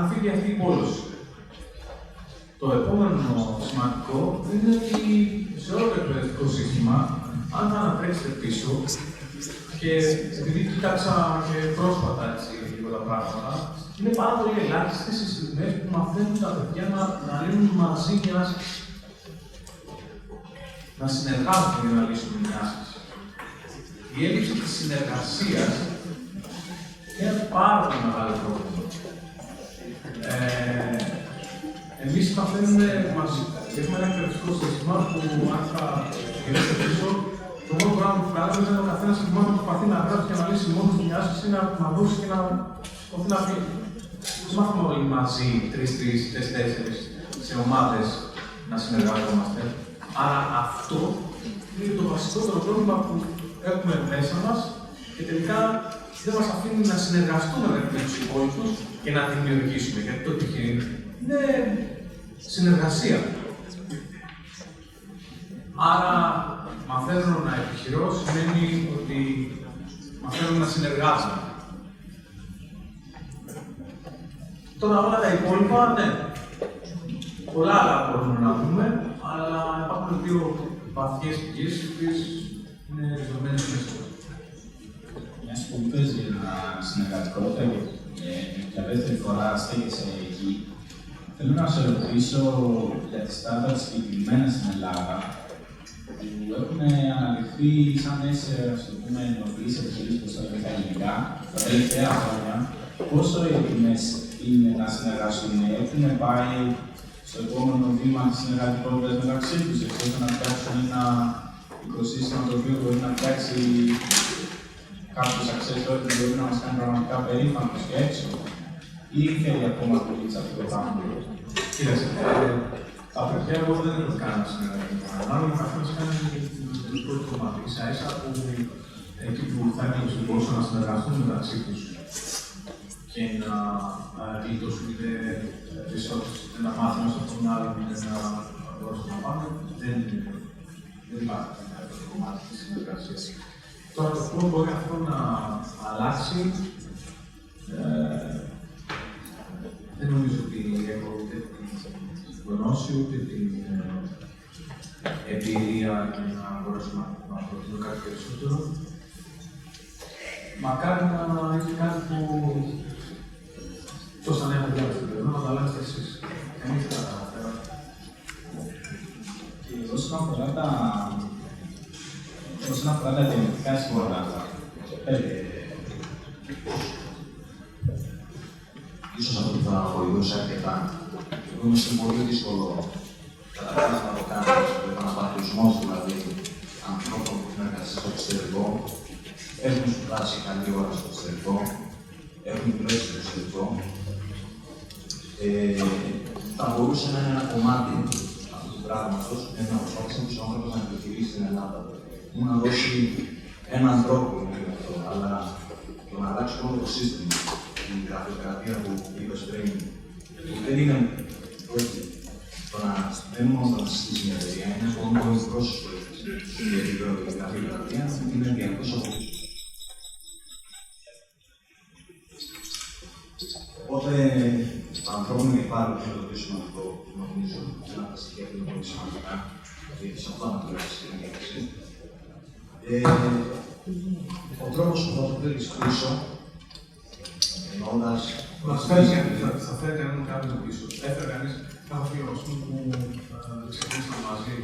φύγει αυτή η πόλωση. Το επόμενο σημαντικό είναι ότι σε όλο το εκπαιδευτικό σύστημα, αν θα ανατρέξετε πίσω, και επειδή κοίταξα και πρόσφατα λίγο τα πράγματα, είναι πάρα πολύ ελάχιστες οι στιγμές που μαθαίνουν τα παιδιά να λύνουν μαζί μια άσκηση. Να συνεργάζονται για να λύσουν μια άσκηση. Η έλλειψη της συνεργασίας είναι πάρα πολύ μεγάλο πρόβλημα. Εμείς μαθαίνουμε μαζί. Έχουμε ένα εκπαιδευτικό σύστημα που, αν θα γυρίσετε πίσω, το μόνο πράγμα που κάνουμε είναι ο καθένας μόνο που προσπαθεί να γράψει και να λύσει μόνο στην άσκηση, να δώσει και να σηκωθεί να πει. Πώς μάθουμε όλοι μαζί, 3-3, 4-4, σε ομάδες να συνεργαζόμαστε. Άρα αυτό είναι το βασικότερο πρόβλημα που έχουμε μέσα μας και τελικά δεν μας αφήνει να συνεργαστούμε με τους υπόλοιπους και να δημιουργήσουμε. Γιατί το επιχειρήν είναι συνεργασία. Άρα, μαθαίνω να επιχειρώ σημαίνει ότι μαθαίνω να συνεργάζομαι. Τώρα όλα τα υπόλοιπα, ναι. Πολλά άλλα μπορούμε να δούμε, αλλά υπάρχουν δύο βαθιές πηγές, οι οποίες είναι ριζωμένες μέσα. Μιας που είπες για την συνεργατικότητα και δεύτερη φορά στέκεσαι εκεί, θέλω να σε ρωτήσω για τις startups συγκεκριμένα στην Ελλάδα, που έχουν αναλυθεί σαν μορφής επιχειρήσεις στα ελληνικά τα τελευταία χρόνια. Πόσο έτοιμες είναι να συνεργαστούν, έχουν πάει στο επόμενο βήμα της συνεργατικότητας μεταξύ τους, έτσι ώστε να φτιάξουν ένα οικοσύστημα το οποίο μπορεί να φτιάξει κάποιο success story που μπορεί να μας κάνει πραγματικά περήφανος και έξω, ή θέλει ακόμα πολύ σε αυτό το πράγμα? Κοίταξε, τα παιδιά εγώ δεν έχω κάνει συνεργατικά. Μάλλον καθώς κάνει το πρώτο κομμάτι, ίσα που εκεί που θα μπορούσαν να συνεργαστούν μεταξύ τους και να γλιτώσουν είτε resources, είτε να μάθουν στον τον άλλον, είτε να δώσουν να πάνε, δεν υπάρχει αυτό το κομμάτι της συνεργασίας. Τώρα το πώς μπορεί αυτό να αλλάξει, δεν νομίζω ότι έχω ούτε την γνώση, ούτε την εμπειρία για να μπορέσω να προτείνω κάτι περισσότερο. Μακάρι να είναι κάτι που τόσα νέα παιδιά να τα αλλάξετε εσείς. Εμείς θα τα καταφέραμε. Και όσον αφορά τα γενετικά συμποράγματα, ίσως αυτό που θα βοηθούσε αρκετά. Εγώ είμαι σε πολύ δύσκολο καταρχάς να το κάνω, ο επαναπατρισμός δηλαδή ανθρώπων που έχουν εργαστεί στο εξωτερικό, έχουν σπουδάσει καλή ώρα στο εξωτερικό, έχουν δουλέψει στο εξωτερικό. Θα μπορούσε να είναι ένα κομμάτι αυτού του πράγματος, να προσπαθήσει ο άνθρωπος να επιχειρήσει στην Ελλάδα. Ή να δώσει έναν τρόπο για αυτό, αλλά το να αλλάξει όλο το σύστημα, την γραφειοκρατία που είπες πριν, δεν είναι το να δεν μόνο να συστήσει μια εταιρεία, είναι ακόμα το πρόσωπο για την γραφειοκρατία, είναι διαρκώς από πίσω. Οπότε, το ανθρώπινο κεφάλαιο είναι το πιο σημαντικό, νομίζω, ένα από τα στοιχεία που είναι πολύ σημαντικά, γιατί σε αυτό αναφέρεται στην ενδιαφέρση. Ο τρόπος που θα το φέρεις πίσω, εννοώντας... Θα φέρει κάποιος πίσω. Έφερε κανείς κάθε φίλο που ξεκινήσαμε μαζί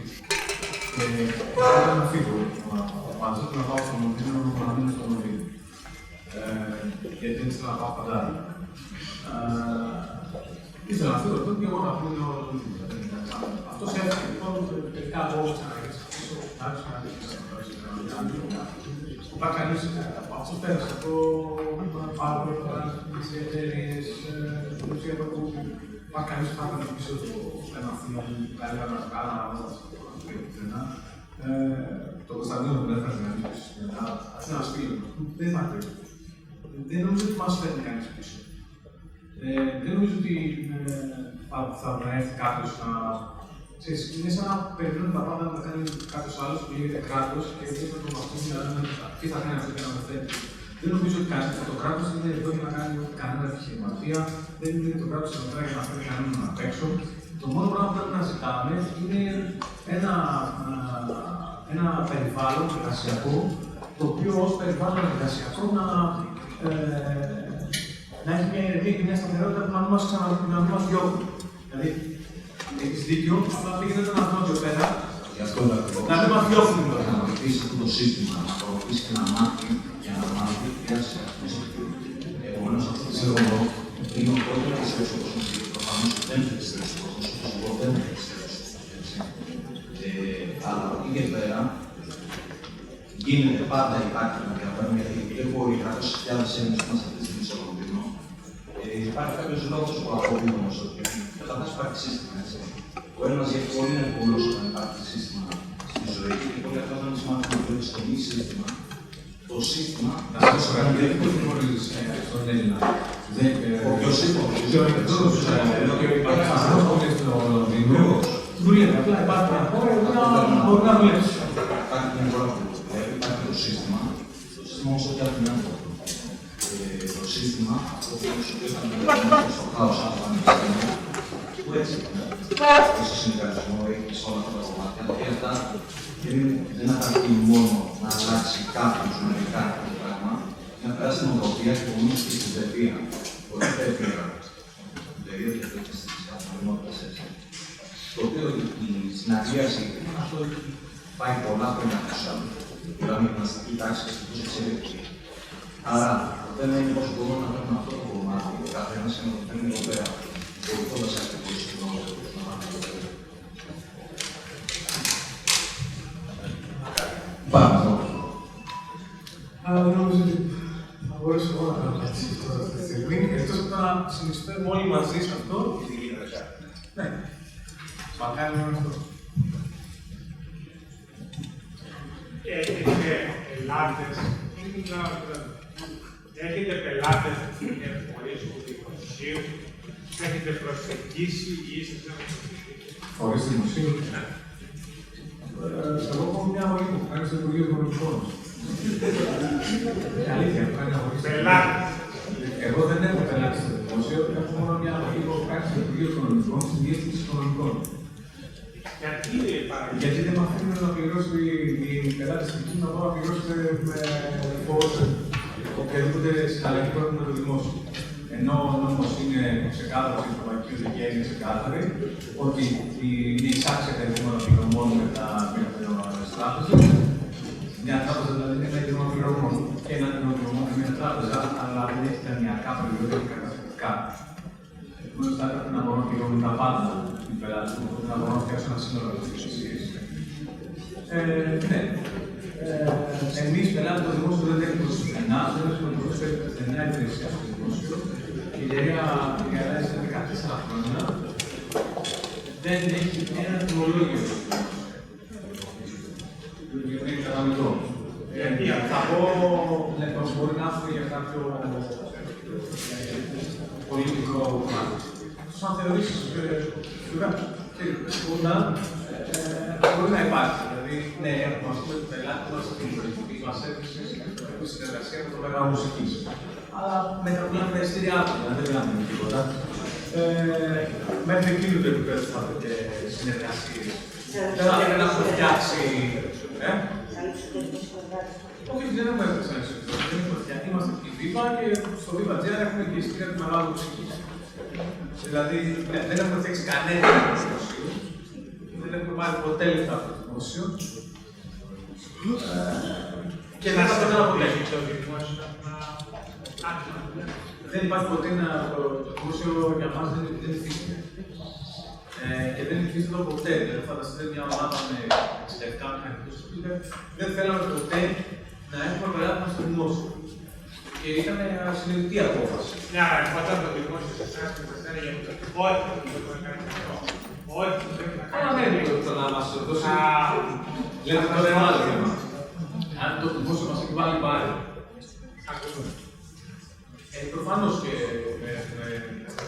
και ήθελα να φύγω μαζί του να πάω στο Λονδίνο, να μείνω στο Λονδίνο. Γιατί δεν ήθελα να πάω φαντάρι. Ήθελα να φύγω και εγώ να φύγω όλο το Λονδίνο. Αυτός έφυγε, λοιπόν, τελικά εγώ ξαναγίνησα πίσω, άρχισα να δείξω. Υπάρχει κανείς από αυτό πέρασε από πάρκο, τις εταιρείες, το ουσία που υπάρχει κανείς που θα έκανε πίσω ένα φίλο που καλύτερα να κάνω το Κωνσταντίνο που έφερε κανείς πίσω στην Ελλάδα, αυτή είναι ένας φίλος μου, δεν θα κρύβει. Δεν νομίζω ότι μας φέρνει κανείς πίσω. Δεν νομίζω ότι θα έρθει κάποιος να... Είναι σαν να περιμένουν τα πάντα να κάνει κάποιος άλλος που λέγεται κράτος και δεν θα το μαθαίνει να δούμε τι θα κάνει αυτό και να το θέτει. Δεν νομίζω ότι κάνει αυτό το κράτος είναι εδώ για να κάνει κανένα επιχειρηματία, δεν είναι το κράτος εδώ πέρα για να φέρει κανέναν απ' έξω. Το μόνο πράγμα που πρέπει να ζητάμε είναι ένα περιβάλλον εργασιακό, το οποίο ως περιβάλλον εργασιακό να έχει μια ηρεμία και μια σταθερότητα που να μην μας διώχνει. Δηλαδή, έχεις δίκιο, απλά πήγαινε ένα νότιο πέρα. Γι' αυτό να μην μας διώχνει. Για να βοηθήσει αυτό το σύστημα, να προωθήσει και να μάθει, για να μάθει, χρειάζεται αυτό. Επομένως, αυτό το ξέρω εγώ, είναι ο πρώτος της θέσεις όπως είναι και προφανώς δεν είναι της θέσεις όπως εγώ δεν είναι της θέσεις. Αλλά από εκεί και πέρα, γίνεται πάντα υπάρχει ένα διαφέρον, γιατί δεν μπορεί 100.000 Έλληνες που είμαστε αυτή τη στιγμή στο Λονδίνο. Υπάρχει κάποιος λόγος που αποδίδουμε όμως ότι καταρχάς υπάρχει σύστημα, έτσι. Ο ένας γιατί πολύ είναι πολλός όταν υπάρχει σύστημα στη ζωή και πολύ αυτό είναι σημαντικό, διότι στο μη σύστημα το σύστημα. Να σας δώσω κάτι, δεν γνωρίζεις στον Έλληνα. Ποιο σύστημα, δουλεύει, απλά υπάρχει μια χώρα που μπορεί να δουλέψει. Υπάρχει μια χώρα που δουλεύει, υπάρχει το σύστημα. Το σύστημα όμως όχι από την άνθρωπο. Το σύστημα, αυτό που ήταν στο χάος από το πανεπιστήμιο, που έτσι έχει στο συνδυασμό, έχει όλα αυτά τα κομμάτια, και αυτά δεν αρκεί μόνο να αλλάξει κάποιος μερικά το πράγμα, να περάσει την οτροπία και επομένως και στην παιδεία. Όχι παιδεία, την παιδεία και στις καθημερινότητες έτσι. Το οποίο η συναντίαση, αυτό έχει πάει πολλά χρόνια πίσω. Μιλάμε για την αστική τάξη και πώς εξελίχθηκε. Άρα, το θέμα είναι πώς μπορούμε να κάνουμε αυτό το κομμάτι. Ο καθένας είναι εδώ πέρα, βοηθώντας ακριβώς την ομάδα του να πάμε εδώ πέρα. Πάμε εδώ. Αλλά δεν νομίζω ότι θα μπορέσω εγώ να κάνω κάτι αυτή τη στιγμή, εκτός από το να συνεισφέρουμε όλοι μαζί σε αυτό. Τι γίνεται κάτι. Ναι. Μακάρι να είναι αυτό. Έχετε πελάτες στην φορείς του δημοσίου, έχετε προσεγγίσει ή είστε σε Φορείς του δημοσίου. Εγώ έχω μια αγωγή που κάνει στο Υπουργείο Οικονομικών. Αλήθεια, που κάνει αγωγή. πελάτες. Εγώ δεν έχω πελάτη στο δημόσιο, έχω μόνο μια αγωγή που έχω κάνει στο Υπουργείο Οικονομικών, στην Διεύθυνση Οικονομικών. Γιατί δεν με αφήνουν να πληρώσει οι πελάτες στην Κίνα, να μπορώ να πληρώσω με φόρους οποιαδήποτε συναλλαγή που έχουμε με το δημόσιο. Ενώ ο νόμος είναι ξεκάθαρος, η Ευρωπαϊκή Οδηγία είναι ξεκάθαρη, ότι είναι εισάξια τα αιτήματα πληρωμών με τις τράπεζες. Μια τράπεζα δηλαδή είναι ένα αίτημα πληρωμών και ένα αίτημα πληρωμών με μια τράπεζα, αλλά δεν έχει ταμιακά προϊόντα και καταστατικά. Επομένως, θα έπρεπε να μπορώ να πληρώνω τα πάντα οι πελάτες μου, οπότε να μπορώ να φτιάξω ένα σύνολο από τις υπηρεσίες. Ναι. Εμείς πελάτες το δημόσιο δεν έχουμε πουθενά, δεν έχουμε προσφέρει πουθενά υπηρεσία στο δημόσιο. Η εταιρεία Γαλάζης είναι 14 χρόνια. Δεν έχει ένα τιμολόγιο. Γιατί είναι κατανοητό. Θα πω, μπορεί να έρθω για κάποιο πολύ μικρό κομμάτι. Αν θεωρήσεις σίγουρα μπορεί να υπάρχει. Δηλαδή, ναι, έχουμε ας πούμε την πελάτη μας, την πολιτική μας έκθεση, στην συνεργασία με το Μέγαρο Μουσικής. Αλλά μετά μιλάμε για εστία άτομα, δεν μιλάμε με τίποτα. Μέχρι εκείνου του επίπεδου θα έχετε συνεργασίες. Δεν έχουμε φτιάξει. Όχι, δεν έχουμε φτιάξει. Δεν έχουμε φτιάξει. Είμαστε στη ΒΙΠΑ και στο ΒΙΠΑ GR έχουμε και εστία του Μεγάλου Μουσικής. Δηλαδή, δεν έχουμε φτιάξει κανένα δημόσιο. Δεν έχουμε πάρει ποτέ λεφτά από το δημόσιο. Και δεν θα το ποτέ. Δεν υπάρχει ποτέ το δημόσιο για μας δεν υφίσταται. Και δεν υφίσταται ποτέ. Δηλαδή, φανταστείτε μια ομάδα με 67 μηχανικούς δεν θέλαμε ποτέ να έχουμε πελάτη μας στο δημόσιο. Και ήταν συνειδητή απόφαση. Ναι, αλλά ερχόταν το δημόσιο σε εσάς και σας έλεγε ότι δεν μπορεί να κάνει αυτό. Όχι, δεν πρέπει να κάνει. Αλλά δεν είναι το να μας δώσει. Λέτε τώρα ένα άλλο θέμα. Αν το δημόσιο μας έχει βάλει πάλι. Προφανώς και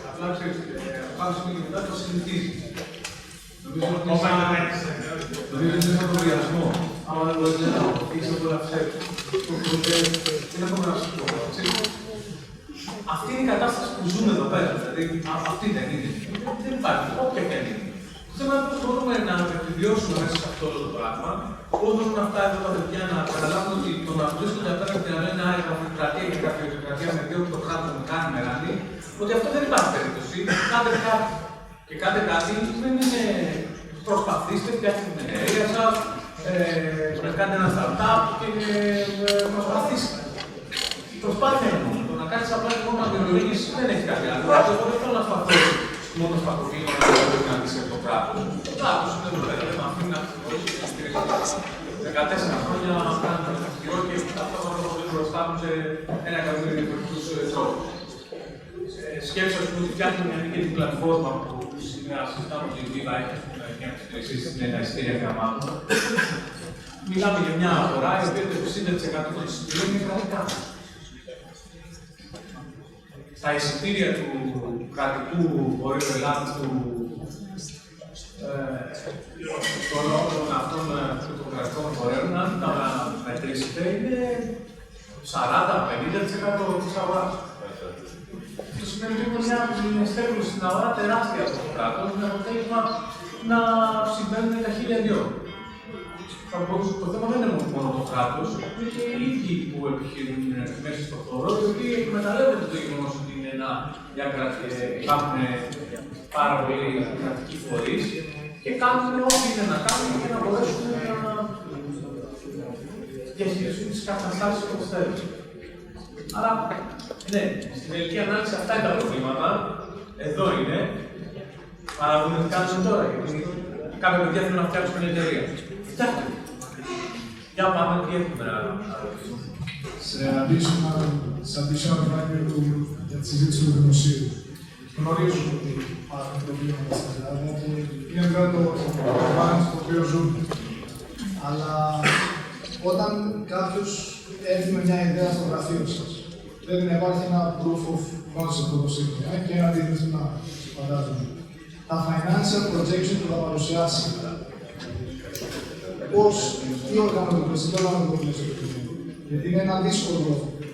απλά ξέρεις, πάνω στην μετά το συνηθίζει. Νομίζω ότι είναι σαν τον βιασμό. Άμα δεν μπορείς να αποφύγεις από όλα αυτά. Οπότε, δεν έχουμε να σου πω. Αυτή είναι η κατάσταση που ζούμε εδώ πέρα. Δηλαδή, αυτή δεν είναι. Δεν υπάρχει. Όποια και αν είναι. Το θέμα είναι πώς μπορούμε να επιβιώσουμε μέσα σε αυτό το πράγμα. Πώς μπορούν αυτά εδώ τα παιδιά να καταλάβουν ότι το να βρίσκονται απέναντι και να λένε «Α, η γραφειοκρατία και η γραφειοκρατία με δύο το κράτος μου κάνει μεγάλη», ότι αυτό δεν υπάρχει περίπτωση. Κάντε κάτι. Και κάντε κάτι δεν είναι προσπαθήστε, φτιάξτε την εταιρεία σας, κάντε ένα startup και προσπαθήστε. Η προσπάθεια είναι μόνο. Το να κάνεις απλά και μόνο να δημιουργήσεις δεν έχει κάτι άλλο. Εγώ δεν θέλω να σταθώ μόνο στα προβλήματα που πρέπει να δεις από το κράτος. Το κράτος είναι εδώ πέρα, δεν με αφήνει να προχωρήσει τις υπηρεσίες. 14 χρόνια κάνουμε ένα χειρό και αυτό θα το μπροστά μου σε 1 εκατομμύριο διαφορετικούς τρόπους. Σκέψω ότι φτιάχνουμε μια δική πλατφόρμα που σήμερα συζητάμε ότι η Viva έχει και να τις υπηρεσίες στην ειστήρια γραμμάτων. μιλάμε για μια αγορά η οποία το 60% των εισιτήριων είναι κρατικά. Τα εισιτήρια του κρατικού Βορείου Ελλάδας των αυτών των κρατικών φορέων, αν τα μετρήσετε, είναι 40-50% της αγοράς. Αυτό σημαίνει ότι είναι μια στέγνωση στην αγορά τεράστια από το κράτος, με αποτέλεσμα να συμβαίνουν τα χίλια δυο. Το θέμα δεν είναι μόνο το κράτος, είναι και οι ίδιοι που επιχειρούν μέσα στον χώρο, οι οποίοι εκμεταλλεύονται το γεγονός ότι είναι υπάρχουν πάρα πολλοί κρατικοί φορείς και κάνουν ό,τι είναι να κάνουν για να μπορέσουν να διαχειριστούν τις καταστάσεις όπως θέλουν. Άρα, ναι, στην τελική ανάλυση αυτά είναι τα προβλήματα. Εδώ είναι. Παραδούμε τι κάνουμε τώρα, γιατί κάποια παιδιά θέλουν να φτιάξουν μια εταιρεία. Φτιάχτε. Για πάμε, τι έχουμε να ρωτήσουμε. Σε additional value για τη συζήτηση του δημοσίου. Γνωρίζουμε ότι υπάρχουν προβλήματα στην Ελλάδα και είναι βέβαια το environment στο οποίο ζούμε. Αλλά όταν κάποιος έρθει με μια ιδέα στο γραφείο σας, πρέπει να υπάρχει ένα proof of concept όπως είναι και ένα business plan, φαντάζομαι. Τα financial projections που θα παρουσιάσει, τι οργανωτικό πλαίσιο του. Γιατί είναι ένα δύσκολο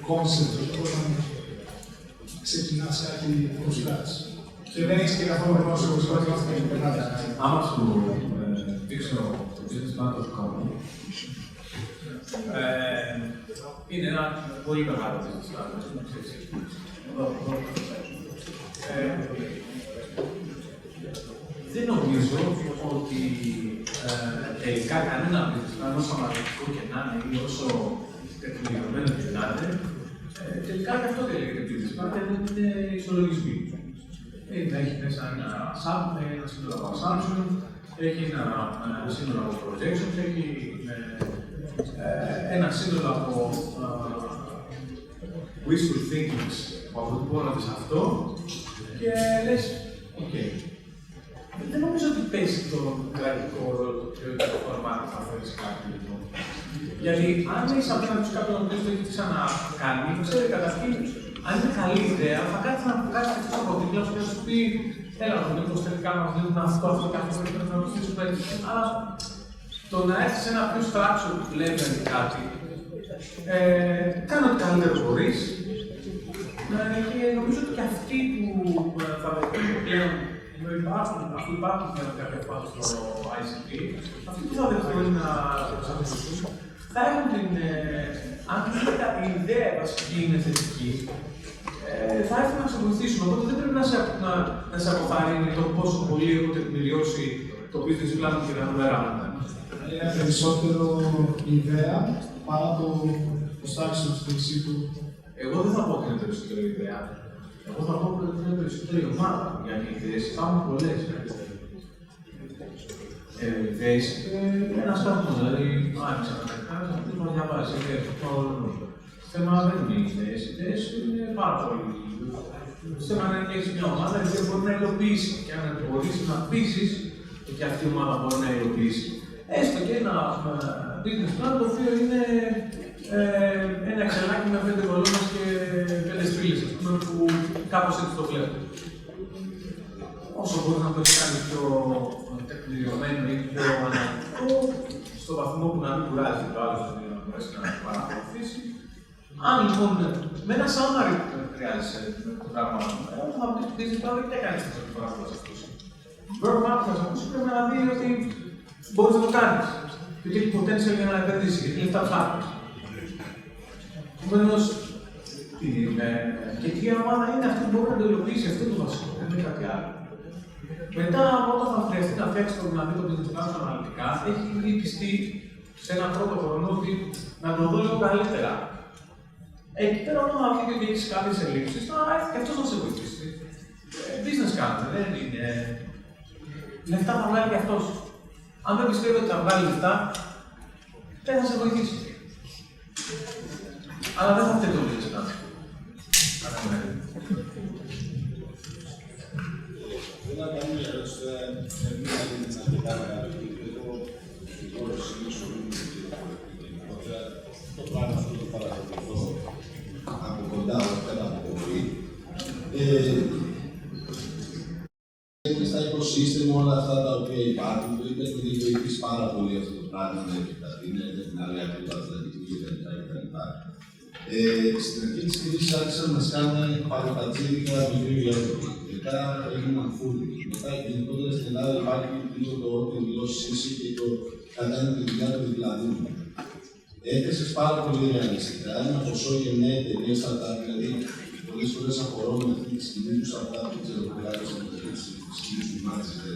concept όταν ξεκινάς κάτι από scratch. Και δεν έχεις και καθόλου γνώση όπως είμαστε και πετάτε. Άμα σου δείξω το business plan του κανόνου, είναι ένα πολύ μεγάλο business plan. Δεν νομίζω ότι τελικά κανένα business plan, όσο αναλυτικό και να είναι ή όσο τεκμηριωμένο και να είναι, τελικά και αυτό δεν λέγεται business plan, δεν είναι ισολογισμοί. Έχει μέσα ένα σύνολο από assumption, έχει ένα σύνολο από projections, έχει ένα σύνολο από wishful thinkings που αποτυπώνονται σε αυτό και λες, οκ. Δεν νομίζω ότι παίζει τον κρατικό ρόλο το ποιοτικό φορμάτι θα φέρεις κάτι λοιπόν. Γιατί αν είσαι απέναντι σε κάποιον ο οποίος το έχει ξανακάνει, ξέρει καταρχήν, αν είναι καλή ιδέα, θα κάτσει να βγάλει αυτό από την κλάση και να σου πει έλα να δούμε πως τελικά μας δίνουν αυτό, κάποιο πρέπει να ρωτήσουμε έτσι. Αλλά το να έρθει σε ένα πιο structure level κάτι, κάνε ό,τι καλύτερο μπορείς. Και νομίζω ότι και αυτοί που θα δεχτούν πλέον, αφού υπάρχουν κάποια πράγματα στο ICT, αυτοί που θα δεχτούν να προσαρμοστούν, θα έχουν την. Αν η ιδέα βασική είναι θετική, θα έρθουν να σε βοηθήσουν. Οπότε δεν πρέπει να σε αποθαρρύνει το πόσο πολύ έχω τεκμηριώσει το business plan και τα νούμερα. Είναι περισσότερο η ιδέα παρά το structure του principle. Εγώ δεν θα πω ότι είναι περισσότερο η ιδέα. Εγώ θα πω ότι είναι περισσότερο η ομάδα. Γιατί οι ιδέες υπάρχουν πολλές. Ιδέες είναι ένας σταθμός. Δηλαδή, άρχισα να τα κάνω, θα πρέπει να διαβάσει ιδέες. Το θέμα δεν είναι οι ιδέες. Οι ιδέες είναι πάρα πολύ. Το θέμα είναι να έχεις μια ομάδα η οποία μπορεί να υλοποιήσει. Και αν μπορείς να πείσεις, και αυτή η ομάδα μπορεί να υλοποιήσει. Έστω και ένα business plan το οποίο είναι ένα εξελάκι με 5 κολόνες και 5 σπήλες, που κάπως έτσι το βλέπω. Όσο μπορεί να το έχει κάνει πιο τεκμηριωμένο ή πιο αναλυτικό, στο βαθμό που να μην κουράζει το άλλο να μπορέσει να παρακολουθήσει. Αν λοιπόν με ένα summary χρειάζεσαι το πράγμα, θα πει ότι business plan δεν κάνει αυτό το πράγμα που θα σας ακούσει. Μπορεί να σας ακούσει πρέπει να δει ότι μπορείς να το κάνεις. Γιατί έχει potential για να επενδύσει, γιατί λεφτά ψάχνεις. Επομένως, και η ομάδα είναι αυτή που μπορεί να το υλοποιήσει, αυτό το βασικό, δεν είναι κάτι άλλο. Μετά, όταν θα χρειαστεί να φτιάξει το δυνατό το business plan αναλυτικά, έχει ήδη πιστεί σε ένα πρώτο χρόνο ότι να το δω λίγο καλύτερα. Εκεί πέρα, όταν θα δει ότι έχει κάποιες ελλείψεις, θα έρθει και αυτός να σε βοηθήσει. Business κάνετε, δεν είναι. Λεφτά θα βγάλει και αυτός. Αν δεν πιστεύει ότι θα βγάλει λεφτά, δεν θα σε βοηθήσει. Αλλά δεν θα φταίει το business plan. Θέλω να κάνω μια ερώτηση, δεν είναι να την κάνω, γιατί εγώ πάρα πολύ αυτό το πράγμα να επεκταθεί, να είναι την άλλη άκρη του Ατλαντικού κτλ. Στην αρχή της κρίσης άρχισαν να σκάνε παραπατζίδικα μικροί άνθρωποι. Μετά έγιναν φούρνοι. Μετά γενικότερα στην Ελλάδα υπάρχει το όριο δηλώσει ίση και το κατάνομο τη δουλειά του διπλανού. Έθεσες πάρα πολύ ρεαλιστικά. Ένα ποσό γεννιέται μια startup, δηλαδή πολλές φορές απορώ με αυτή τη σκηνή του startup, δεν ξέρω πού κάτω με τη σκηνή του Manchester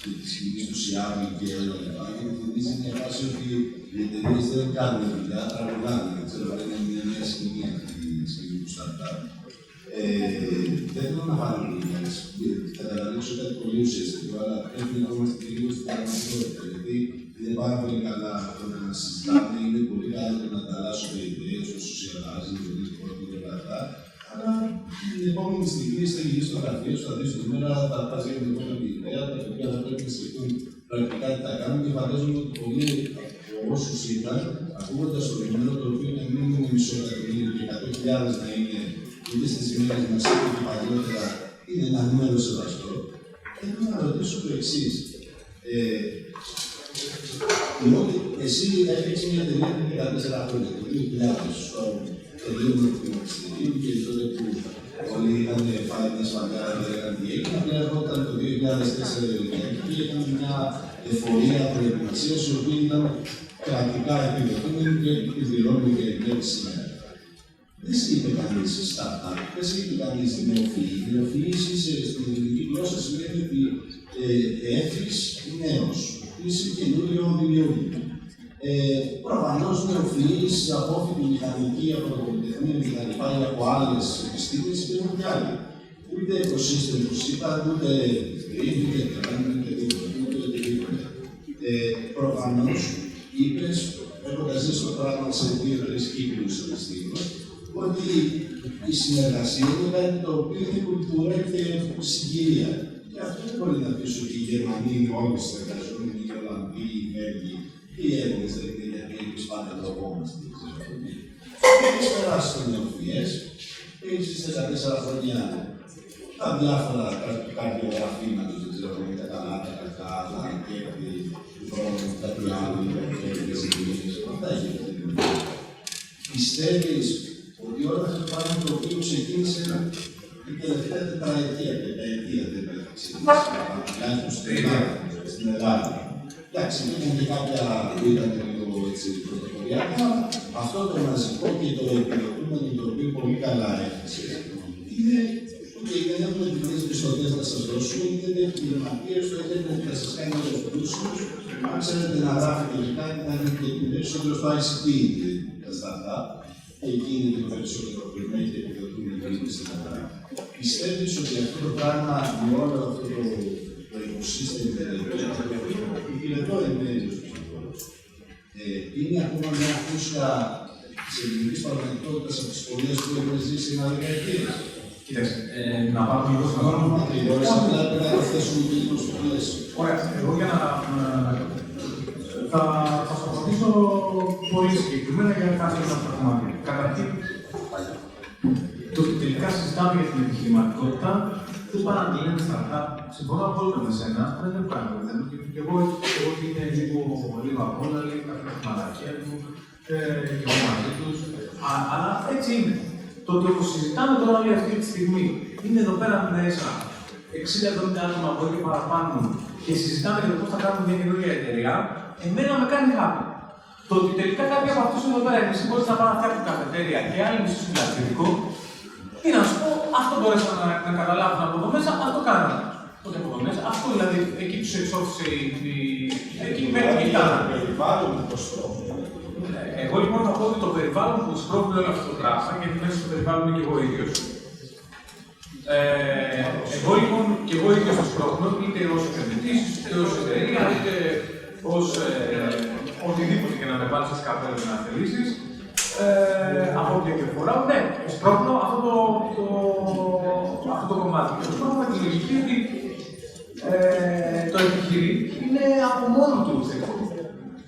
και τη σκηνή του Seattle και όλα αυτά. Γιατί θυμίζει μια φάση ότι οι εταιρείες δεν κάνουν δουλειά, τραγουδάνε. Δεν ξέρω αν είναι μια νέα σκηνή αυτή η σκηνή του startup. Δεν θέλω να βάλω δουλειές, θα καταλήξω κάτι πολύ ουσιαστικό, αλλά πρέπει να είμαστε λίγο στην πραγματικότητα. Γιατί είναι πάρα πολύ καλά αυτό να συζητάμε, είναι πολύ καλό να ανταλλάσσουμε ιδέες όσο αλλάζει, το δύσκολο και όλα αυτά. Αλλά την επόμενη στιγμή είστε γυρίσει στο γραφείο, θα δεις την μέρα, θα πας για την επόμενη ιδέα, τα οποία θα πρέπει να σκεφτούν πρακτικά τι θα κάνουν και φαντάζομαι ότι πολλοί από όσους ήταν, ακούγοντας το νούμερο το οποίο να μην είναι μισό εκατομμύριο και 100.000 να είναι ούτε στις ημέρες μας είτε και παλιότερα, είναι ένα νούμερο σεβαστό. Θέλω να ρωτήσω το εξής. Εσύ έφτιαξες μια εταιρεία πριν 14 χρόνια, το 2000, στο τελείωμα του Μαξιλίου και τότε που όλοι είχαν φάει μια σφαγιά, δεν λέγανε τι έγινε. Απλά ερχόταν το 2004 και είχαν μια εφορία προετοιμασίας, η οποία ήταν κρατικά επιδοτούμενη και εκπληρώνει και μέχρι σήμερα. Δεν σε είπε κανείς startup, δεν σε είπε κανείς νεοφυή. Νεοφυής στην ελληνική γλώσσα σημαίνει ότι έφυγες νέος. Είσαι καινούριο δημιούργημα. Προφανώς νεοφυείς, απόφοιτοι μηχανικοί από το Πολυτεχνείο και τα λοιπά ή από άλλες επιστήμες υπάρχουν κι άλλοι. Ούτε ecosystem τους είπαν, ούτε green, ούτε κράνη, ούτε οτιδήποτε. Προφανώς είπες, έχοντας ζήσει το πράγμα σε 2-3 κύκλους επιστήμων, ότι η συνεργασία είναι κάτι το οποίο είναι κουλτούρα και συγκυρία. Και αυτό δεν μπορεί να πεις ότι οι Γερμανοί είναι όλοι συνεργαζόμενοι, οι Ολλανδοί, οι Βέλγοι, οι Έλληνες δεν είναι γιατί εμείς πάντα τροπόμαστε. Έχεις περάσει τις νεοφυές, έχεις στις 14 χρόνια τα διάφορα καρδιογραφήματα, δεν ξέρω αν είναι τα καλά, τα κακά, τα ανακέπτη, του χρόνου, κάτι άλλο, οι συγκεκριμένες, αυτά έχετε. Πιστεύεις ότι όλα αυτά τα πράγματα το οποίο ξεκίνησε την τελευταία τετραετία, πενταετία, δεν ξεκίνησε στην Ελλάδα. Εντάξει, ήταν και κάποια που ήταν λίγο πρωτοποριακά. Αυτό το μαζικό και το επιδοτούμενο το οποίο πολύ καλά έφτιαξε είναι ότι δεν έχουμε τις πιστωτές να σας δώσουμε, είτε είναι επιχειρηματίες, είτε θα σας κάνει όλους τους πλούσιους. Αν ξέρετε να γράφετε και κάτι, να έχετε και περισσότερο στο ICT τα startup. Εκεί είναι το περισσότερο προηγούμενο και επιδοτούμενο στην Ελλάδα. Πιστεύεις ότι αυτό το πράγμα με όλο αυτό το οικοσύστημα υπηρετώ εν μέρει είναι ακόμα μια φούσκα της ελληνικής πραγματικότητας από τις πολλές που έχουμε ζήσει ένα δεκαετίες. Κοίταξε, να πάρουμε λίγο στον χρόνο. Ακριβώς, απλά πρέπει να θέσουμε και λίγο στο πλαίσιο. Ωραία, εγώ για να θα προσπαθήσω πολύ συγκεκριμένα για κάποια πράγματα. Καταρχήν, το ότι τελικά συζητάμε για την επιχειρηματικότητα, δεν παραγγελνέται startup. Συμφωνώ απόλυτα με σένα, αλλά δεν κάνω. Και εγώ είναι λίγο απ' όλα, λίγο κάποια χρηματάκια μου και εγώ μαζί τους. Αλλά έτσι είναι. Το ότι όπως συζητάμε τώρα όλη αυτή τη στιγμή, είναι εδώ πέρα μέσα 60-70 άτομα από εκεί παραπάνω και συζητάμε για το πώς θα κάνουμε μια καινούργια εταιρεία, εμένα με κάνει happy. Το ότι τελικά κάποιοι από αυτούς εδώ πέρα εμείς μπορείς να πάνε να φτιάξουν καφετέρια και άλλοι μισούς πλαστικό, τι να σου πω, αυτό μπορέσαν να καταλάβουν από εδώ μέσα, αυτό κάνανε. Όχι από εδώ μέσα, αυτό δηλαδή εκεί τους εξώφησε εκεί μέχρι και ήταν. Εγώ λοιπόν θα πω ότι το περιβάλλον που σπρώχνει όλο αυτό το πράγμα, γιατί μέσα στο περιβάλλον είμαι και εγώ ίδιος. Εγώ λοιπόν και εγώ ίδιος το σπρώχνω, είτε ως επενδυτής, είτε ως εταιρεία, είτε ως οτιδήποτε και να με βάλεις σε καπέλα να θελήσεις. Από όποια και φορά, ναι, σπρώχνω αυτό το κομμάτι. Και το σπρώχνω με τη λογική ότι το επιχειρήν είναι από μόνο του θετικό.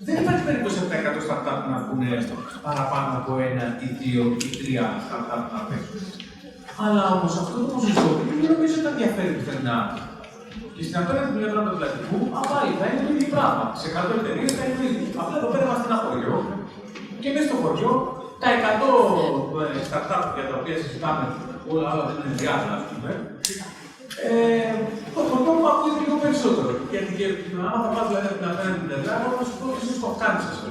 Δεν υπάρχει περίπτωση από τα 100 startup να βγουν παραπάνω από 1 ή 2 ή 3 startup να παίξουν. Αλλά όμως αυτό το ποσοστό δεν νομίζω ότι ενδιαφέρει πουθενά. Και στην απέναντι πλευρά του Ατλαντικού, πάλι θα είναι το ίδιο πράγμα. Σε 100 εταιρείες θα είναι το ίδιο. Απλά εδώ πέρα είμαστε ένα χωριό και μέσα στο χωριό τα 100 startup για τα οποία συζητάμε, όλα άλλα δεν είναι διάφορα, ας πούμε. Το χωριό μου ακούγεται λίγο περισσότερο. Γιατί άμα θα πας δηλαδή από την απέναντι πλευρά, εγώ θα σου πω ότι το κάνεις αυτό.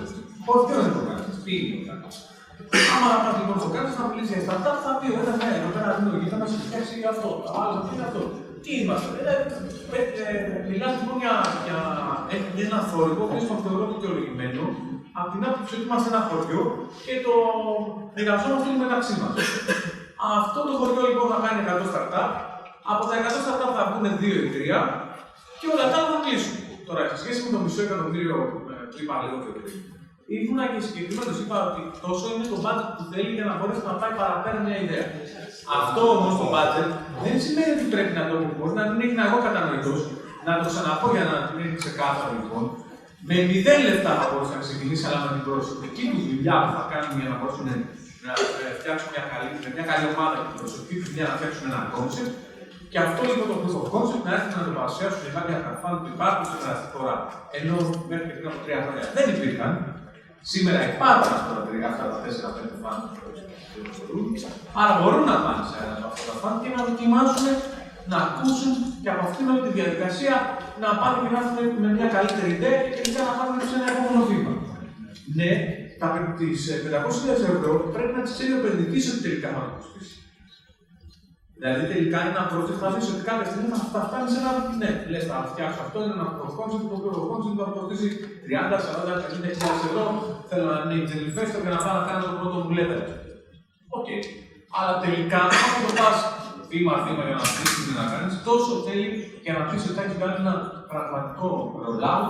Όχι, δεν είναι το κάνεις. Τι είναι το κάνεις. Άμα να πας λοιπόν στο κάνεις, θα μιλήσει για startup, θα πει: Ωραία, ναι, εδώ πέρα είναι λογική, θα μας φτιάξει αυτό. Άλλο τι είναι αυτό. Τι είμαστε. Μιλάς λοιπόν για ένα θόρυβο, που το θεωρώ δικαιολογημένο, από την άποψη ότι είμαστε ένα χωριό και το εργαζόμαστε όλοι μεταξύ μας. Αυτό το χωριό λοιπόν θα κάνει 100 startup, από τα 100 startup θα βγουν 2 ή 3 και όλα τα άλλα θα κλείσουν. Τώρα, σε σχέση με το μισό εκατομμύριο που είπα λίγο πιο πριν, ήμουνα και συγκεκριμένος, είπα ότι τόσο είναι το budget που θέλει για να μπορέσει να πάει παραπέρα μια ιδέα. Αυτό όμως το budget δεν σημαίνει ότι πρέπει να το μπορεί να μην είναι εγώ κατανοητός, να το ξαναπώ για να μην είναι ξεκάθαρο λοιπόν. Με 0 λεπτά θα μπορούσε να ξεκινήσει, αλλά με την προσωπική του δουλειά που θα κάνουν για να μπορέσουν να φτιάξουν μια καλή ομάδα και την προσωπική του δουλειά να φτιάξουν ένα concept. Και αυτό λοιπόν το proof of concept να έρθει να το παρουσιάσουν για κάποια καρφάνου που υπάρχουν στην δραστική χώρα. Ενώ μέχρι και πριν από 3 χρόνια δεν υπήρχαν. Σήμερα υπάρχουν αυτά τα 4-5 φάνου που μπορούν. Άρα μπορούν να πάνε σε ένα από αυτά τα φάνου και να δοκιμάσουν, να ακούσουν και από αυτήν όλη τη διαδικασία να πάνε και να έρθουν με μια καλύτερη ιδέα και τελικά να πάνε σε ένα επόμενο βήμα. Ναι, τις 500.000 ευρώ πρέπει να τις ξέρει ο επενδυτής ότι τελικά θα το κοστίσει. Δηλαδή τελικά είναι ένα project θα δεις ότι κάποια στιγμή θα φτάνει σε ένα. Ναι, λες θα φτιάξω αυτό, είναι ένα προκόνσεπτ, το οποίο προκόνσεπτ θα κοστίσει 30, 40, 50.000 ευρώ. Θέλω να είναι Angel Investor και να πάω να κάνω το πρώτο μου level. Οκ. Αλλά τελικά, αν το πας βήμα-βήμα για να δεις τι να κάνεις, τόσο θέλει για να πεις ότι θα έχει κάνει ένα πραγματικό rollout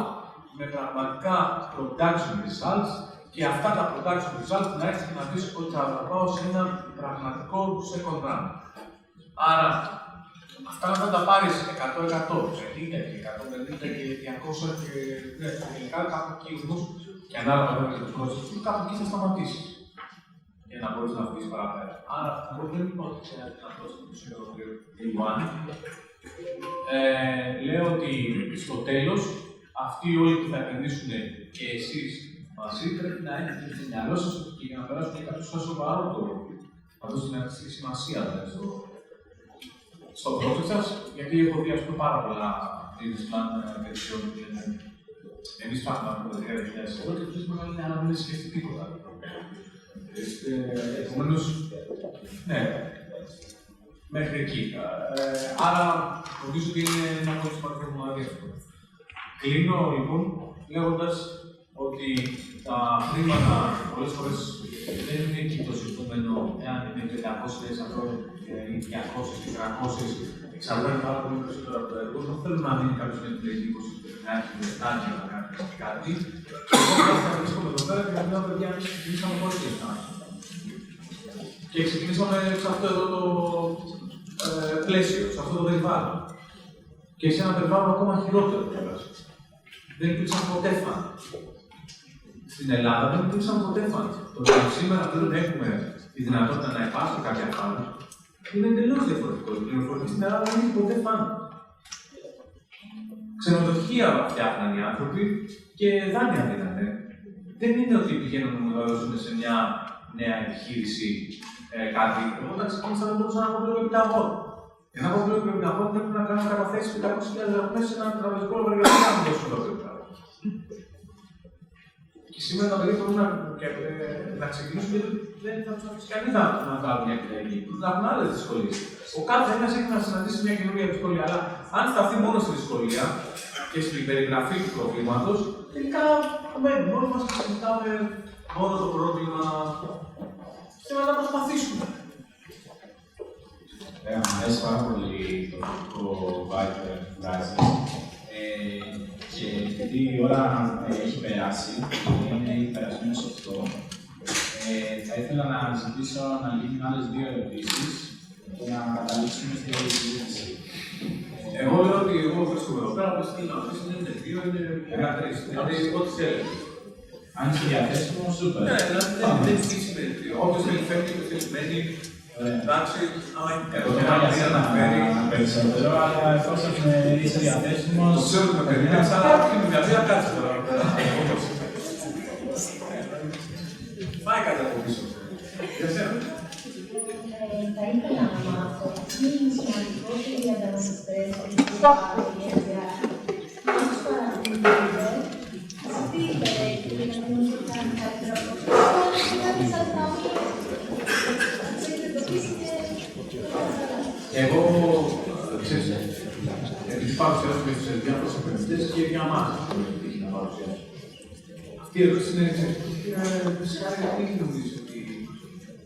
με πραγματικά production results και αυτά τα production results να έρθει και να πεις ότι θα τα πάω σε ένα πραγματικό second run. Άρα, αυτά να τα πάρεις 100%, 50 και 150 και 200 και τελικά κάπου εκεί όμως και ανάλογα βέβαια και τους κόσμους, κάπου εκεί θα σταματήσεις για να μπορείς να βγεις παραπέρα. Άρα, εγώ δεν είπα ότι είναι αυτό το σύνολο Ιωάνν. Λέω ότι στο τέλος, αυτοί όλοι που θα επενδύσουν και εσείς μαζί πρέπει να έχετε στο μυαλό σας και για να περάσουν και κάποιο σαν σοβαρό το θα δώσουν τη σημασία στο project σας, γιατί έχω δει πάρα πολλά business plan petition και εμείς πάμε από τα 10.000 ευρώ και τους μεγάλη είναι να μην σκεφτεί τίποτα. Επομένως, ναι, μέχρι εκεί. Άρα, νομίζω ότι είναι ένα πολύ σημαντικό κομμάτι αυτό. Κλείνω λοιπόν λέγοντας ότι τα χρήματα πολλές φορές δεν είναι εκεί το ζητούμενο, εάν είναι 500 ευρώ ή 200 ή 300, εξαρτάται πάρα πολύ περισσότερο από το έργο. Δεν θέλω να μείνει κάποιος με την εντύπωση ότι να έχει λεφτά για να κάνει κάτι. Εγώ θα βρίσκομαι εδώ πέρα και να μιλάω παιδιά, εμείς ξεκινήσαμε χωρίς λεφτά. Και ξεκινήσαμε σε αυτό εδώ το πλαίσιο, σε αυτό το περιβάλλον. Και σε ένα περιβάλλον ακόμα χειρότερο κιόλας. Δεν υπήρξαν ποτέ φαν. Στην Ελλάδα δεν υπήρξαν ποτέ φαν. Το ότι σήμερα πλέον έχουμε τη δυνατότητα να υπάρχει κάποια φαν είναι εντελώς διαφορετικό. Η πληροφορική στην Ελλάδα δεν έχει ποτέ φαν. Ξενοδοχεία φτιάχναν οι άνθρωποι και δάνεια δίνανε. Δεν είναι ότι πηγαίνουν να δώσουν σε μια νέα επιχείρηση κάτι. Εγώ όταν ξεκίνησα δεν μπορούσα να έχω πλέον επιταγών. Για να έχω πλέον επιταγών πρέπει να κάνω καταθέσεις 500.000 δραχμές σε ένα τραπεζικό λογαριασμό να μου δώσουν το επιταγών. Και σήμερα τα παιδιά μπορούν να ξεκινήσουν γιατί δεν θα του αφήσει κανείς να βγάλουν μια επιλογή. Να έχουν άλλες δυσκολίες. Ο κάθε ένας έχει να συναντήσει μια καινούργια δυσκολία. Αλλά αν σταθεί μόνο στη δυσκολία και στην περιγραφή του προβλήματος, τελικά μένει μόνοι μας και συζητάμε μόνο το πρόβλημα και να τα προσπαθήσουμε. Μου αρέσει πάρα πολύ το vibe που βγάζει. Και επειδή η ώρα έχει περάσει, είναι περασμένο σε αυτό, θα ήθελα να ζητήσω να λύνουν άλλες 2 ερωτήσεις και να καταλήξουμε στη συζήτηση. Εγώ λέω ότι εγώ βρίσκομαι εδώ πέρα, όπως είναι να αφήσω, είναι 2, είναι 13, δηλαδή ό,τι θέλετε. Αν είσαι διαθέσιμο, σούπερ. Ναι, δηλαδή δεν σημαίνει. Όποιος θέλει φεύγει, όποιος θέλει μένει, Εντάξει, άμα Εγώ το μαγαζί να περισσότερο, αλλά εφόσον είσαι διαθέσιμος... Το ξέρω ότι με περιμένεις, αλλά όχι με διαθέτει να κάτσεις τώρα. Πάει κάτι από πίσω. Θα ήθελα να μάθω τι είναι σημαντικότεροι ανταγωνιστές που υπάρχουν για όσους παρακολουθούνται σε αυτή η περίπτωση να μην σου κάνει καλύτερα από αυτό. Κάποιες αδυναμίες να τις εντοπίσετε. Εγώ, ξέρεις, επειδή παρουσιάζουμε σε διάφορους επενδυτές και για εμάς να παρουσιάσουμε. Αυτή η ερώτηση είναι φυσικά γιατί νομίζεις ότι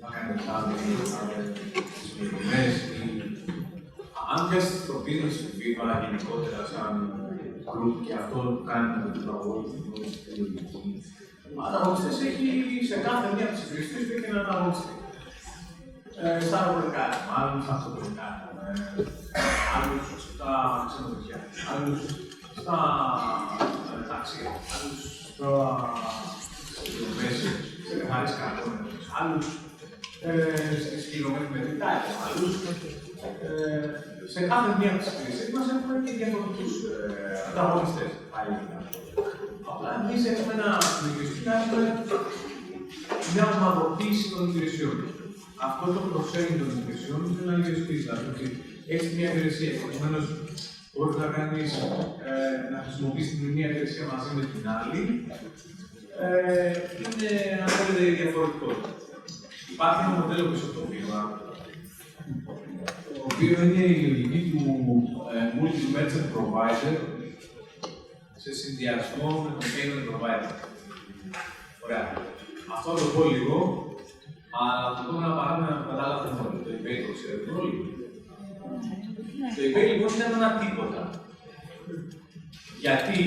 θα κάνει εξάμεινο, θα κάνει τις πληρωμές ή αν πιάσεις το business του FIFA γενικότερα σαν group και αυτό που κάνει με τον αγώνα, ο ανταγωνιστής έχει σε κάθε μία από τις υπηρεσίες του έχει έναν ανταγωνιστή. Στα αεροπορικά, άλλους στα αυτοκολλικά, άλλους στα ξενοδοχεία, άλλους στα ταξία, άλλους στις πληρωμές, σε καθαρές καρτώνες, άλλους στις πληρωμές με διτάκια, άλλους σε κάθε μία από τις υπηρεσίες μας έχουμε και διαφορετικούς ανταγωνιστές. Απλά εμείς έχουμε να έχουμε μια ομαδοποίηση των υπηρεσιών. Αυτό το προσέγγι των υπηρεσιών είναι ένα USP, δηλαδή έχεις μια υπηρεσία, επομένως μπορείς να κάνεις, να χρησιμοποιήσεις μια υπηρεσία μαζί με την άλλη, είναι αν θέλετε διαφορετικό. Υπάρχει ένα μοντέλο πίσω από το βήμα, το οποίο είναι η λογική του multi-merchant provider σε συνδυασμό με τον payment provider. Ωραία. Αυτό θα το πω λίγο, αλλά θα πούμε ένα παράδειγμα να καταλάβουμε όλοι. Το eBay το ξέρετε όλοι. Το eBay λοιπόν είναι ένα τίποτα. Γιατί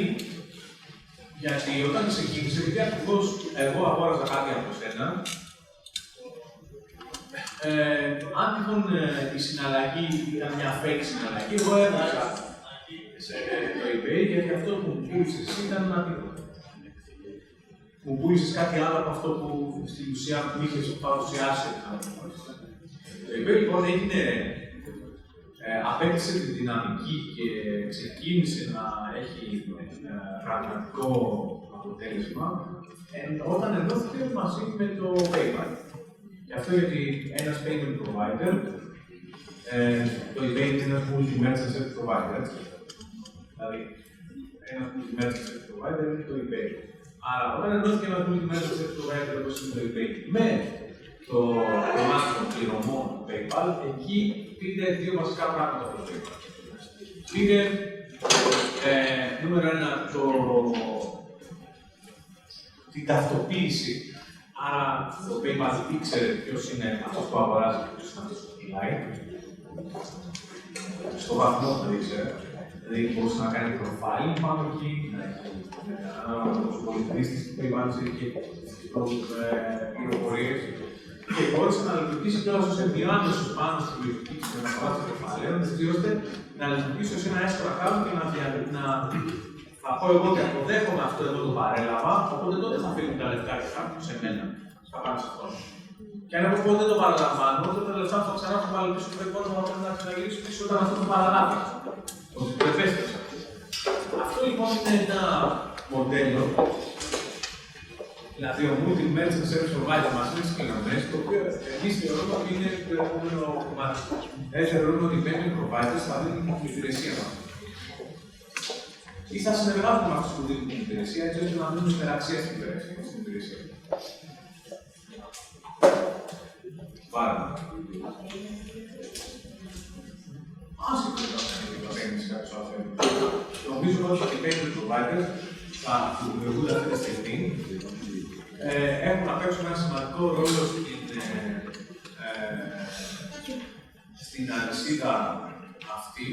όταν ξεκίνησε, επειδή ακριβώς εγώ αγόρασα κάτι από σένα, αν τυχόν η συναλλαγή ήταν μια fake συναλλαγή, εγώ έδωσα σε το eBay γιατί αυτό που μου πούλησες εσύ ήταν ένα τίποτα. Μου πούλησες κάτι άλλο από αυτό που στην ουσία μου είχες παρουσιάσει. Το eBay λοιπόν έγινε, απέκτησε τη δυναμική και ξεκίνησε να έχει πραγματικό αποτέλεσμα όταν ενώθηκε μαζί με το PayPal. Γι' αυτό γιατί ένας payment provider, το eBay είναι ένας multi-merchant service provider, δηλαδή ένας multi-merchant service provider είναι το eBay. Άρα, όταν ενώθηκε ένα multi-merchant service provider όπως είναι το eBay με το κομμάτι των πληρωμών του PayPal, εκεί πήρε δύο βασικά πράγματα από το PayPal. Πήρε νούμερο ένα, την ταυτοποίηση. Άρα το PayPal ήξερε ποιος είναι αυτός που αγοράζει και ποιος είναι αυτός που πουλάει. Στο βαθμό που ήξερε. Δηλαδή μπορούσε να κάνει profiling πάνω εκεί, ανάλογα με τους πολυχρήστες που PayPal είχε πληροφορίες. Και μπόρεσε να λειτουργήσει τώρα ως ενδιάμεσο πάνω στη λογική της μεταφοράς των κεφαλαίων, έτσι ώστε να λειτουργήσει ως ένα escrow account και να θα πω εγώ ότι αποδέχομαι αυτό εδώ το παρέλαβα, οπότε τότε θα φύγουν τα λεφτά και κάποιοι σε μένα. Θα πάνω σε αυτό. Και αν εγώ ποτέ το παραλαμβάνω, τότε τα λεφτά θα ξανά θα βάλω πίσω στο υπόλοιπο να να ξαναγυρίσω πίσω όταν αυτό το παραλάβει. Ότι το επέστρεψα. Αυτό λοιπόν είναι ένα μοντέλο. Δηλαδή, ο multi-merchant service provider μας είναι συγκεκριμένες, το οποίο εμείς θεωρούμε ότι είναι το επόμενο κομμάτι. Έτσι, θεωρούμε ότι οι payment providers θα δίνουν την υπηρεσία μας. Ή θα συνεργάζονται με αυτούς που δίνουν την υπηρεσία, έτσι ώστε να δίνουν υπεραξία στην υπηρεσία. Πάρα. Άσχετο να παίρνεις κάποιος άλλο θέμα. Νομίζω ότι οι payment providers θα δημιουργούνται αυτή τη στιγμή. Έχουν να παίξουν ένα σημαντικό ρόλο στην αλυσίδα αυτή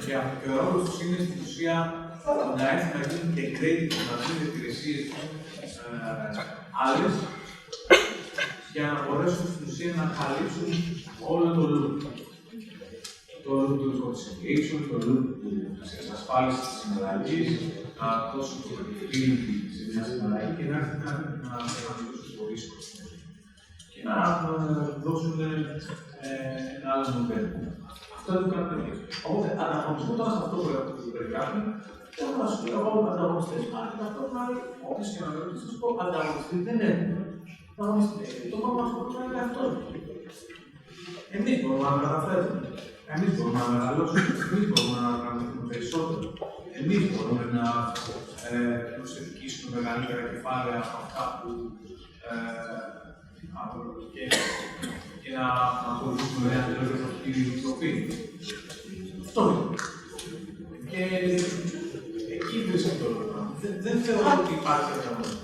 και ο ρόλος τους είναι στην ουσία να έρθουν να γίνουν και credit, να δίνουν υπηρεσίες άλλες για να μπορέσουν στην ουσία να καλύψουν όλο το loop. Το loop του reconciliation, το loop της εξασφάλισης της συναλλαγής, να δώσουν το credibility σε μια συναλλαγή και να έρθουν να αντιμετωπίσουν το ρίσκο. Και να δώσουν ένα άλλο μοντέλο. Αυτό είναι το κάνουμε εμείς. Οπότε, ανταγωνισμό τώρα σε αυτό που περιγράφουμε, θέλω να σου λέω εγώ ανταγωνιστές. Αλλά ταυτόχρονα, όποιος και να με ρωτήσει, σου πω ανταγωνιστή δεν έχουμε. Το μόνο μας πρόβλημα είναι αυτό. Εμείς μπορούμε να μεταφέρουμε. Εμείς μπορούμε να μεγαλώσουμε. Εμείς μπορούμε να πραγματοποιήσουμε περισσότερο. Εμείς μπορούμε να προσελκύσουμε μεγαλύτερα κεφάλαια από αυτά που και να ακολουθήσουμε μεγαλύτερα από αυτή την τροπή. Αυτό είναι. Και εκεί βρίσκεται το πρόβλημα. Δεν θεωρώ ότι υπάρχει ανταγωνισμό.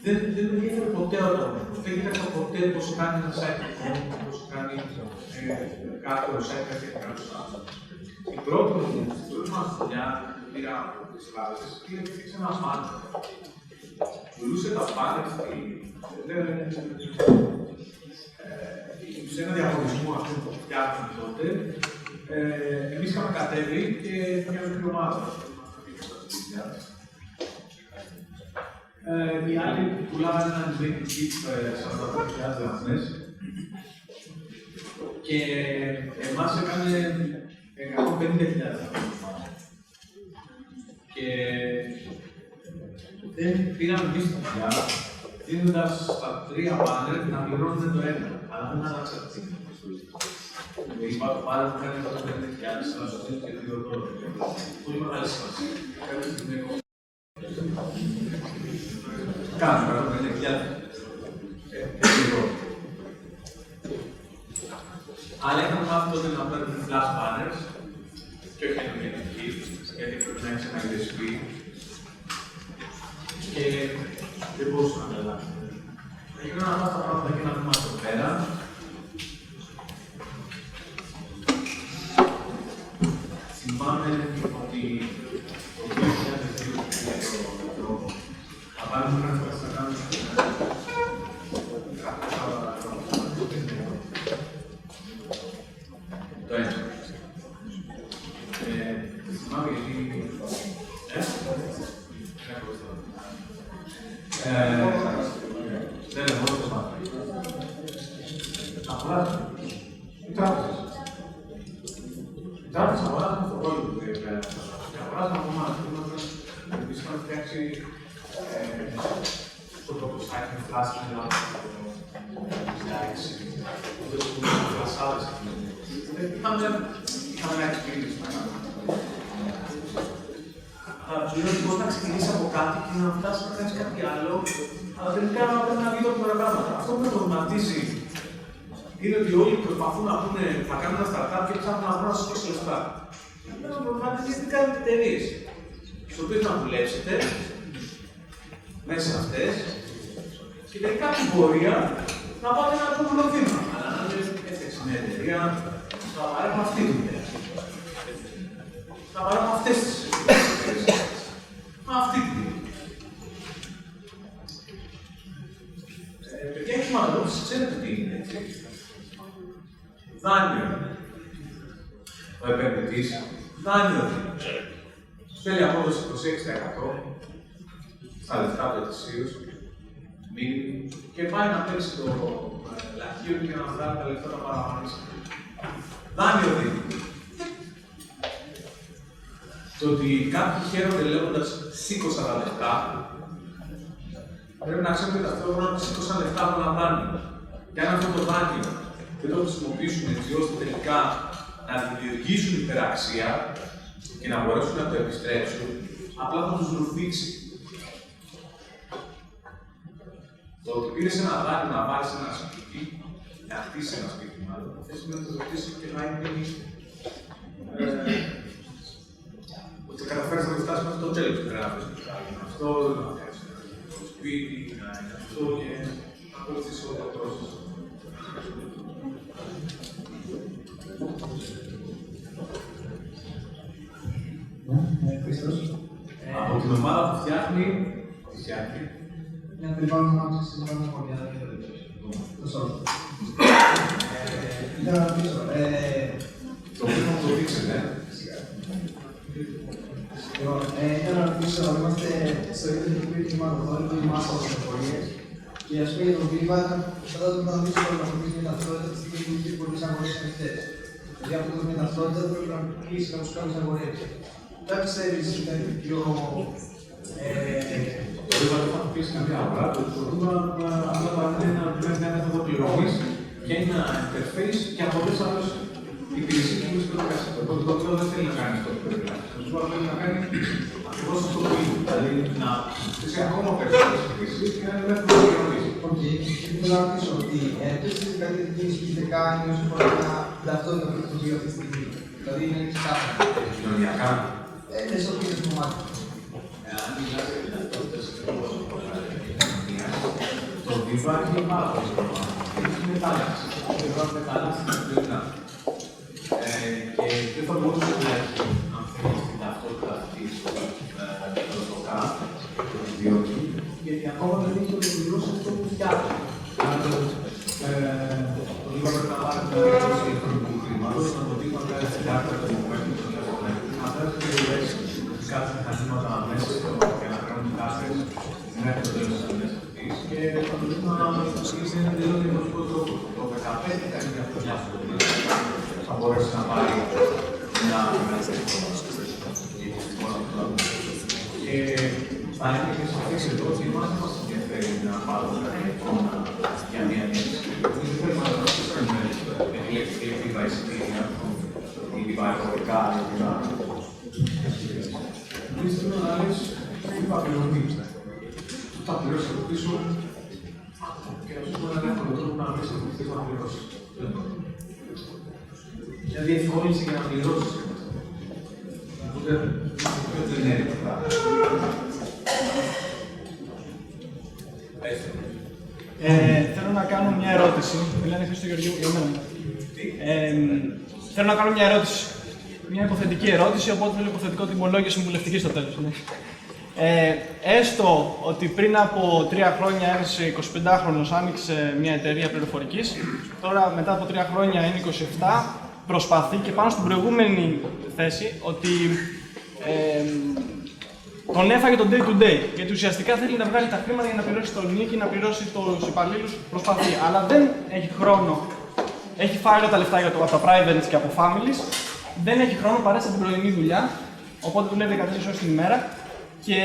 Δεν με ενδιαφέρει ποτέ ο ανταγωνισμός. Δεν ξέρω ποτέ πώς κάνει ένα site, πώς κάνει κάποιο site και κάποιο άλλο. Η πρώτη μας δουλειά που πήρα από τις τράπεζες είναι ότι έφτιαξε ένα φάνελ. Πουλούσε τα φάνελ σε ένα διαγωνισμό αυτού που φτιάχνουμε τότε. Εμείς είχαμε κατέβει και μια μικρή ομάδα. Οι άλλοι πουλάγανε ένα executive kit 45.000 δραχμές και εμάς έκανε 150.000 δραχμές. Και δεν πήραμε εμείς τη δουλειά, δίνοντας στα 3 πάνελ να πληρώνουν το ένα, αλλά δεν άλλαξα τα τσίκα. Είπα το πάνελ που κάνει 150.000, αλλά στο τέλος και 2 δόλια. Πολύ μεγάλη σημασία. Κάνουμε 150.000 ευρώ. Αλλά είχαμε μάθει τότε να παίρνουμε flash banners και όχι ένα kit, γιατί πρέπει να έχεις ένα USB και δεν μπορούσα να αλλάξω. Έγιναν να μάθω τα πράγματα και να δούμε εδώ πέρα. Θυμάμαι ότι το 2002 θα πάρουμε ένα φορά να κάνουμε το ένα. Θυμάμαι γιατί... Δεν έχω το μάθω. Απλά, οι τράπεζες. Οι τράπεζες αγοράζουν το ρόλο του βέβαια. Και αγοράζουν από εμάς. Εμείς είχαμε φτιάξει το πρώτο site με φλάσσες με λάθος το 2006. Τότε που είχαμε φλασσάδες. Είχαμε ένα experience να κάνουμε. Αλλά σου λέω ότι μπορεί να ξεκινήσει από κάτι και να φτάσει να κάνει κάτι άλλο, αλλά τελικά πρέπει να βγει από τα πράγματα. Αυτό που με προβληματίζει είναι ότι όλοι προσπαθούν να πούνε θα κάνουν ένα startup και ψάχνουν να βρουν να σηκώσει λεφτά. Δεν με προβληματίζει γιατί κάνετε εταιρείες στις οποίες να δουλέψετε μέσα σε αυτές και τελικά την πορεία να πάτε ένα επόμενο βήμα. Αλλά να λέτε έφτιαξε μια εταιρεία, θα παρέχουμε αυτή τη δουλειά. Θα παρέχουμε αυτές τις εταιρείες. Αυτή τη δουλειά. Παιδιά, έχει μάλλον, ξέρετε τι είναι, έτσι. Δάνειο. Ο επενδυτής, δάνειο. Θέλει απόδοση 26% στα λεφτά του ετησίους, μήνυμη, και πάει να παίξει το λαχείο και να βγάλει τα λεφτά τα παραπανίσια. Δάνειο δίνει. Το ότι κάποιοι χαίρονται λέγοντας σήκωσα τα λεφτά, πρέπει να ξέρετε ότι ταυτόχρονα σήκωσαν λεφτά από ένα δάνειο. Και αν αυτό το δάνειο δεν το χρησιμοποιήσουν έτσι ώστε τελικά να δημιουργήσουν υπεραξία και να μπορέσουν να το επιστρέψουν, απλά θα τους ρουφήξει. Το ότι πήρες ένα δάνειο να πάρεις ένα σπίτι, να χτίσεις ένα σπίτι μάλλον, δεν σημαίνει ότι θα το χτίσεις και να είναι ότι καταφέρεις να το φτάσεις μέχρι το τέλος του γράφεις. Αυτό, να φτιάξεις το σπίτι, να είναι αυτό και να ακολουθήσεις όλο το πρόσωπο. Από την ομάδα που φτιάχνει, τη φτιάχνει. Για να περιβάλλον να μάθεις στην ομάδα που διαδέχεται το τέλος. Το σώμα. Για να ρωτήσω, το οποίο θα το δείξετε, για να ρωτήσω, είμαστε στο ίδιο επίπεδο χρηματοδότητο ή μάσα ως εφορίες Και ας πούμε για τον Βίβα, φαντάζομαι να μην μπορεί να αποκτήσει μια ταυτότητα τη στιγμή που έχει πολλές αγορές ανοιχτές. Δηλαδή αυτό το μια ταυτότητα πρέπει να κλείσει κάποιους κάποιες αγορές. Δεν πιστεύεις ότι είναι πιο... Το Βίβα δεν θα κλείσει καμία αγορά, το Βίβα απλά παραμένει ένα μέθοδο πληρωμής και ένα interface για πολλές άλλες υπηρεσίες που βρίσκονται μέσα. Το Βίβα δεν θέλει να κάνει αυτό που πρέπει να κάνει. Το Βίβα θέλει να κάνει ακριβώς αυτό που είναι. Δηλαδή να φτιάξει ακόμα περισσότερες υπηρεσίες και να είναι μέθοδο πληρωμής. Οκ, θέλω να ρωτήσω ότι εσείς κάτι κίνηση που έχετε κάνει όσον αφορά την ταυτότητα που έχετε αυτή τη στιγμή. Δηλαδή είναι ξεκάθαρο. Κοινωνιακά. Δεν στο πείτε στο κομμάτι. Αν μιλάτε για την ταυτότητα σε το Βίβα έχει πάρα πολλές προγράμματα. Έχει μετάλλαξη. Έχει μετάλλαξη στην κοινωνία. Και δεν θα μπορούσε να έχει, αν θέλει, την ταυτότητα αυτή στο ΚΑΠ, διότι γιατί ακόμα δεν έχει ολοκληρώσει αυτό που φτιάχνει. Άρα το Βίβα πρέπει να πάρει την διαδικασία ηλεκτρονικού χρήματος, να το δει να κάνει την κάρτα του μοχμένου των τηλεφωνών, να φέρει και κάποια μηχανήματα μέσα για να κάνουν κάρτες μέχρι το τέλος της δουλειάς αυτής και θα το δει να χρησιμοποιήσει ένα τελείως διαφορετικό τρόπο. Το 2015 θα είναι μια χρονιά που θα μπορέσει να πάρει μια μεγαλύτερη χρόνο. Και θα είναι και σαφές εδώ ότι εμάς δεν μας ενδιαφέρει να πάρουμε κάποια εικόνα για μια λύση. Δεν πρέπει να ρωτήσουμε επιλεκτικά εισιτήρια ή διπαϊκοδικά ή εμείς θέλουμε να λες είπα πληρωμή. Θα πληρώσει από πίσω και να σου πω έναν εύκολο τρόπο να βρεις από πίσω να πληρώσει. Μια διευκόλυνση για να πληρώσεις. Οπότε δεν είναι εύκολα. Θέλω να κάνω μια ερώτηση. Μιλάνε Χρήστο Γεωργίου για μένα. Θέλω να κάνω μια ερώτηση. Μια υποθετική ερώτηση, οπότε θέλω υποθετικό τιμολόγιο συμβουλευτική στο τέλος. Ναι. Έστω ότι πριν από 3 χρόνια ένας 25χρονος άνοιξε μια εταιρεία πληροφορικής, τώρα μετά από 3 χρόνια είναι 27, προσπαθεί και πάνω στην προηγούμενη θέση ότι τον έφαγε το day to day. Γιατί ουσιαστικά θέλει να βγάλει τα χρήματα για να πληρώσει το νίκη, να πληρώσει τους υπαλλήλους, προσπαθεί. Αλλά δεν έχει χρόνο. Έχει φάει όλα τα λεφτά από τα privates και από families. Δεν έχει χρόνο παρέσει την πρωινή δουλειά, οπότε δουλεύει 14 ώρες την ημέρα και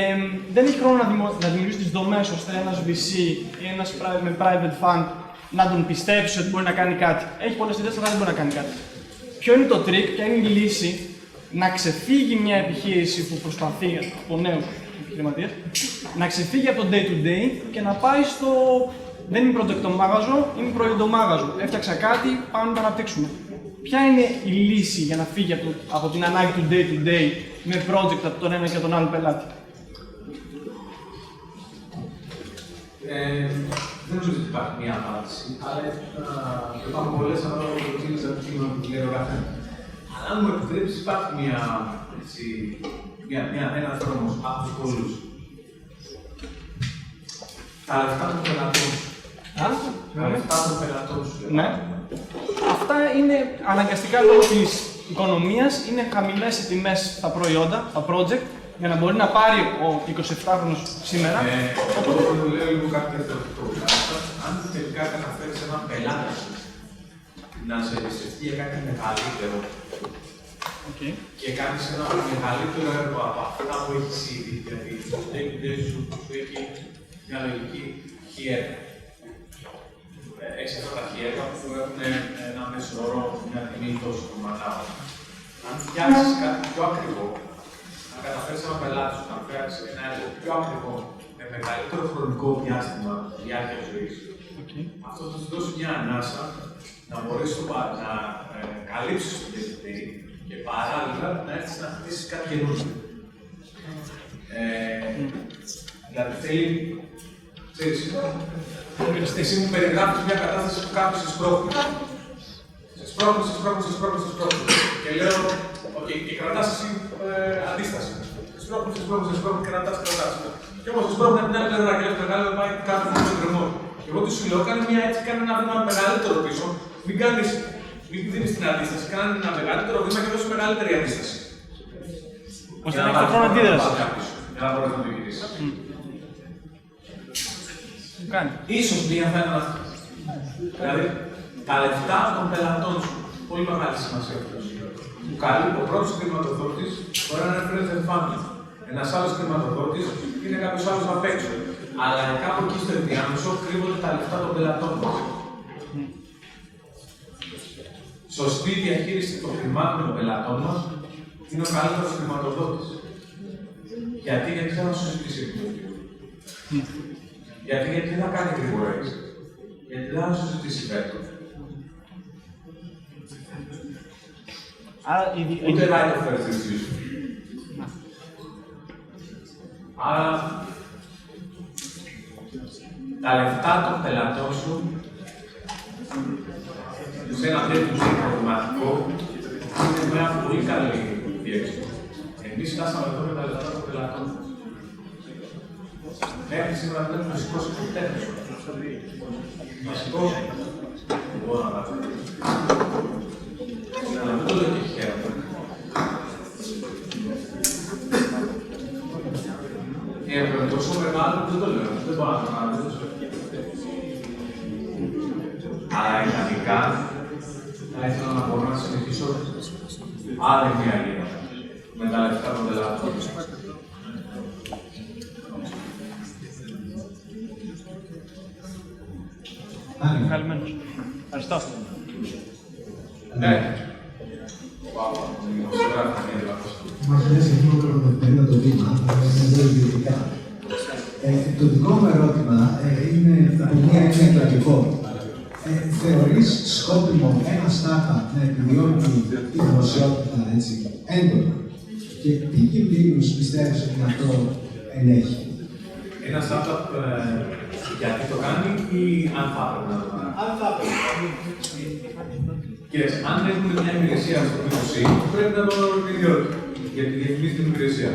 δεν έχει χρόνο να δημιουργήσει τις δομές ώστε ένας VC ή ένας με private fund να τον πιστέψει ότι μπορεί να κάνει κάτι. Έχει πολλές ιδέες, αλλά δεν μπορεί να κάνει κάτι. Ποιο είναι το trick, ποια είναι η λύση να ξεφύγει μια επιχείρηση που προσπαθεί από νέους επιχειρηματίες, να ξεφύγει από το day to day και να πάει στο δεν είμαι προτεκτομάγαζο, είμαι προϊόντομάγαζο. Έφτιαξα κάτι, πάμε να το αναπτύξουμε. Ποια είναι η λύση για να φύγει από την ανάγκη του day to day με project από τον ένα και τον άλλο πελάτη? Δεν νομίζω ότι υπάρχει μία απάντηση, αλλά υπάρχουν πολλές ανάλογες προτείνεις από το κείμενο που λέει ο καθένας. Αλλά αν μου επιτρέψεις, υπάρχει ένας δρόμος από τους πολλούς. Τα λεφτά των πελατών. Τα λεφτά των πελατών σου. Ναι. Αυτά είναι αναγκαστικά λόγω της οικονομίας, είναι χαμηλές οι τιμές στα προϊόντα, τα project, για να μπορεί να πάρει ο 27χρονος σήμερα. Οπότε το λέω λίγο κάτι διαφορετικό. Αν τελικά καταφέρεις έναν πελάτη να σε εμπιστευτεί για κάτι μεγαλύτερο και κάνεις ένα μεγαλύτερο έργο από αυτά που έχεις ήδη, δηλαδή το day-to-day σου έχει μια λογική χιέργα. Έχεις αυτά τα χιέργα που έχουν ένα μέσο όρο, μια τιμή τόσο κομματάω. Αν φτιάξεις κάτι πιο ακριβό, να καταφέρεις έναν πελάτη σου να φτιάξεις ένα έργο πιο ακριβό, με μεγαλύτερο χρονικό διάστημα διάρκεια ζωής, αυτό θα σου δώσει μια ανάσα να μπορέσεις να καλύψεις το day-to-day και παράλληλα να έρθεις να χτίσεις κάτι καινούργιο. Δηλαδή θέλει, ξέρεις, εσύ μου περιγράφεις μια κατάσταση που κάποιος σε σπρώχνει. Σε σπρώχνει. Και λέω, και κρατάς εσύ αντίσταση. Σε σπρώχνει, κρατάς. Και όμως σε σπρώχνει από την άλλη πλευρά και λέει το μεγάλο πάει κάτω από τον κρεμό. Και εγώ του σου λέω, κάνε ένα βήμα μεγαλύτερο πίσω. Μην δίνεις την αντίσταση, κάνε ένα μεγαλύτερο βήμα και δώσει μεγαλύτερη αντίσταση. Ώστε να έχει το χρόνο αντίδραση. Για να μπορείς να το γυρίσεις. κάνει. Ίσως μία θα είναι αυτή. Δηλαδή, τα λεφτά των πελατών σου. Πολύ μεγάλη σημασία αυτό. Του καλεί ο πρώτος χρηματοδότης, μπορεί να είναι friends and family. Ένας άλλος χρηματοδότης είναι κάποιος άλλος απ' έξω. Αλλά κάπου εκεί στο ενδιάμεσο κρύβονται τα λεφτά των πελατών μας. Σωστή διαχείριση των χρημάτων των πελατών μας είναι ο καλύτερος χρηματοδότης. Γιατί δεν θα σου ζητήσει επιλογή. Γιατί δεν θα κάνει γρήγορα έξι. Γιατί δεν θα σου ζητήσει βέτο. Ούτε right of first refusal. Άρα, τα λεφτά των πελατών σου σε ένα τέτοιο συμπροβληματικό είναι μια πολύ καλή διέξοδο. Εμείς φτάσαμε εδώ με τα λεφτά των πελατών. Μέχρι σήμερα δεν έχουμε σηκώσει ποτέ. Βασικό, δεν μπορώ να βάζω. Αλλά δεν το λέω και χαίρομαι. Είναι τόσο μεγάλο που δεν το λέω, δεν μπορώ να το κάνω. Αλλά ιδανικά θα ήθελα να μπορώ να συνεχίσω άλλη μια γύρω με τα λεφτά των πελάτων. Καλημέρας. Ευχαριστώ. Ναι. Μας λες είναι το βήμα, είναι ιδιωτικά. Το δικό μου ερώτημα είναι από μία έννοια κλαδικό. Θεωρείς σκόπιμο ένα startup να επιδιώκει τη δημοσιότητα έτσι έντονα και τι κινδύνους πιστεύεις ότι αυτό ενέχει? Ένα startup γιατί το κάνει ή αν θα έπρεπε να το κάνει? Αν θα έπρεπε. Κοίταξε, αν έχουμε μια υπηρεσία στο B2C, πρέπει να το επιδιώκει γιατί διαφημίζει την υπηρεσία.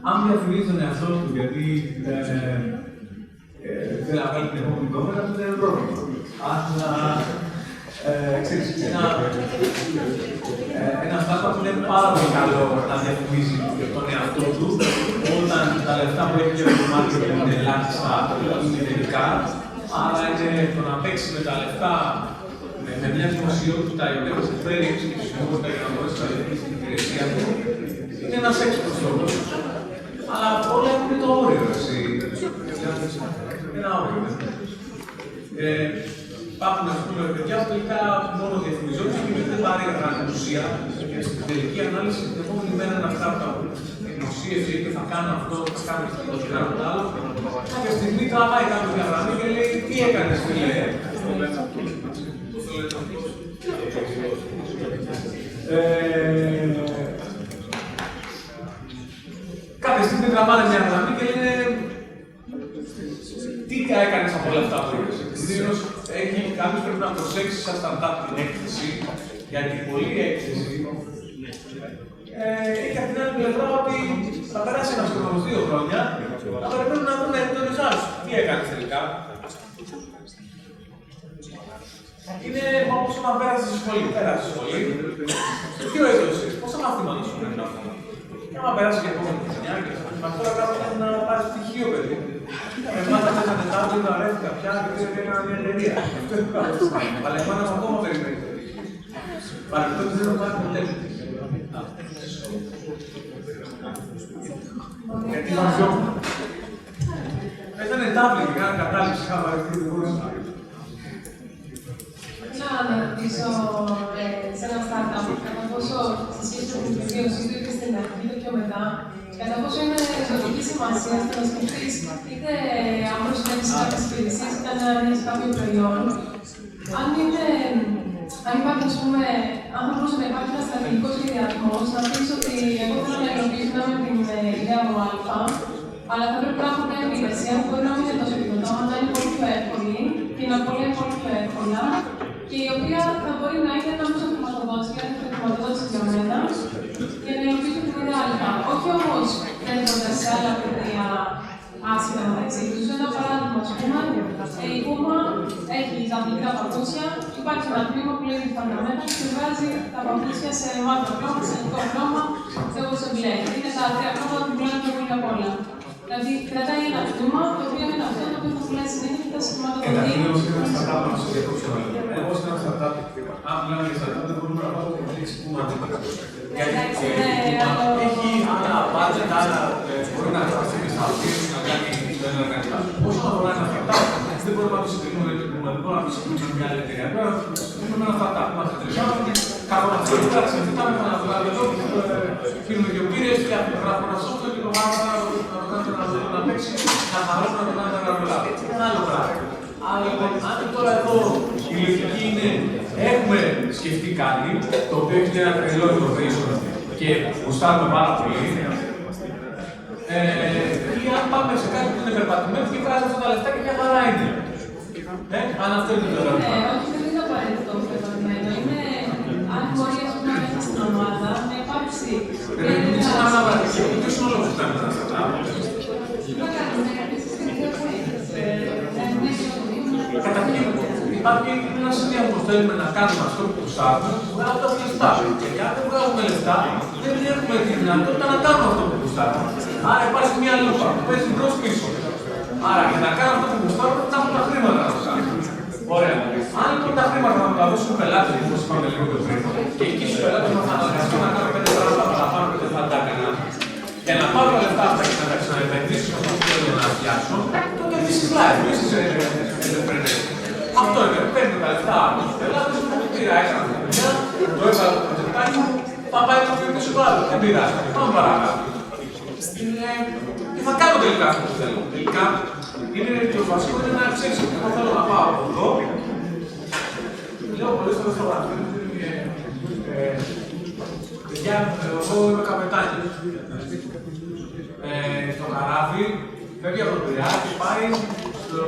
Αν διαφημίζει τον εαυτό του γιατί θέλει να βγάλει την επόμενη κόμματα, αυτό δεν είναι πρόβλημα. Αλλά ξέρεις, ένα startup είναι πάρα πολύ καλό να διαφημίζει τον εαυτό του όταν τα λεφτά που έχει για το marketing είναι ελάχιστα, είναι ειδικά. Άρα είναι το να παίξει με τα λεφτά με μια δημοσιότητα η οποία θα σε φέρει έξω και σημαντικότητα για να μπορέσει να διαφημίσει την υπηρεσία του. Είναι ένας έξυπνος τρόπος. Αλλά όλα έχουν το όριο, εσύ. Ένα όριο. Υπάρχουν, ας πούμε, παιδιά που τελικά μόνο διαφημιζόντουσαν και δεν παρήγαγαν την ουσία. Και στην τελική ανάλυση, την επόμενη μέρα να φτάσουν δημοσίευση και θα κάνω αυτό, θα κάνω αυτό, θα κάνω το άλλο. Κάποια στιγμή τραβάει κάποιο μια γραμμή και λέει: τι έκανες, φίλε? Κάποια στιγμή τραβάνε μια γραμμή και λένε: τι έκανες από όλα αυτά που είπες? Ιδίως κάποιος πρέπει να προσέξει σαν startup την έκθεση, γιατί πολλή έκθεση έχει από την άλλη πλευρά ότι θα περάσει ένας χρόνος 2 χρόνια, αλλά πρέπει να δούμε τον εσάς. Τι έκανες τελικά? Είναι όπως όταν πέρασες στη σχολή. Πέρασες στη σχολή, σε ποιο έδωσες, πόσα μαθήματα σου πρέπει να πούμε. Και άμα πέρασες και επόμενη χρονιά και θα τώρα κάπου να πάρεις πτυχίο, παιδί. Εμάς θα θέσανε τάμπλη, να αρέθηκα πια και έκανα μια εταιρεία. Αυτό είναι καλό. Αλλά εμάς ακόμα περιμένει. Παρεμπιπτόντως δεν το κάνει ποτέ. Γιατί βαριόμουν. Ήτανε τάμπλη και κάνανε κατάληψη, είχα βαρεθεί την χώρα. Να ρωτήσω σε ένα startup κατά πόσο στη σχέση με την βελτίωση του είτε στην αρχή είτε πιο μετά, κατά πόσο είναι ζωτική σημασία στο να σκεφτείς είτε αν προσφέρεις κάποιες υπηρεσίες είτε να έχεις κάποιο προϊόν. Αν υπάρχει, ας πούμε, αν θα μπορούσε να υπάρχει ένα στρατηγικό σχεδιασμός, να πεις ότι εγώ θέλω να υλοποιήσω με την ιδέα μου Α, αλλά θα πρέπει να έχω μια υπηρεσία που μπορεί να μην είναι τόσο επιδοτόμα, να είναι πολύ πιο εύκολη και να απολύει πολύ πιο εύκολα και η οποία θα μπορεί να είναι ένα μέσο χρηματοδότηση, δηλαδή χρηματοδότηση για μένα, για να υλοποιήσω την ιδέα Α. Όχι όμως θέλοντας σε άλλα παιδιά άσχετα μεταξύ τους. Ένα παράδειγμα, ας πούμε, η Puma έχει τα απλικά παπούτσια, υπάρχει ένα τμήμα που λέει φανταμένα και βγάζει τα παπούτσια σε μαύρο χρώμα, σε λευκό χρώμα και όπως εμπλέκει. Είναι τα τρία χρώματα που πουλάνε πιο πολύ απ' όλα. Δηλαδή, κρατάει ένα τμήμα το οποίο είναι αυτό το οποίο θα πουλάει συνέχεια σε Κωνσταντίνου. ένα startup να σας διακόψω ένα λεπτό. Εγώ σε ένα startup, αν μιλάμε για startup, δεν μπορούμε να πάρουμε την λέξη που μας δίνει. Γιατί έχει άλλα budget, άλλα μπορεί να χτίσει στα οποία να κάνει το ένα εργατικά. Όσον αφορά ένα startup, δεν μπορούμε να το συγκρίνουμε, δεν μπορούμε να το συγκρίνουμε με μια άλλη εταιρεία. Έχουμε ένα startup, είμαστε τελειώνουμε, κάνουμε αυτό, συζητάμε με ένα εδώ, πίνουμε δύο μπύρες και γράφουμε ένα software και το κάνουμε να παίξει, να χαρούμε να το κάνουμε ένα ρολάδι. Είναι ένα άλλο πράγμα. Αλλά αν τώρα εδώ η λογική είναι έχουμε σκεφτεί κάτι το οποίο έχει ένα τρελό innovation και γουστάρουμε πάρα πολύ, ή αν πάμε σε κάτι που είναι περπατημένο και βγάζει αυτά τα λεφτά και μια χαρά είναι. Αν αυτό είναι το ερώτημα. Όχι, δεν είναι απαραίτητο το περπατημένο. Είναι αν μπορεί μέσα στην ομάδα να υπάρξει. Είναι σαν να αναβαθμίσει. Ποιος είναι ο λόγος που θα είναι αυτά. Να κάνουμε κάποιες συστημικές βοήθειες. Καταρχήν, υπάρχει ένα συνδυασμό που θέλουμε να κάνουμε αυτό που γουστάρουμε, βγάλουμε τα λεφτά. Και αν δεν βγάλουμε λεφτά, δεν έχουμε τη δυνατότητα να κάνουμε αυτό που γουστάρουμε. Άρα υπάρχει μια λούπα που παίζει μπρος πίσω. Άρα για να κάνουμε αυτό που γουστάρουμε, θα έχουμε τα χρήματα να το κάνουμε. Ωραία. Αν λοιπόν τα χρήματα να τα δώσουν πελάτες, όπως είπαμε λίγο πιο πριν, και εκεί στους πελάτες μας θα αναγκαστούν να κάνουν 5 πράγματα παραπάνω και δεν θα τα έκαναν, για να πάρουν τα λεφτά αυτά και να τα ξαναεπενδύσουν αυτό που θέλουν να φτιάξουν, τότε this is life, this is entrepreneurship. Αυτό είναι, παίρνουν τα λεφτά από τους πελάτες, πήρα, έκανα τη δουλειά, το έβαλα το προτζεκτάκι μου, θα πάει το πιο πίσω το άλλο, δεν πειράζει, πάμε παρακάτω. Και θα κάνω τελικά αυτό που θέλω. Τελικά, το βασικό είναι να ξέρεις ότι εγώ θέλω να πάω από εδώ. Λέω πολλές φορές στο γραφείο, παιδιά, εγώ είμαι καπετάνιος. Στο καράβι, φεύγει από τον Πειραιά και πάει στο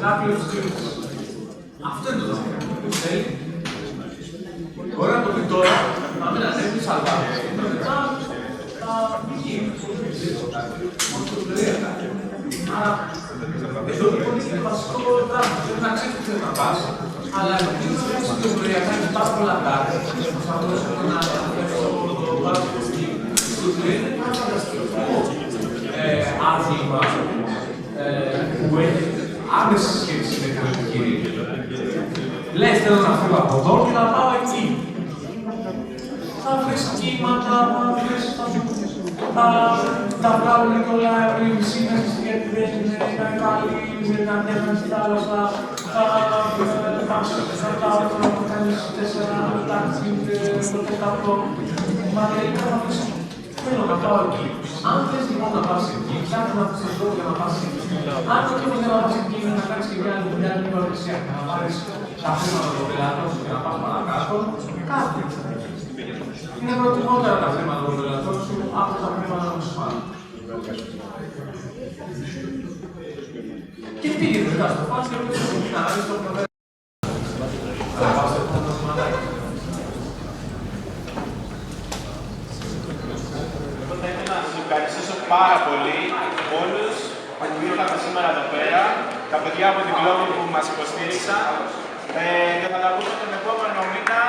Λάπιο της Κρήτης. Αυτό είναι το δρόμο. Θέλει. Μπορεί να το πει τώρα, να μην ανέβει σαλβάδες. Μετά θα βγει. Μόνο το Πειραιά. Άρα, εδώ λοιπόν είναι βασικό πράγμα. Πρέπει να ξέρεις τι θέλεις να πας. Αλλά επειδή το θέλεις στο Πειραιά κάνεις πάρα πολλά κάτι, θα μπορέσω να αναφέρω το βάζω στο σκύλ. Στο Πειραιά είναι ένα φανταστικό άθλημα που έχει άμεση σχέση με την επιχείρηση. Λες θέλω να φύγω από εδώ και να πάω εκεί. Θα βρεις κύματα, θα βγάλουν και όλα οι σύνδεσεις γιατί δεν είναι καλή, δεν είναι αντέχουν στη θάλασσα, θα κάνεις 4 λεπτά στο τέταρτο. Μα τελικά θα βρεις θέλω να πάω εκεί. Αν θες λοιπόν να πας εκεί, ψάχνεις να βρεις τον για να πας εκεί. Αν το κύριο για να πας εκεί είναι να κάνεις και μια άλλη δουλειά, μια εργασία, να πάρεις τα χρήματα των πελατών σου και να πας παρακάτω, κάτι. Είναι προτιμότερα τα χρήματα των πελατών σου από τα χρήματα των μουσουλμάνων. Και πήγε μετά στο φάση και πήγε να δεις το προτέρμα. Αλλά πάω στο επόμενο σημαντάκι. Θα ήθελα να σας ευχαριστήσω πάρα πολύ όλους που ήρθατε σήμερα εδώ πέρα, τα παιδιά από την Global που μας υποστήριξαν και θα τα πούμε τον επόμενο μήνα.